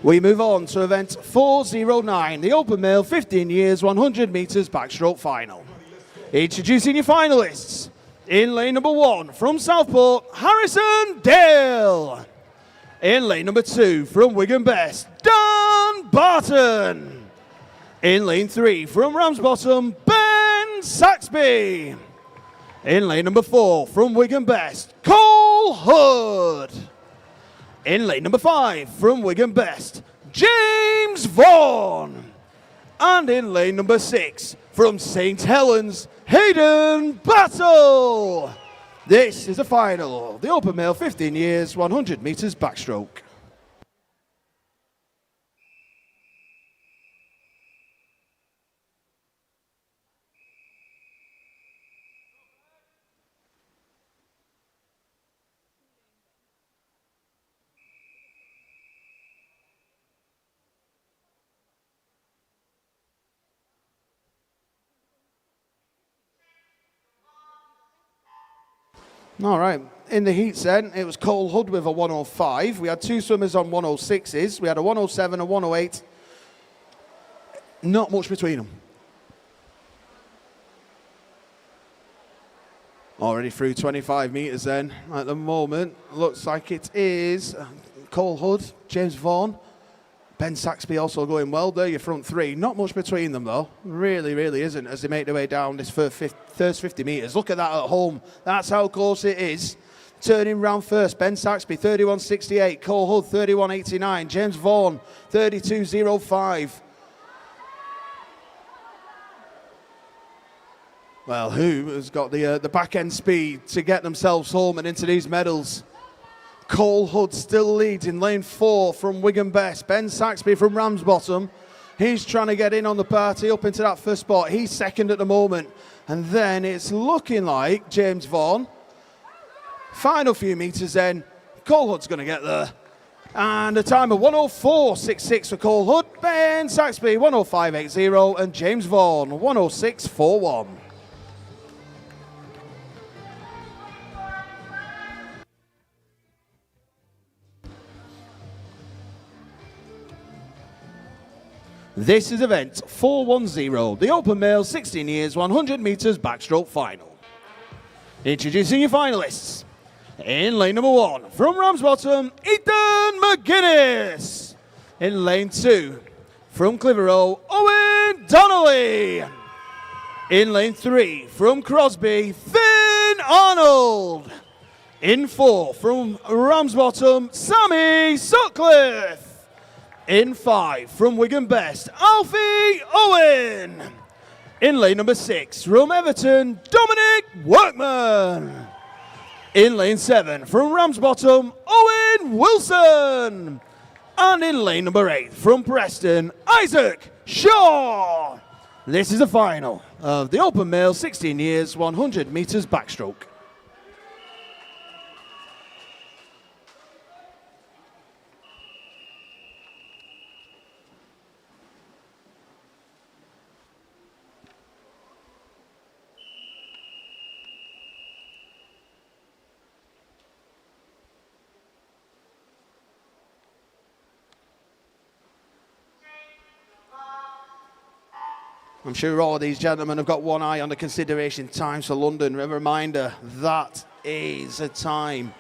Speaker 1: We move on to event 409, the open male 15 years 100 metres backstroke final. Introducing your finalists. In lane number 1 from Southport, Harrison Dale. In lane number 2 from Wigan Best, Dan Barton. In lane 3 from Ramsbottom, Ben Saxby. In lane number 4 from Wigan Best, Cole Hood. In lane number 5 from Wigan Best, James Vaughan. And in lane number 6 from St Helens, Hayden Battle. This is the final, the open male 15 years, 100 metres backstroke. All right, in the heats then, it was Cole Hood with a 105. We had 2 swimmers on 106s. We had a 107, a 108. Not much between them. Already through 25 metres then. At the moment, looks like it is Cole Hood, James Vaughan, Ben Saxby also going well there, your front 3. Not much between them though. Really isn't as they make their way down this first 50 metres. Look at that at home. That's how close it is. Turning round first, Ben Saxby, 31.68. Cole Hood, 31.89. James Vaughan, 32.05. Well, who has got the back end speed to get themselves home and into these medals? Cole Hood still leads in lane 4 from Wigan Best. Ben Saxby from Ramsbottom. He's trying to get in on the party up into that first spot. He's second at the moment. And then it's looking like James Vaughan. Final few metres then. Cole Hood's going to get there. And a time of 104.66 for Cole Hood. Ben Saxby 105.80 and James Vaughan 106.41. This is event 410, the Open Male 16 years 100 metres backstroke final. Introducing your finalists. In lane number 1, from Ramsbottom, Ethan McGuinness. In lane 2, from Clitheroe, Owen Donnelly. In lane 3, from Crosby, Finn Arnold. In 4, from Ramsbottom, Sammy Sutcliffe. In 5, from Wigan Best, Alfie Owen. In lane number 6, from Everton, Dominic Workman. In lane 7, from Ramsbottom, Owen Wilson. And in lane number 8, from Preston, Isaac Shaw. This is the final of the Open Male 16 years 100 metres backstroke. I'm sure all of these gentlemen have got one eye on the consideration times for London. A reminder, that is a time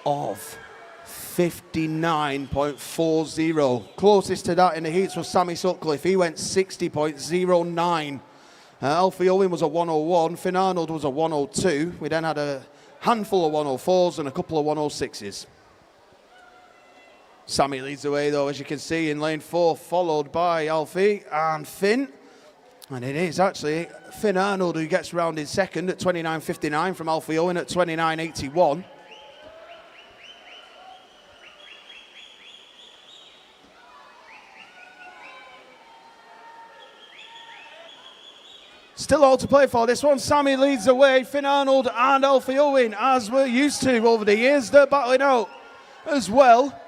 Speaker 1: of 59.40. Closest to that in the heats was Sammy Sutcliffe. He went 60.09. Alfie Owen was a 101. Finn Arnold was a 102. We then had a handful of 104s and a couple of 106s. Sammy leads the way, though, as you can see, in lane 4, followed by Alfie and Finn. And it is actually Finn Arnold who gets round in second at 29.59 from Alfie Owen at 29.81. Still all to play for this one. Sammy leads the way. Finn Arnold and Alfie Owen, as we're used to over the years, they're battling out as well.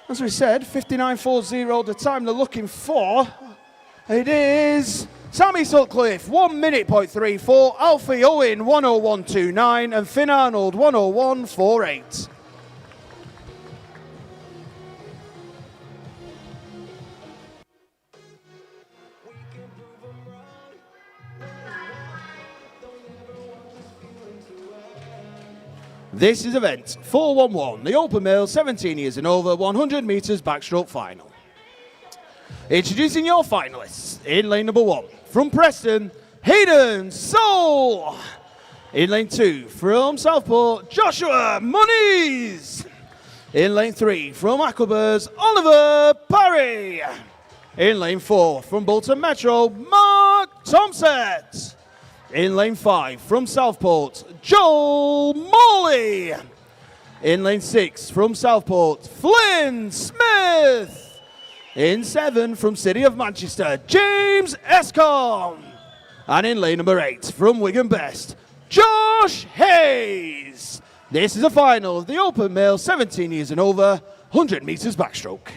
Speaker 1: As we said, 59.40, the time they're looking for. It is Sammy Sutcliffe, 1 minute point 34, Alfie Owen, 101.29, and Finn Arnold, 101.48. This is event 411, the Open Male 17 years and over 100 metres backstroke final. Introducing your finalists. In lane number 1, from Preston, Hayden Soul. In lane 2, from Southport, Joshua Moniz. In lane 3, from Aquabers, Oliver Parry. In lane 4, from Bolton Metro, Mark Tomset. In lane 5, from Southport, Joel Morley. In lane 6, from Southport, Flynn Smith. In 7, from City of Manchester, James Escombe. And in lane number 8, from Wigan Best, Josh Hayes. This is the final of the Open Male 17 years and over 100 metres backstroke.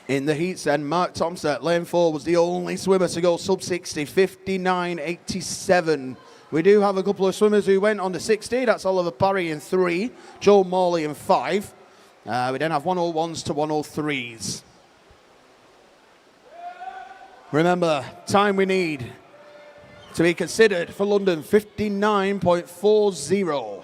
Speaker 1: In the heats then, Mark Tomset, lane 4, was the only swimmer to go sub 60, 59.87. We do have a couple of swimmers who went on the 60. That's Oliver Parry in 3, Joel Morley in 5. We then have 101s to 103s. Remember, time we need to be considered for London, 59.40.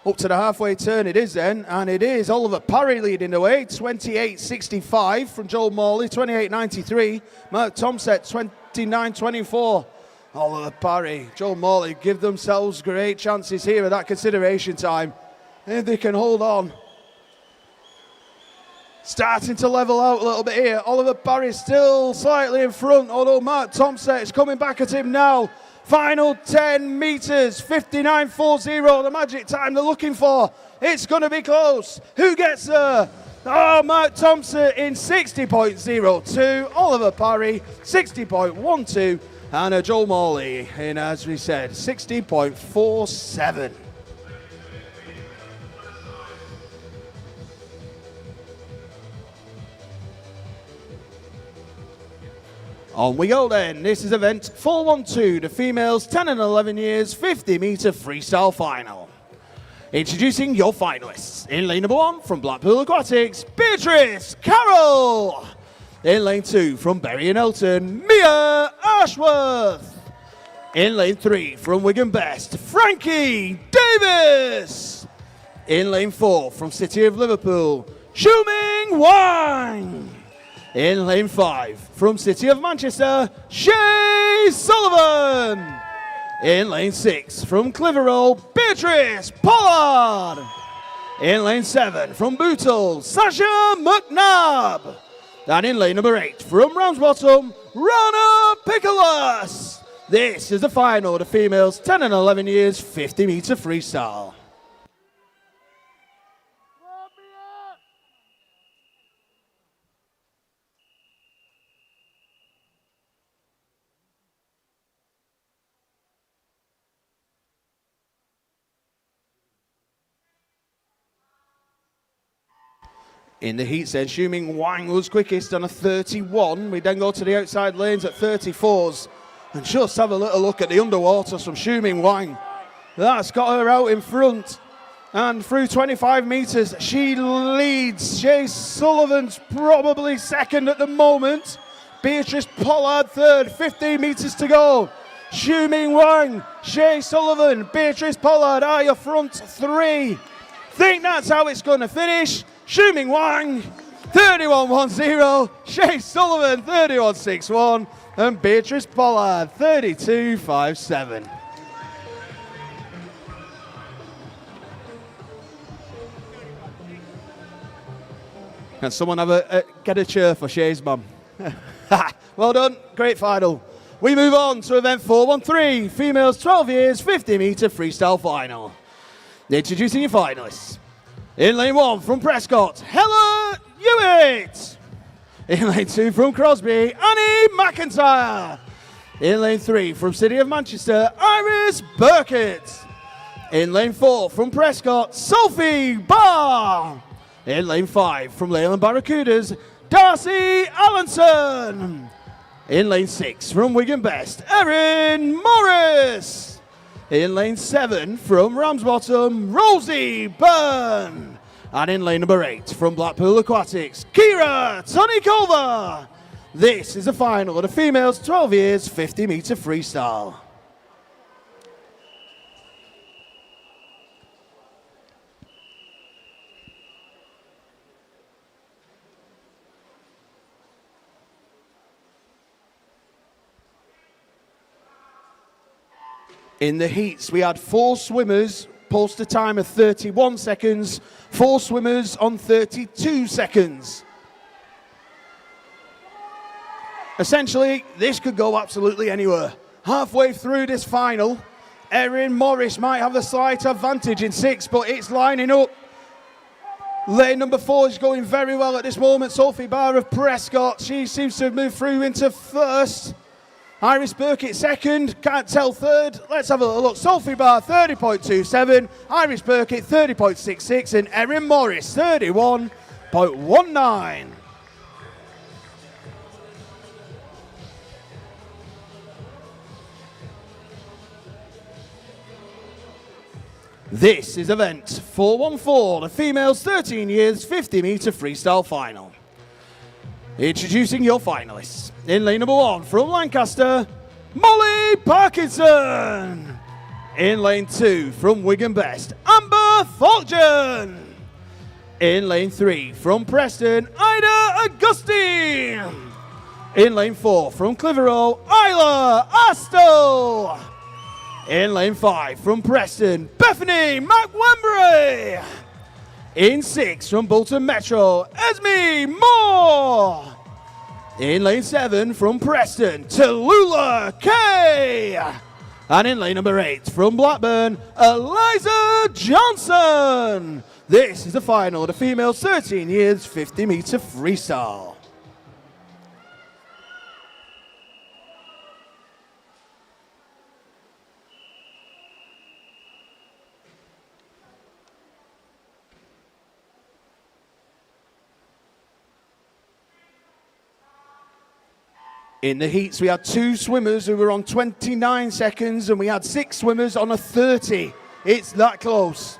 Speaker 1: Up to the halfway turn it is then, and it is Oliver Parry leading the way, 28.65 from Joel Morley, 28.93. Mark Tomset, 29.24. Oliver Parry, Joel Morley give themselves great chances here at that consideration time. If they can hold on. Starting to level out a little bit here. Oliver Parry still slightly in front, although Mark Tomset is coming back at him now. Final 10 metres, 59.40, the magic time they're looking for. It's going to be close. Who gets there? Oh, Mark Thompson in 60.02, Oliver Parry 60.12, and Joel Morley in, as we said, 60.47. On we go then. This is event 412, the females 10 and 11 years, 50-metre freestyle final. Introducing your finalists. In lane number 1 from Blackpool Aquatics, Beatrice Carroll. In lane 2 from Bury and Elton, Mia Ashworth. In lane 3 from Wigan Best, Frankie Davis. In lane 4 from City of Liverpool, Shuming Wang. In lane 5, from City of Manchester, Shay Sullivan. In lane 6, from Clitheroe, Beatrice Pollard. In lane 7, from Bootle, Sasha McNabb. And in lane number 8, from Ramsbottom, Rana Picolas. This is the final of the females 10 and 11 years 50-metre freestyle. In the heats then, Shuming Wang was quickest on a 31. We then go to the outside lanes at 34s. And just have a little look at the underwaters from Shuming Wang. That's got her out in front. And through 25 metres, she leads. Shay Sullivan's probably second at the moment. Beatrice Pollard third, 15 metres to go. Shuming Wang, Shay Sullivan, Beatrice Pollard are your front three. Think that's how it's going to finish. Shuming Wang, 31.10. Shay Sullivan, 31.61. And Beatrice Pollard, 32.57. Can someone have get a cheer for Shay's mum? Well done, great final. We move on to event 413, females 12 years, 50-metre freestyle final. Introducing your finalists. In lane 1 from Prescott, Hella Hewitt. In lane 2 from Crosby, Annie McIntyre. In lane 3 from City of Manchester, Iris Burkett. In lane 4 from Prescott, Sophie Barr. In lane 5 from Leyland Barracudas, Darcy Allenson. In lane 6 from Wigan Best, Erin Morris. In lane 7 from Ramsbottom, Rosie Byrne. And in lane number 8 from Blackpool Aquatics, Kira Tonikova. This is the final of the females 12 years 50-metre freestyle. In the heats, we had 4 swimmers post a time of 31 seconds, 4 swimmers on 32 seconds. Essentially, this could go absolutely anywhere. Halfway through this final, Erin Morris might have a slight advantage in 6, but it's lining up. Lane number 4 is going very well at this moment. Sophie Barr of Prescott, she seems to have moved through into first. Iris Burkett second, can't tell third. Let's have a little look. Sophie Barr 30.27, Iris Burkett 30.66, and Erin Morris 31.19. This is event 414, the females 13 years 50 metre freestyle final. Introducing your finalists. In lane number 1 from Lancaster, Molly Parkinson. In lane 2 from Wigan Best, Amber Folgen. In lane 3 from Preston, Ida Augustine. In lane 4 from Clitheroe, Isla Astle. In lane 5 from Preston, Bethany McWembury. In 6 from Bolton Metro, Esme Moore. In lane 7 from Preston, Tallulah Kay. And in lane number 8 from Blackburn, Eliza Johnson. This is the final of the females 13 years 50 metre freestyle. In the heats, we had 2 swimmers who were on 29 seconds, and we had 6 swimmers on a 30. It's that close.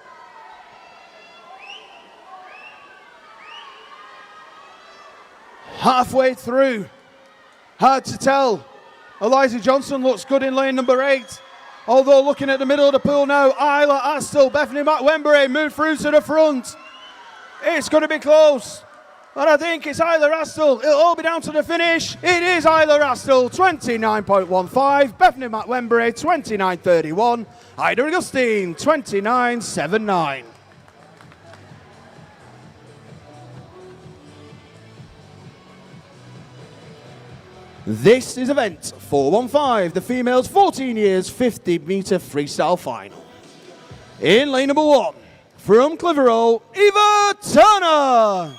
Speaker 1: Halfway through. Hard to tell. Eliza Johnson looks good in lane number 8. Although looking at the middle of the pool now, Isla Astle, Bethany McWembury move through to the front. It's going to be close. And I think it's Isla Astle. It'll all be down to the finish. It is Isla Astle, 29.15. Bethany McWembury, 29.31. Ida Augustine, 29.79. This is event 415, the females 14 years 50 metre freestyle final. In lane number 1, from Clitheroe, Eva Turner.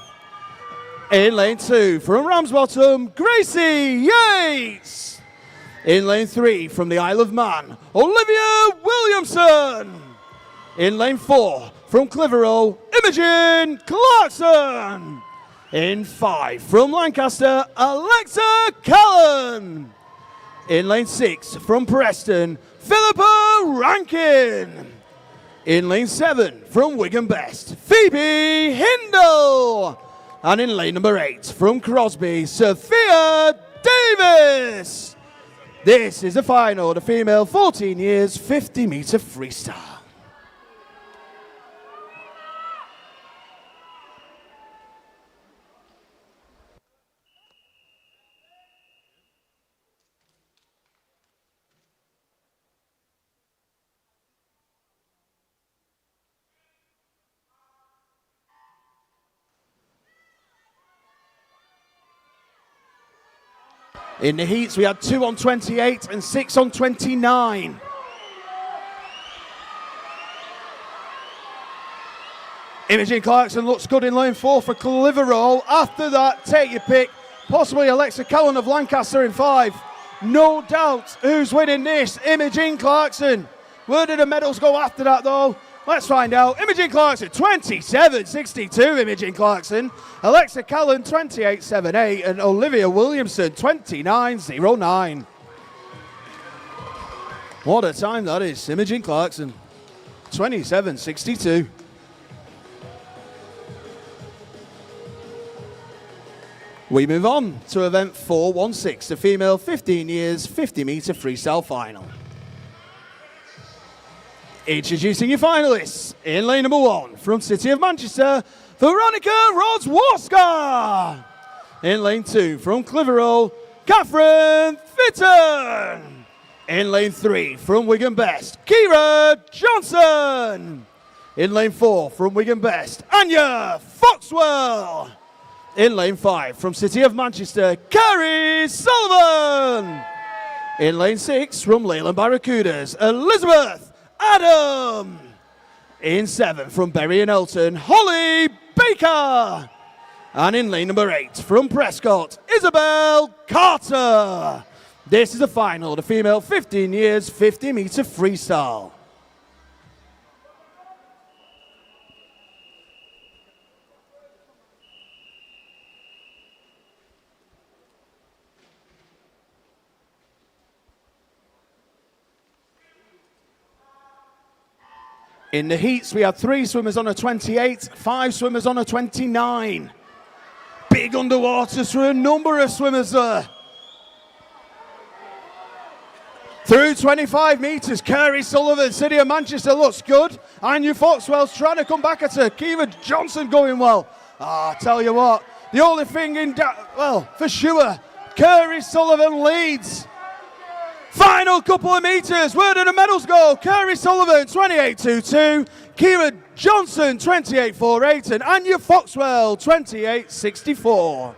Speaker 1: In lane 2, from Ramsbottom, Gracie Yates. In lane 3, from the Isle of Man, Olivia Williamson. In lane 4, from Clitheroe, Imogen Clarkson. In 5, from Lancaster, Alexa Callan. In lane 6, from Preston, Philippa Rankin. In lane 7, from Wigan Best, Phoebe Hindle. And in lane number 8, from Crosby, Sophia Davis. This is the final of the female 14 years 50 metre freestyle. In the heats, we had 2 on 28 and 6 on 29. Imogen Clarkson looks good in lane 4 for Clitheroe. After that, take your pick. Possibly Alexa Callan of Lancaster in 5. No doubt who's winning this. Imogen Clarkson. Where did the medals go after that, though? Let's find out. Imogen Clarkson, 27.62. Imogen Clarkson. Alexa Callan, 28.78. And Olivia Williamson, 29.09. What a time that is. Imogen Clarkson, 27.62. We move on to event 416, the female 15 years 50 metre freestyle final. Introducing your finalists. In lane number 1, from City of Manchester, Veronica Rodzwowska. In lane 2, from Clitheroe, Catherine Fitton. In lane 3, from Wigan Best, Kira Johnson. In lane 4, from Wigan Best, Anya Foxwell. In lane 5, from City of Manchester, Carrie Sullivan. In lane 6, from Leyland Barracudas, Elizabeth Adam. In 7, from Bury and Elton, Holly Baker. And in lane number 8, from Prescott, Isabel Carter. This is the final, the female 15 years 50 metre freestyle. In the heats, we had 3 swimmers on a 28, 5 swimmers on a 29. Big underwaters for a number of swimmers there. Through 25 metres, Kerry Sullivan, City of Manchester looks good. Anya Foxwell's trying to come back at her. Kiva Johnson going well. I tell you what, the only thing for sure, Kerry Sullivan leads. Final couple of metres, where do the medals go? Kerry Sullivan, 28.22. Kiva Johnson, 28.48. And Anya Foxwell, 28.64.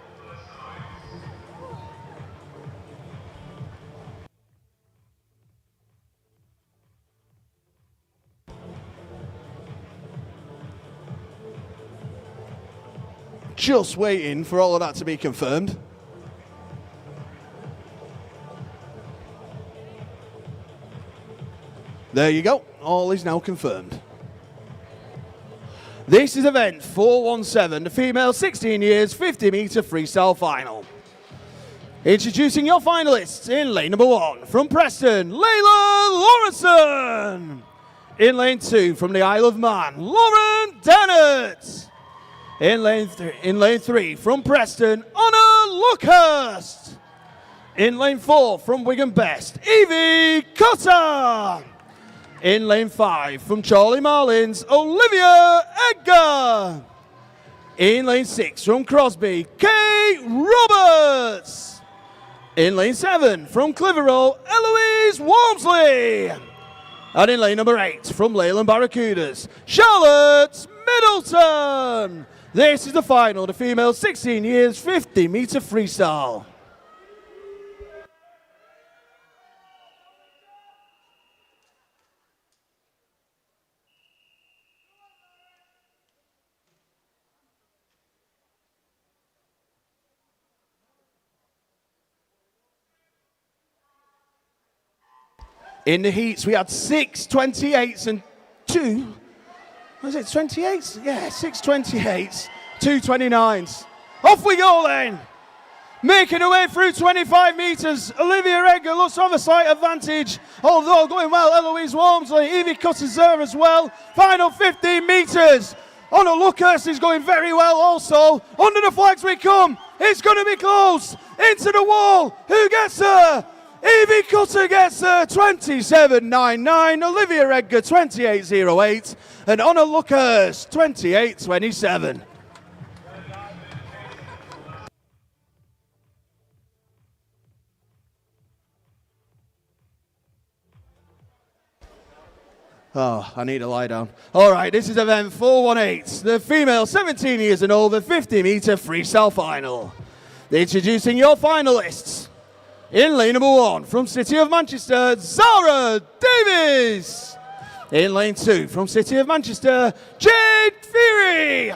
Speaker 1: Just waiting for all of that to be confirmed. There you go, all is now confirmed. This is event 417, the female 16 years 50 metre freestyle final. Introducing your finalists in lane number 1, from Preston, Layla Lawrenson. In lane 2, from the Isle of Man, Lauren Dennett. In lane 3, from Preston, Anna Luckhurst. In lane 4, from Wigan Best, Evie Cotter. In lane 5, from Charlie Marlins, Olivia Edgar. In lane 6, from Crosby, Kate Roberts. In lane 7, from Clitheroe, Eloise Walmsley. And in lane number 8, from Leyland Barracudas, Charlotte Middleton. This is the final, the female 16 years 50 metre freestyle. In the heats, we had 6 28s and 2. Was it 28s? Yeah, 6 28s, 2 29s. Off we go then. Making her way through 25 metres, Olivia Edgar looks to have a slight advantage. Although going well, Eloise Walmsley, Evie Cutter's there as well. Final 15 metres. Anna Luckhurst is going very well also. Under the flags we come. It's going to be close. Into the wall. Who gets her? Evie Cutter gets her, 27.99. Olivia Edgar, 28.08. And Anna Luckhurst, 28.27. Oh, I need to lie down. All right, this is event 418, the female 17 years and over 50 metre freestyle final. Introducing your finalists. In lane number 1, from City of Manchester, Zara Davies. In lane 2, from City of Manchester, Jade Feary.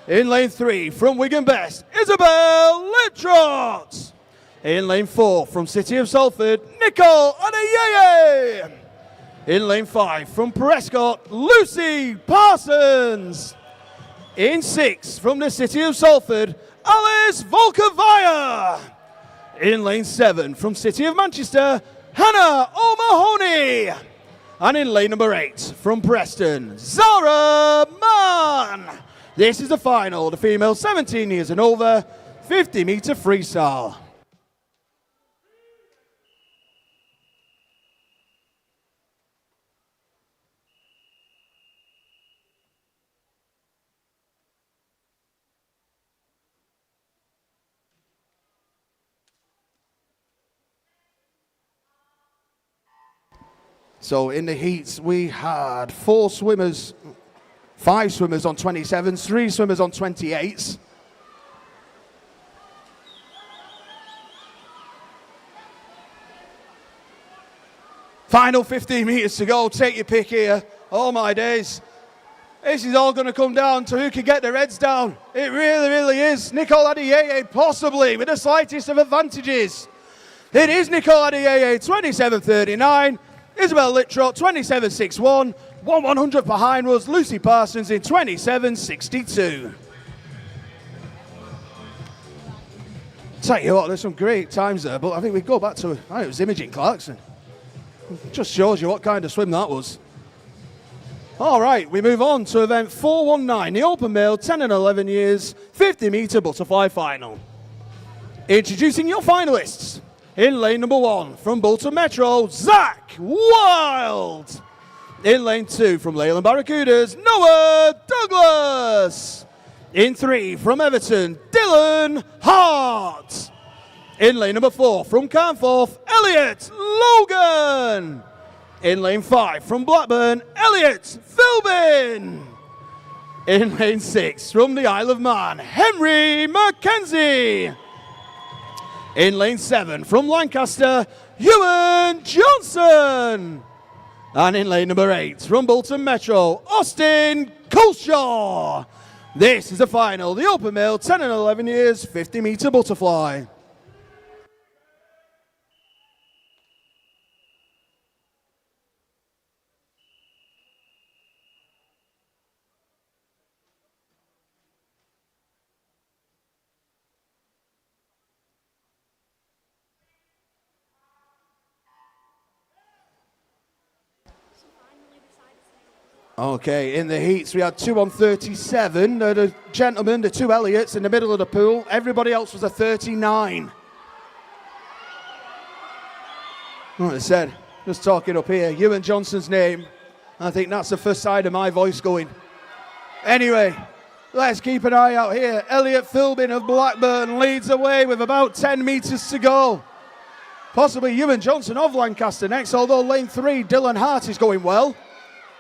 Speaker 1: In lane 3, from Wigan Best, Isabel Littrot. In lane 4, from City of Salford, Nicole Adeyeye. In lane 5, from Prescott, Lucy Parsons. In 6, from the City of Salford, Alice Volkovaya. In lane 7, from City of Manchester, Hannah O'Mahony. And in lane number 8, from Preston, Zara Mann. This is the final, the female 17 years and over, 50 metre freestyle. So in the heats, we had 5 swimmers on 27s, 3 swimmers on 28s. Final 15 metres to go, take your pick here. Oh my days. This is all going to come down to who can get their heads down. It really, really is. Nicole Adeyeye possibly with the slightest of advantages. It is Nicole Adeyeye, 27.39. Isabel Littrot, 27.61. 100 behind was Lucy Parsons in 27.62. Tell you what, there's some great times there, but I think we go back to, I think it was Imogen Clarkson. Just shows you what kind of swim that was. All right, we move on to event 419, the open male 10 and 11 years 50-meter butterfly final. Introducing your finalists. In lane number 1 from Bolton Metro, Zach Wild. In lane 2 from Leyland Barracudas, Noah Douglas. In 3 from Everton, Dylan Hart. In lane number 4 from Carnforth, Elliot Logan. In lane 5 from Blackburn, Elliot Philbin. In lane 6 from the Isle of Man, Henry Mackenzie. In lane 7 from Lancaster, Ewan Johnson. And in lane number 8 from Bolton Metro, Austin Colshaw. This is the final, the open male 10 and 11 years 50-meter butterfly. Okay, in the heats we had 2 on 37. The gentlemen, the 2 Elliots in the middle of the pool. Everybody else was a 39. Like I said, just talking up here, Ewan Johnson's name. I think that's the first side of my voice going. Anyway, let's keep an eye out here. Elliot Philbin of Blackburn leads away with about 10 metres to go. Possibly Ewan Johnson of Lancaster next, although lane 3, Dylan Hart is going well.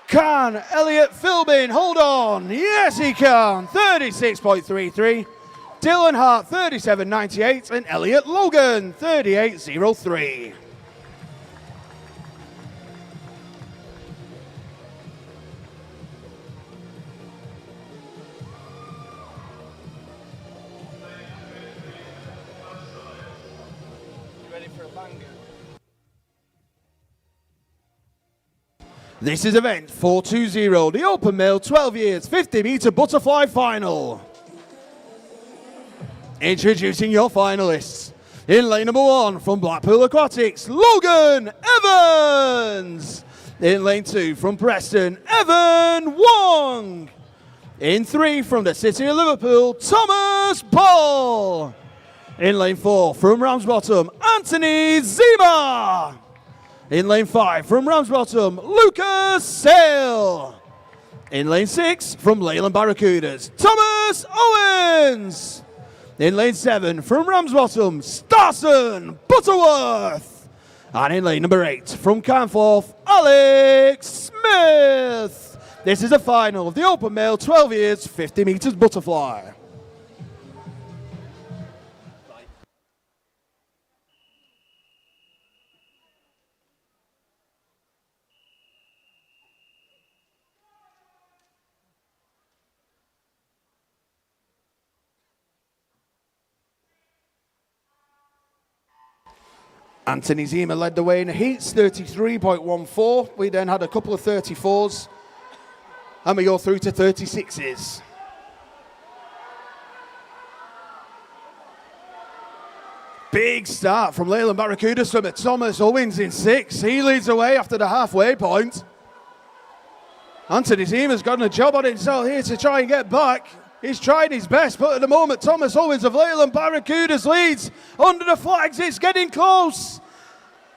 Speaker 1: Can Elliot Philbin hold on? Yes, he can. 36.33. Dylan Hart, 37.98. And Elliot Logan, 38.03. Ready for a banger? This is event 420, the open male 12 years 50-meter butterfly final. Introducing your finalists. In lane number 1 from Blackpool Aquatics, Logan Evans. In lane 2 from Preston, Evan Wong. In 3 from the City of Liverpool, Thomas Ball. In lane 4 from Ramsbottom, Anthony Zima. In lane 5 from Ramsbottom, Lucas Sale. In lane 6 from Leyland Barracudas, Thomas Owens. In lane 7 from Ramsbottom, Starson Butterworth. And in lane number 8 from Carnforth, Alex Smith. This is the final of the open male 12 years 50 metres butterfly. Anthony Zima led the way in the heats, 33.14. We then had a couple of 34s. And we go through to 36s. Big start from Leyland Barracuda swimmer Thomas Owens in 6. He leads away after the halfway point. Anthony Zima's got a job on himself here to try and get back. He's tried his best, but at the moment, Thomas Owens of Leyland Barracudas leads. Under the flags, it's getting close.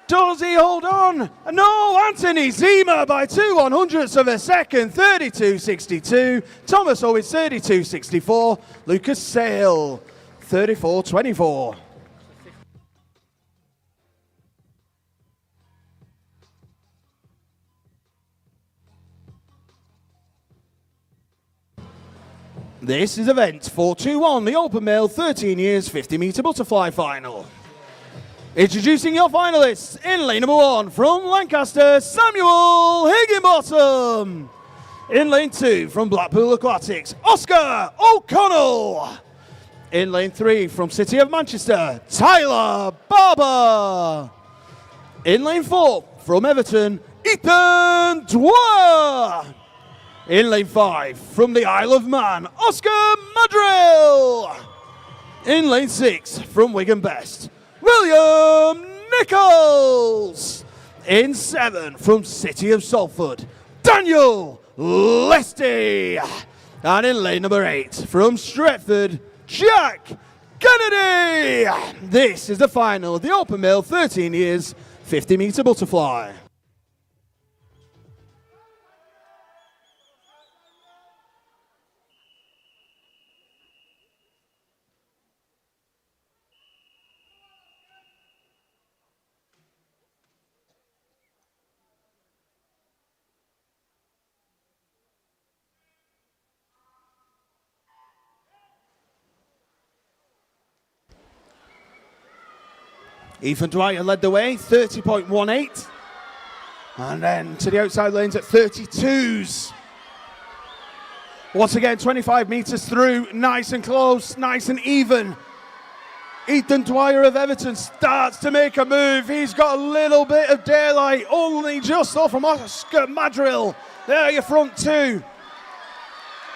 Speaker 1: Does he hold on? No, Anthony Zima by 2/100ths of a second, 32.62. Thomas Owens, 32.64. Lucas Sale, 34.24. This is event 421, the open male 13 years 50 metre butterfly final. Introducing your finalists. In lane number 1 from Lancaster, Samuel Higginbottom. In lane 2 from Blackpool Aquatics, Oscar O'Connell. In lane 3 from City of Manchester, Tyler Barber. In lane 4 from Everton, Ethan Dwyer. In lane 5 from the Isle of Man, Oscar Madrill. In lane 6 from Wigan Best, William Nichols. In 7 from City of Salford, Daniel Lesty. And in lane number 8, from Stretford, Jack Kennedy. This is the final of the Open Male 13 years 50-meter butterfly. Ethan Dwyer led the way, 30.18. And then to the outside lanes at 32s. Once again, 25 metres through, nice and close, nice and even. Ethan Dwyer of Everton starts to make a move. He's got a little bit of daylight, only just off from Oscar Madrill. There, your front two.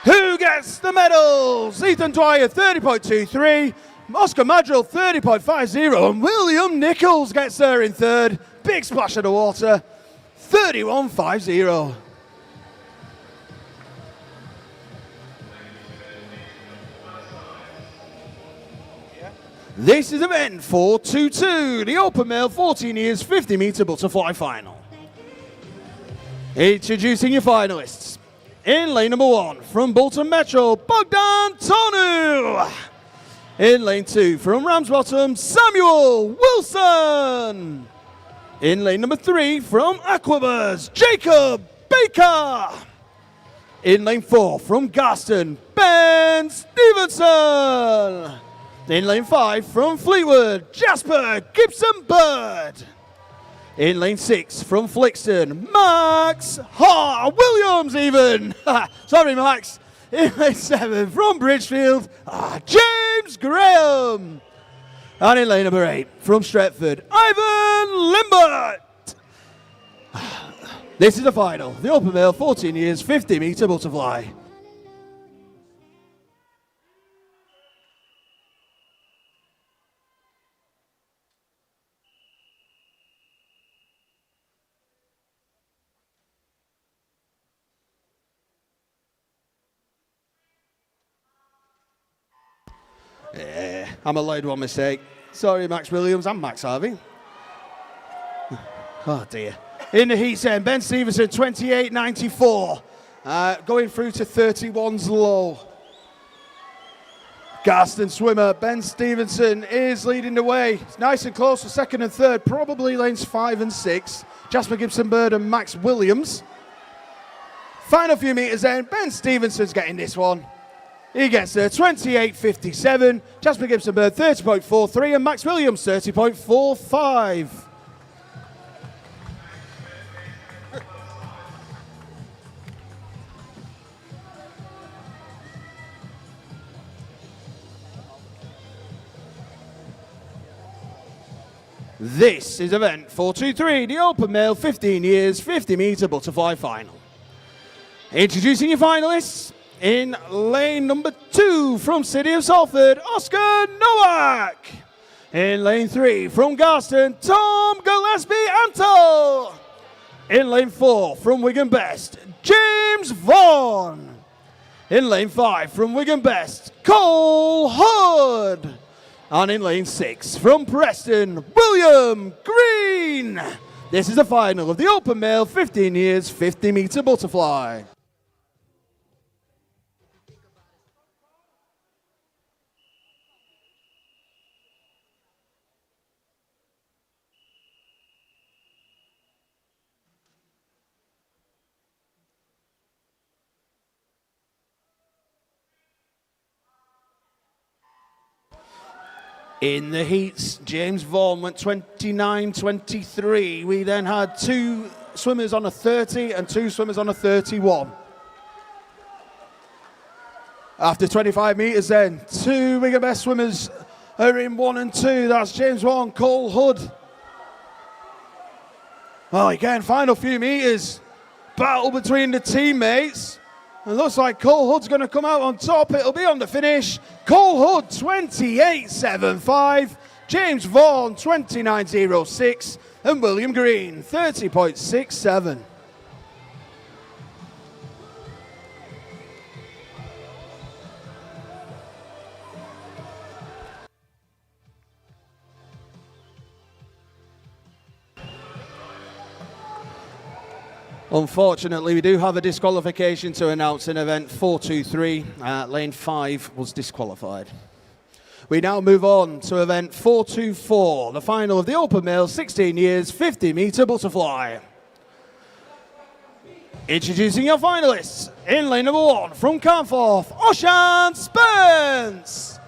Speaker 1: Who gets the medals? Ethan Dwyer, 30.23. Oscar Madrill, 30.50, and William Nichols gets there in third. Big splash of the water, 31.50. This is event 422, the Open Male 14 years 50-meter butterfly final. Introducing your finalists. In lane number 1, from Bolton Metro, Bogdan Tonu. In lane 2, from Ramsbottom, Samuel Wilson. In lane number 3, from Aquabus, Jacob Baker. In lane 4, from Garston, Ben Stevenson. In lane 5, from Fleetwood, Jasper Gibson Bird. In lane 6, from Flixton, Max Williams even. Sorry, Max. In lane 7, from Bridgefield, James Graham. And in lane number 8, from Stretford, Ivan Limbert. This is the final, the Open Male 14 years 50-meter butterfly. I'm allowed one mistake. Sorry, Max Williams and Max Harvey. Oh, dear. In the heats then, Ben Stevenson, 28.94. Going through to 31's low. Garston swimmer, Ben Stevenson is leading the way. It's nice and close for second and third, probably lanes 5 and 6. Jasper Gibson Bird and Max Williams. Final few meters then, Ben Stevenson's getting this one. He gets there, 28.57. Jasper Gibson Bird, 30.43, and Max Williams, 30.45. This is event 423, the Open Male 15 years 50-meter butterfly final. Introducing your finalists. In lane number 2, from City of Salford, Oscar Nowak. In lane 3, from Garston, Tom Gillespie Antle. In lane 4, from Wigan Best, James Vaughan. In lane 5, from Wigan Best, Cole Hood. And in lane 6, from Preston, William Green. This is the final of the Open Male 15 years 50-meter butterfly. In the heats, James Vaughan went 29.23. We then had 2 swimmers on a 30 and 2 swimmers on a 31. After 25 metres then, 2 Wigan Best swimmers are in 1 and 2. That's James Vaughan, Cole Hood. Well, again, final few metres. Battle between the teammates. It looks like Cole Hood's going to come out on top. It'll be on the finish. Cole Hood, 28.75. James Vaughan, 29.06. And William Green, 30.67. Unfortunately, we do have a disqualification to announce in event 423. Lane 5 was disqualified. We now move on to event 424, the final of the open male 16 years 50 metre butterfly. Introducing your finalists, in lane number 1 from Carnforth, Oshan Spence.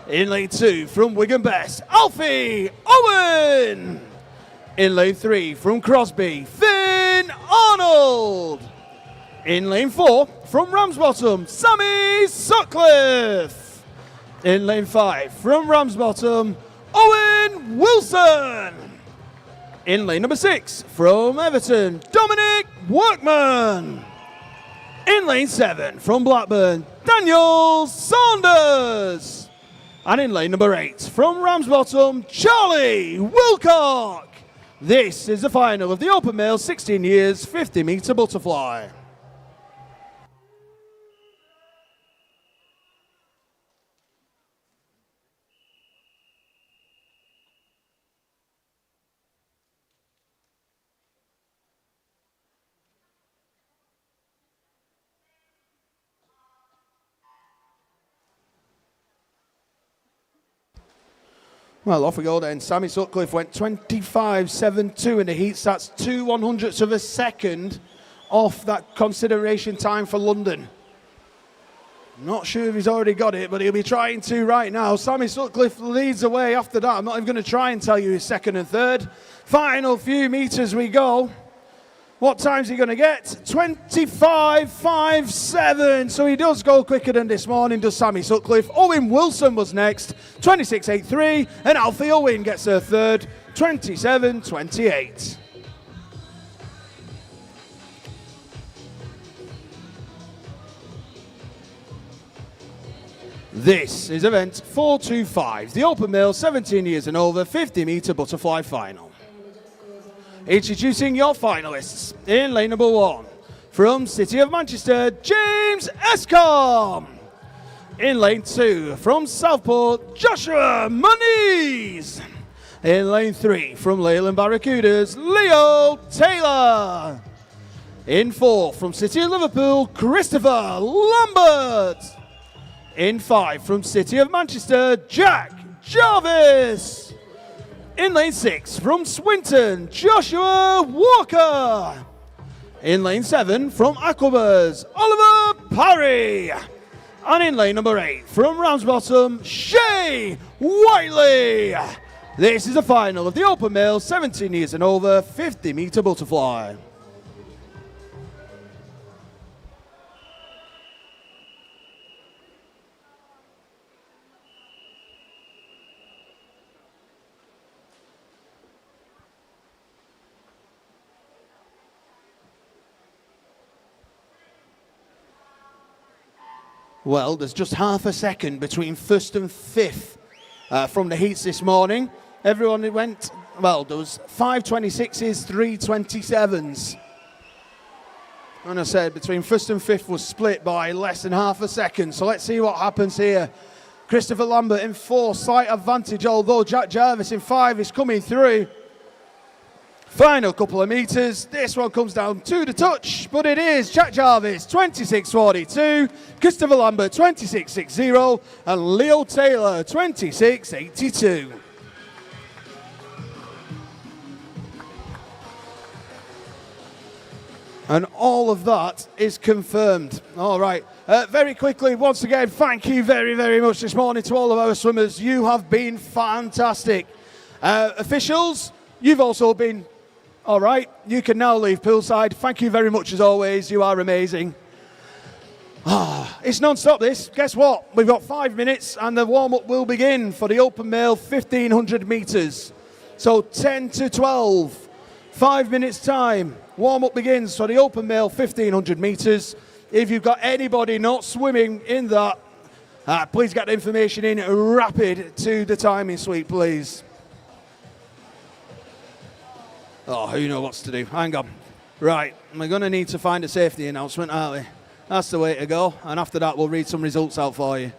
Speaker 1: In lane 2 from Wigan Best, Alfie Owen. In lane 3 from Crosby, Finn Arnold. In lane 4 from Ramsbottom, Sammy Sutcliffe. In lane 5 from Ramsbottom, Owen Wilson. In lane number 6 from Everton, Dominic Workman. In lane 7 from Blackburn, Daniel Saunders. And in lane number 8 from Ramsbottom, Charlie Wilcock. This is the final of the open male 16 years 50 metre butterfly. Well, off we go then. Sammy Sutcliffe went 25.72 in the heats. That's 2/100ths of a second off that consideration time for London. Not sure if he's already got it, but he'll be trying to right now. Sammy Sutcliffe leads away after that. I'm not even going to try and tell you his second and third. Final few metres we go. What time's he going to get? 25.57. So he does go quicker than this morning, does Sammy Sutcliffe. Owen Wilson was next, 26.83. And Alfie Owen gets her third, 27.28. This is event 425, the open male 17 years and over 50 metre butterfly final. Introducing your finalists, in lane number 1, from City of Manchester, James Escombe. In lane 2, from Southport, Joshua Moniz. In lane 3, from Leyland Barracudas, Leo Taylor. In 4, from City of Liverpool, Christopher Lambert. In 5, from City of Manchester, Jack Jarvis. In lane 6, from Swinton, Joshua Walker. In lane 7, from Aquabers, Oliver Parry. And in lane number 8, from Ramsbottom, Shay Whiteley. This is the final of the open male 17 years and over 50 metre butterfly. Well, there's just half a second between first and fifth from the heats this morning. Everyone went, well, there was 5.26s, 3.27s. And I said between first and fifth was split by less than half a second. So let's see what happens here. Christopher Lambert in 4, slight advantage, although Jack Jarvis in 5 is coming through. Final couple of metres. This one comes down to the touch, but it is Jack Jarvis, 26.42, Christopher Lambert, 26.60, and Leo Taylor, 26.82. And all of that is confirmed. All right. Very quickly, once again, thank you very, very much this morning to all of our swimmers. You have been fantastic. Officials, you've also been all right. You can now leave poolside. Thank you very much as always. You are amazing. It's non-stop this. Guess what? We've got 5 minutes and the warm-up will begin for the open male 1,500 metres. So 10 to 12. 5 minutes time. Warm-up begins for the open male 1,500 metres. If you've got anybody not swimming in that, please get the information in rapid to the timing suite, please. Oh, who knows what to do? Hang on. Right, we're going to need to find a safety announcement, aren't we? That's the way to go. And after that, we'll read some results out for you.